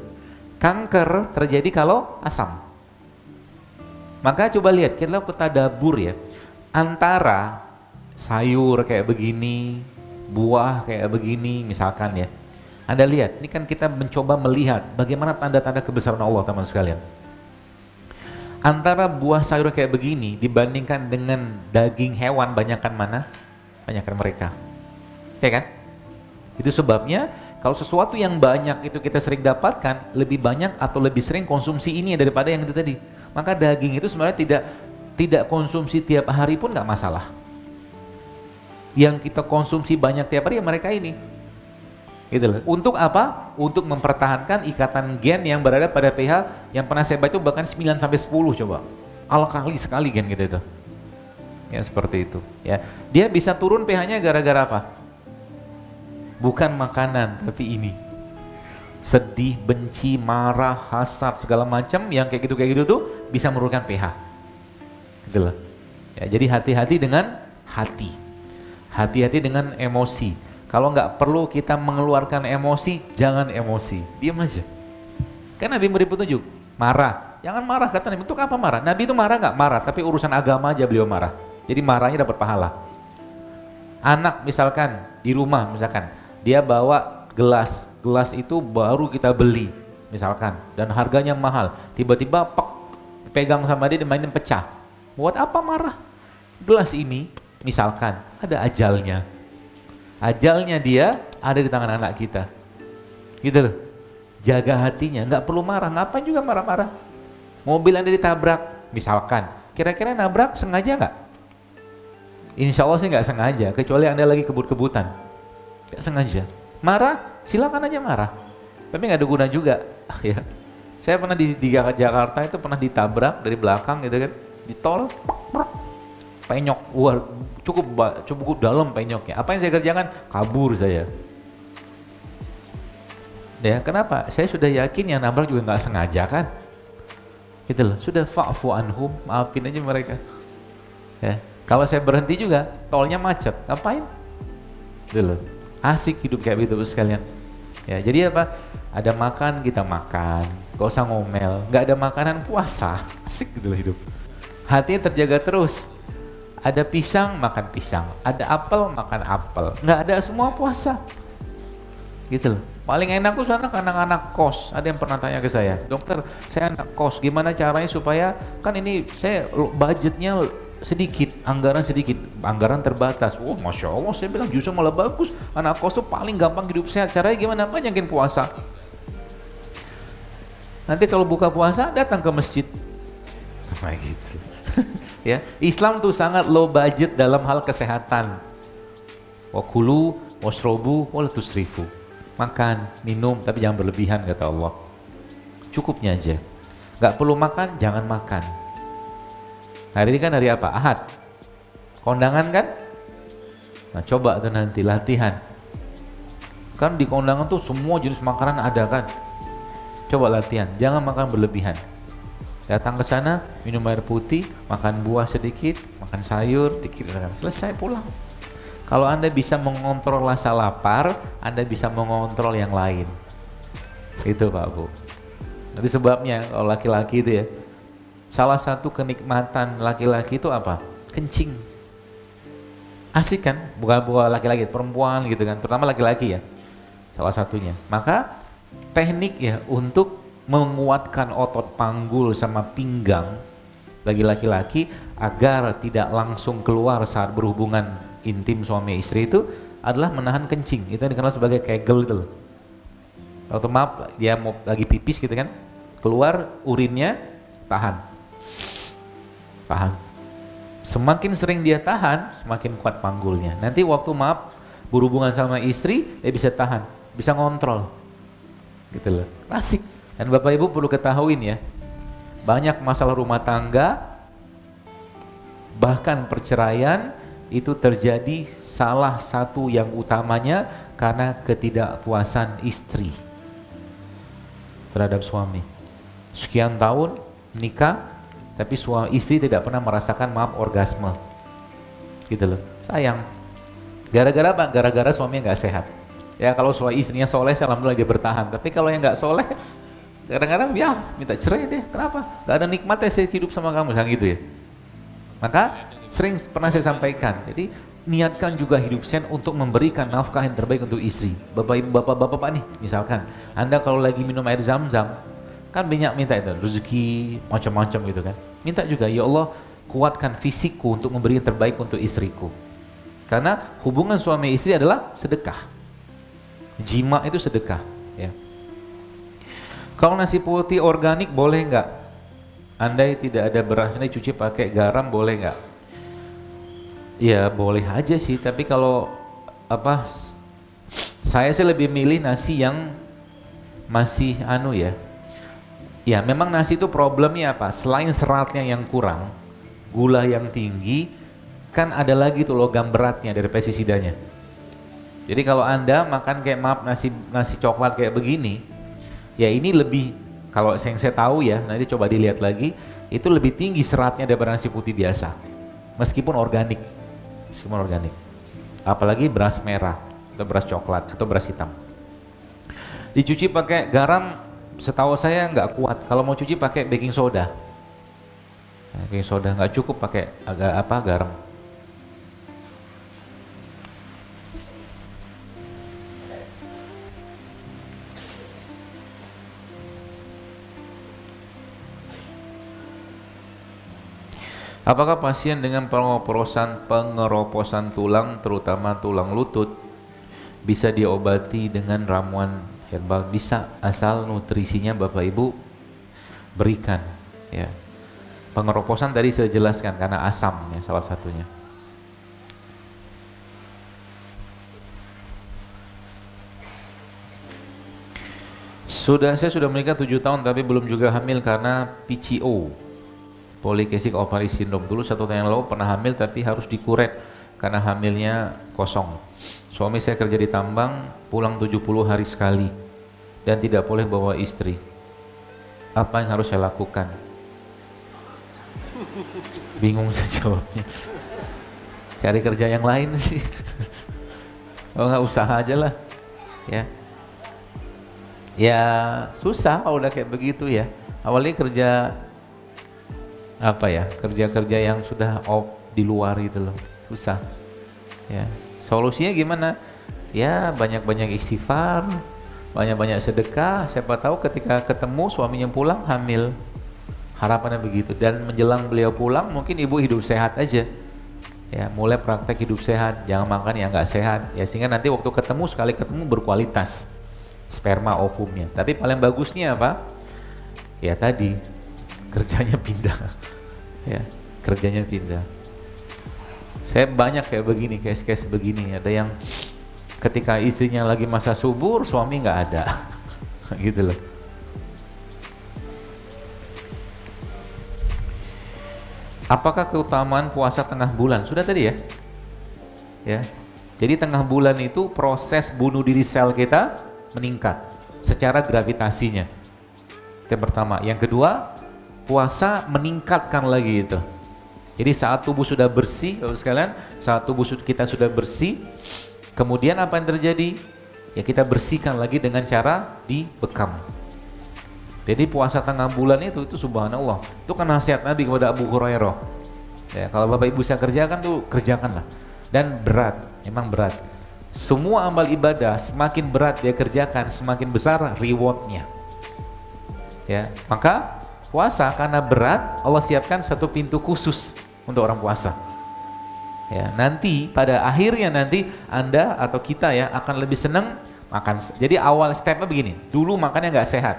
Kanker terjadi kalau asam. Maka coba lihat, kita tadabbur ya, antara sayur kayak begini, buah kayak begini misalkan ya. Anda lihat, ini kan kita mencoba melihat bagaimana tanda-tanda kebesaran Allah, teman sekalian. Antara buah sayur kayak begini dibandingkan dengan daging hewan, banyakkan mana? Banyakkan mereka. Ya kan? Itu sebabnya kalau sesuatu yang banyak itu kita sering dapatkan, lebih banyak atau lebih sering konsumsi ini daripada yang itu tadi. Maka daging itu sebenarnya tidak konsumsi tiap hari pun nggak masalah. Yang kita konsumsi banyak tiap hari ya mereka ini. Gitu loh. Untuk apa? Untuk mempertahankan ikatan gen yang berada pada pH yang pernah saya baca bahkan 9 sampai 10 coba. Alkali sekali gen gitu itu. Ya seperti itu, ya. Dia bisa turun pH-nya gara-gara apa? Bukan makanan, tapi ini. Sedih, benci, marah, hasad, segala macam yang kayak gitu tuh bisa menurunkan pH. Gitu loh. Ya, jadi hati-hati dengan hati. Hati-hati dengan emosi. Kalau nggak perlu kita mengeluarkan emosi, jangan emosi. Diam aja. Kan Nabi memberi petunjuk, marah. Jangan marah, kata Nabi. Untuk apa marah? Nabi itu marah nggak? Marah, tapi urusan agama aja beliau marah. Jadi marahnya dapat pahala. Anak misalkan di rumah misalkan, dia bawa gelas itu baru kita beli misalkan, dan harganya mahal, tiba-tiba pegang sama dia dimainin pecah. Buat apa marah? Gelas ini misalkan ada ajalnya. Ajalnya dia ada di tangan anak kita. Gitu loh. Jaga hatinya, nggak perlu marah. Ngapain juga marah-marah? Mobil Anda ditabrak misalkan, kira-kira nabrak sengaja nggak? Insya Allah sih nggak sengaja, kecuali Anda lagi kebut-kebutan. Nggak sengaja. Marah, silakan aja marah. Tapi nggak ada guna juga. Ya. Saya pernah di Jakarta itu pernah ditabrak dari belakang gitu kan, di tol, penyok, cukup dalam penyoknya. Apa yang saya kerjakan? Kabur saya. Ya, kenapa? Saya sudah yakin yang nabrak juga nggak sengaja kan? Gitu loh. Sudah fa'fu anhum, maafin aja mereka. Ya. Kalau saya berhenti juga, tolnya macet, ngapain? Gitu loh. Asik hidup kayak gitu sekalian. Ya, jadi apa? Ada makan kita makan, gak usah ngomel. Gak ada makanan puasa, asik gitu loh hidup. Hatinya terjaga terus. Ada pisang makan pisang, ada apel makan apel. Nggak ada semua puasa. Gitu loh. Paling enak tuh anak-anak kos. Ada yang pernah tanya ke saya, dokter, saya anak kos, gimana caranya supaya kan ini saya budgetnya sedikit, anggaran terbatas. Oh, masya Allah, saya bilang justru malah bagus. Anak kos tuh paling gampang hidup sehat. Caranya gimana? Banyakin puasa. Nanti kalau buka puasa datang ke masjid. Kayak gitu. Ya, Islam tuh sangat low budget dalam hal kesehatan. Wa kulu washrobu wala tusrifu. Makan, minum, tapi jangan berlebihan kata Allah. Cukupnya aja. Gak perlu makan, jangan makan. Hari ini kan hari apa? Ahad. Kondangan kan? Nah, coba tuh nanti latihan. Kan di kondangan tuh semua jenis makanan ada kan? Coba latihan, jangan makan berlebihan. Datang ke sana, minum air putih, makan buah sedikit, makan sayur, dikit, selesai pulang. Kalau Anda bisa mengontrol rasa lapar, Anda bisa mengontrol yang lain. Itu Pak Bu. Nanti sebabnya kalau laki-laki itu ya, salah satu kenikmatan laki-laki itu apa? Kencing. Asik kan? Bukan laki-laki, perempuan gitu kan, terutama laki-laki ya. Salah satunya. Maka teknik ya untuk menguatkan otot panggul sama pinggang bagi laki-laki agar tidak langsung keluar saat berhubungan intim suami istri itu adalah menahan kencing. Itu yang dikenal sebagai Kegel itu loh. Waktu maaf dia mau lagi pipis gitu kan, keluar urinnya, tahan. Semakin sering dia tahan, semakin kuat panggulnya. Nanti waktu maaf berhubungan sama istri, dia bisa tahan, bisa ngontrol. Gitu loh. Klasik. Dan Bapak Ibu perlu ketahuin ya, banyak masalah rumah tangga, bahkan perceraian itu terjadi salah satu yang utamanya karena ketidakpuasan istri terhadap suami. Sekian tahun nikah, tapi istri tidak pernah merasakan orgasme. Gitu loh. Sayang. Gara-gara apa? Gara-gara suaminya nggak sehat. Ya kalau istrinya soleh, alhamdulillah dia bertahan. Tapi kalau yang nggak soleh, kadang-kadang ya minta cerai deh. Kenapa? Gak ada nikmatnya saya hidup sama kamu, misalnya gitu ya. Maka sering pernah saya sampaikan. Jadi niatkan juga hidup sen untuk memberikan nafkah yang terbaik untuk istri. Bapak-bapak nih, misalkan Anda kalau lagi minum air zam-zam, kan banyak minta itu rezeki macam-macam gitu kan. Minta juga, ya Allah kuatkan fisikku untuk memberi yang terbaik untuk istriku. Karena hubungan suami istri adalah sedekah. Jima itu sedekah. Ya. Kalau nasi putih organik boleh nggak? Andai tidak ada beras, ini cuci pakai garam boleh nggak? Ya boleh aja sih, tapi kalau saya sih lebih milih nasi yang masih ya memang nasi itu problemnya apa? Selain seratnya yang kurang, gula yang tinggi, kan ada lagi tuh logam beratnya dari pestisidanya. Jadi kalau Anda makan kayak nasi coklat kayak begini, ya ini lebih, kalau yang saya tahu ya, nanti coba dilihat lagi, itu lebih tinggi seratnya daripada nasi putih biasa, meskipun organik. Apalagi beras merah atau beras coklat atau beras hitam. Dicuci pakai garam, setahu saya nggak kuat. Kalau mau cuci pakai baking soda. Baking soda nggak cukup pakai garam. Apakah pasien dengan pengeroposan tulang, terutama tulang lutut, bisa diobati dengan ramuan herbal? Bisa, asal nutrisinya Bapak Ibu berikan. Ya. Pengeroposan tadi saya jelaskan karena asam ya salah satunya. Saya sudah menikah 7 tahun tapi belum juga hamil karena PCO. Polycystic ovary syndrome. Dulu 1 tahun yang lalu pernah hamil tapi harus dikuret karena hamilnya kosong. Suami saya kerja di tambang, pulang 70 hari sekali dan tidak boleh bawa istri. Apa yang harus saya lakukan? Bingung saya jawabnya. Cari kerja yang lain sih. Oh nggak usaha aja lah. Ya susah kalau udah kayak begitu ya. Awalnya kerja kerja-kerja yang sudah di luar gitu loh, susah ya. Solusinya gimana? Ya banyak-banyak istighfar, banyak-banyak sedekah, siapa tahu ketika ketemu suaminya pulang hamil, harapannya begitu. Dan menjelang beliau pulang mungkin ibu hidup sehat aja ya, mulai praktek hidup sehat, jangan makan yang nggak sehat ya, sehingga nanti waktu sekali ketemu berkualitas sperma ovumnya. Tapi paling bagusnya apa? Ya tadi kerjanya pindah ya, kerjanya pindah. Saya banyak kayak begini, case-case begini. Ada yang ketika istrinya lagi masa subur, suami nggak ada gitu loh. Apakah keutamaan puasa tengah bulan? Sudah tadi ya. Jadi tengah bulan itu proses bunuh diri sel kita meningkat secara gravitasinya. Itu yang pertama. Yang kedua, puasa meningkatkan lagi itu. Jadi saat tubuh sudah bersih, Bapak sekalian, saat tubuh kita sudah bersih, kemudian apa yang terjadi? Ya kita bersihkan lagi dengan cara dibekam. Jadi puasa tengah bulan itu subhanallah, itu kan nasihat Nabi kepada Abu Hurairah. Ya, kalau Bapak Ibu saya kerjakan tuh kerjakanlah. Dan berat, memang berat. Semua amal ibadah semakin berat dia kerjakan, semakin besar rewardnya. Ya, maka puasa karena berat, Allah siapkan satu pintu khusus untuk orang puasa. Ya, nanti pada akhirnya nanti Anda atau kita ya akan lebih senang makan. Jadi awal stepnya begini, dulu makannya nggak sehat,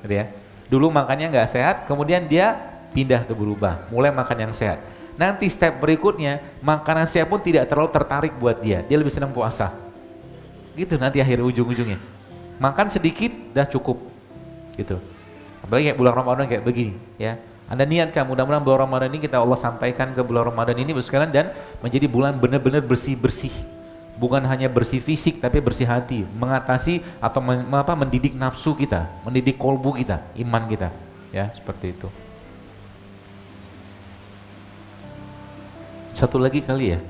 gitu ya. Dulu makannya nggak sehat, kemudian dia pindah ke berubah, mulai makan yang sehat. Nanti step berikutnya makanan sehat pun tidak terlalu tertarik buat dia lebih senang puasa. Gitu nanti akhir ujung-ujungnya. Makan sedikit dah cukup, gitu. Apalagi kayak bulan Ramadan kayak begini, ya. Anda niatkan mudah-mudahan bulan Ramadan ini kita Allah sampaikan ke bulan Ramadan ini sekalian dan menjadi bulan benar-benar bersih-bersih. Bukan hanya bersih fisik tapi bersih hati, mengatasi atau mendidik nafsu kita, mendidik kolbu kita, iman kita, ya, seperti itu. Satu lagi kali ya.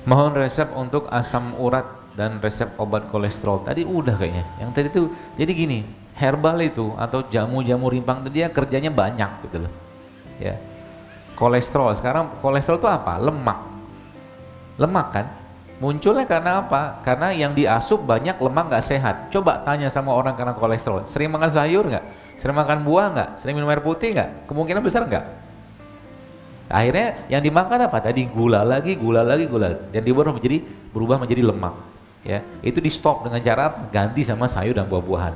Mohon resep untuk asam urat dan resep obat kolesterol. Tadi udah kayaknya. Yang tadi tuh, jadi gini, herbal itu atau jamu-jamu rimpang itu dia kerjanya banyak gitu loh. Ya. Kolesterol, sekarang kolesterol itu apa? Lemak. Lemak kan? Munculnya karena apa? Karena yang diasup banyak lemak nggak sehat. Coba tanya sama orang karena kolesterol. Sering makan sayur nggak? Sering makan buah nggak? Sering minum air putih nggak? Kemungkinan besar nggak? Akhirnya yang dimakan apa? Tadi gula lagi, dan berubah menjadi lemak. Ya, itu di stop dengan cara ganti sama sayur dan buah-buahan.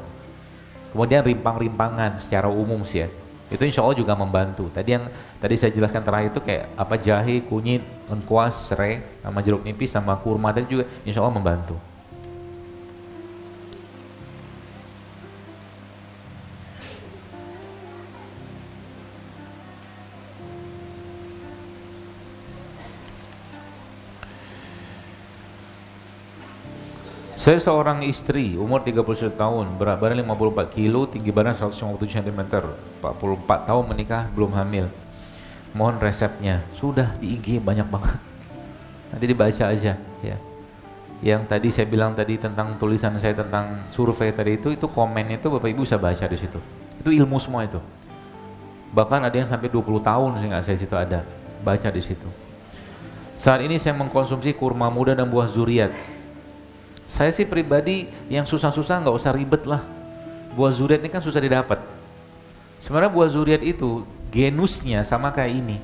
Kemudian rimpang-rimpangan secara umum sih ya. Itu insya Allah juga membantu. Tadi saya jelaskan terakhir itu kayak apa, jahe, kunyit, lengkuas, serai, sama jeruk nipis, sama kurma tadi juga insya Allah membantu. Saya seorang istri, umur 31 tahun, berat badan 54 kilo, tinggi badan 157 cm, 44 tahun menikah, belum hamil. Mohon resepnya. Sudah di IG banyak banget. Nanti dibaca aja ya. Yang tadi saya bilang tadi tentang tulisan saya tentang survei tadi itu komen itu Bapak Ibu bisa baca di situ. Itu ilmu semua itu. Bahkan ada yang sampai 20 tahun saya situ ada. Baca di situ. Saat ini saya mengkonsumsi kurma muda dan buah zuriat. Saya sih pribadi yang susah-susah nggak usah ribet lah. Buah zuriat ini kan susah didapat. Sebenarnya buah zuriat itu genusnya sama kayak ini.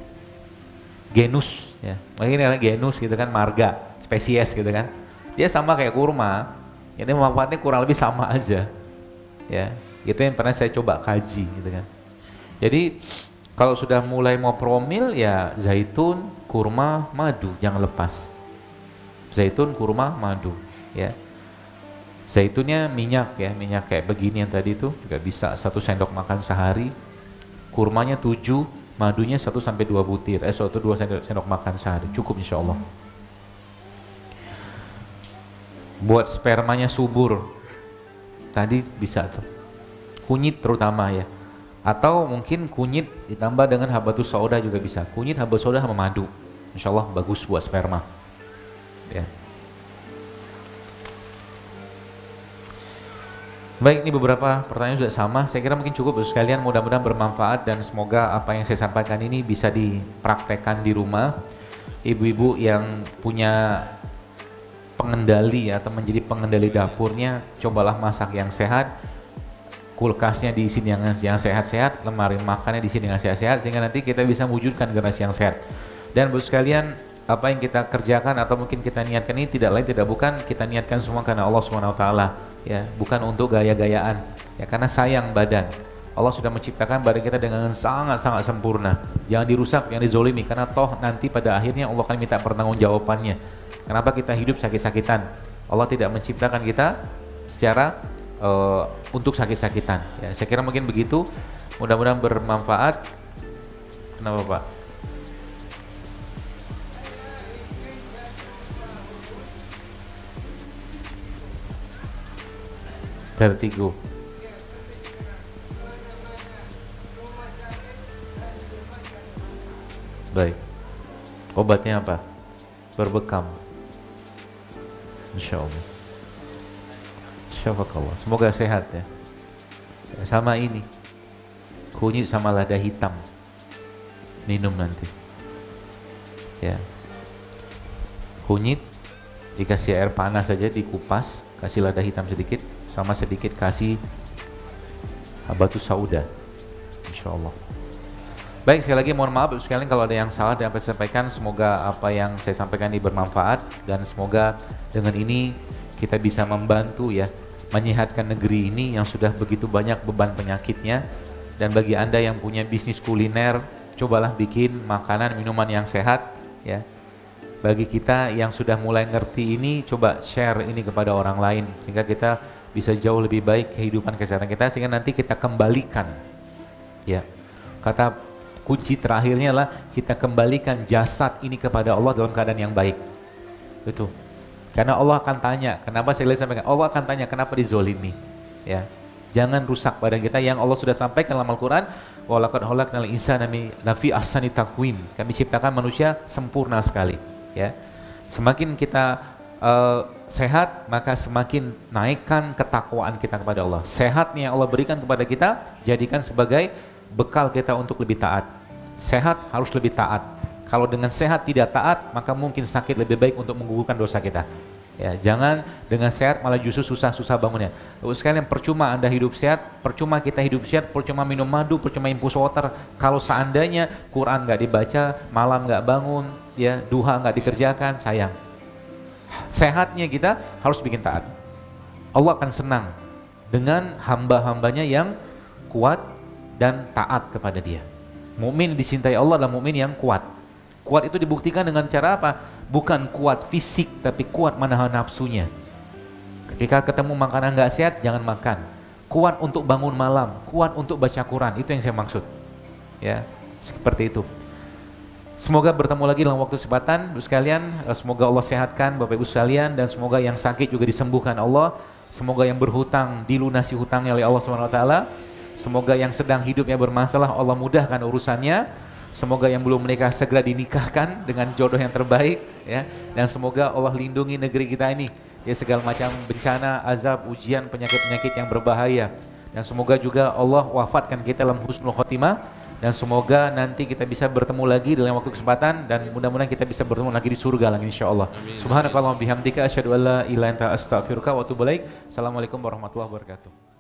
Genus ya. Makanya genus gitu kan, marga, spesies gitu kan. Dia sama kayak kurma. Ini manfaatnya kurang lebih sama aja. Ya, itu yang pernah saya coba kaji gitu kan. Jadi kalau sudah mulai mau promil ya zaitun, kurma, madu, jangan lepas. Zaitun, kurma, madu. Ya, zaitunnya minyak ya, minyak kayak begini yang tadi itu nggak bisa 1 sendok makan sehari, kurmanya 7, madunya 1 sampai 2 butir, 1-2 sendok makan sehari, cukup insya Allah. Buat spermanya subur, tadi bisa tuh, kunyit terutama ya, atau mungkin kunyit ditambah dengan habatus sauda juga bisa, kunyit, habatus sauda sama madu, insya Allah bagus buat sperma. Ya. Baik, ini beberapa pertanyaan sudah sama. Saya kira mungkin cukup untuk sekalian. Mudah-mudahan bermanfaat dan semoga apa yang saya sampaikan ini bisa dipraktekkan di rumah. Ibu-ibu yang punya pengendali atau menjadi pengendali dapurnya, cobalah masak yang sehat. Kulkasnya diisi dengan yang sehat-sehat, lemari makannya diisi dengan sehat-sehat, sehingga nanti kita bisa mewujudkan generasi yang sehat. Dan buat sekalian, apa yang kita kerjakan atau mungkin kita niatkan ini tidak lain tidak bukan kita niatkan semua karena Allah SWT. Ya, bukan untuk gaya-gayaan ya, karena sayang badan. Allah sudah menciptakan badan kita dengan sangat-sangat sempurna. Jangan dirusak, jangan dizolimi, karena toh nanti pada akhirnya Allah akan minta pertanggungjawabannya. Kenapa kita hidup sakit-sakitan? Allah tidak menciptakan kita secara untuk sakit-sakitan ya. Saya kira mungkin begitu. Mudah-mudahan bermanfaat. Kenapa Pak? Vertigo. Baik. Obatnya apa? Berbekam. Insya Allah. Syafakallah. Semoga sehat ya. Sama ini. Kunyit sama lada hitam. Minum nanti. Ya. Kunyit dikasih air panas saja, dikupas, kasih lada hitam sedikit, sama sedikit kasih habatus sauda. Insya insya Allah. Baik, sekali lagi mohon maaf sekalian kalau ada yang salah dan apa yang saya sampaikan. Semoga apa yang saya sampaikan ini bermanfaat, dan semoga dengan ini kita bisa membantu ya menyehatkan negeri ini yang sudah begitu banyak beban penyakitnya. Dan bagi Anda yang punya bisnis kuliner, cobalah bikin makanan minuman yang sehat ya. Bagi kita yang sudah mulai ngerti ini, coba share ini kepada orang lain sehingga kita bisa jauh lebih baik kehidupan kesehatan kita, sehingga nanti kita kembalikan ya. Kata kunci terakhirnya adalah kita kembalikan jasad ini kepada Allah dalam keadaan yang baik. Itu. Karena Allah akan tanya, kenapa saya sampaikan? Allah akan tanya kenapa dizolimi. Ya. Jangan rusak badan kita yang Allah sudah sampaikan dalam Al-Qur'an, wa laqad khalaqnal insana fi ahsani taqwim. Kami ciptakan manusia sempurna sekali, ya. Semakin kita sehat, maka semakin naikkan ketakwaan kita kepada Allah. Sehatnya yang Allah berikan kepada kita, jadikan sebagai bekal kita untuk lebih taat. Sehat harus lebih taat. Kalau dengan sehat tidak taat, maka mungkin sakit lebih baik untuk menggugurkan dosa kita. Ya, jangan dengan sehat malah justru susah-susah bangunnya. Lalu sekalian, percuma Anda hidup sehat, percuma kita hidup sehat, percuma minum madu, percuma infus water. Kalau seandainya Quran nggak dibaca, malam nggak bangun, ya duha nggak dikerjakan, sayang. Sehatnya kita harus bikin taat. Allah akan senang dengan hamba-hambanya yang kuat dan taat kepada Dia. Mukmin dicintai Allah adalah mukmin yang kuat. Kuat itu dibuktikan dengan cara apa? Bukan kuat fisik, tapi kuat menahan nafsunya. Ketika ketemu makanan nggak sehat, jangan makan. Kuat untuk bangun malam, kuat untuk baca Quran, itu yang saya maksud. Ya, seperti itu. Semoga bertemu lagi dalam waktu kesempatan, sekalian. Semoga Allah sehatkan Bapak Ibu sekalian, dan semoga yang sakit juga disembuhkan Allah. Semoga yang berhutang dilunasi hutangnya oleh Allah SWT. Semoga yang sedang hidupnya bermasalah Allah mudahkan urusannya. Semoga yang belum menikah segera dinikahkan dengan jodoh yang terbaik ya. Dan semoga Allah lindungi negeri kita ini ya, segala macam bencana, azab, ujian, penyakit-penyakit yang berbahaya. Dan semoga juga Allah wafatkan kita dalam husnul khotimah. Dan semoga nanti kita bisa bertemu lagi dalam waktu kesempatan, dan mudah-mudahan kita bisa bertemu lagi di surga lagi insyaallah. Subhanakallahumma bihamdika asyhadu an la ilaha illa anta astaghfiruka wa atubu ilaik. Assalamualaikum warahmatullahi wabarakatuh.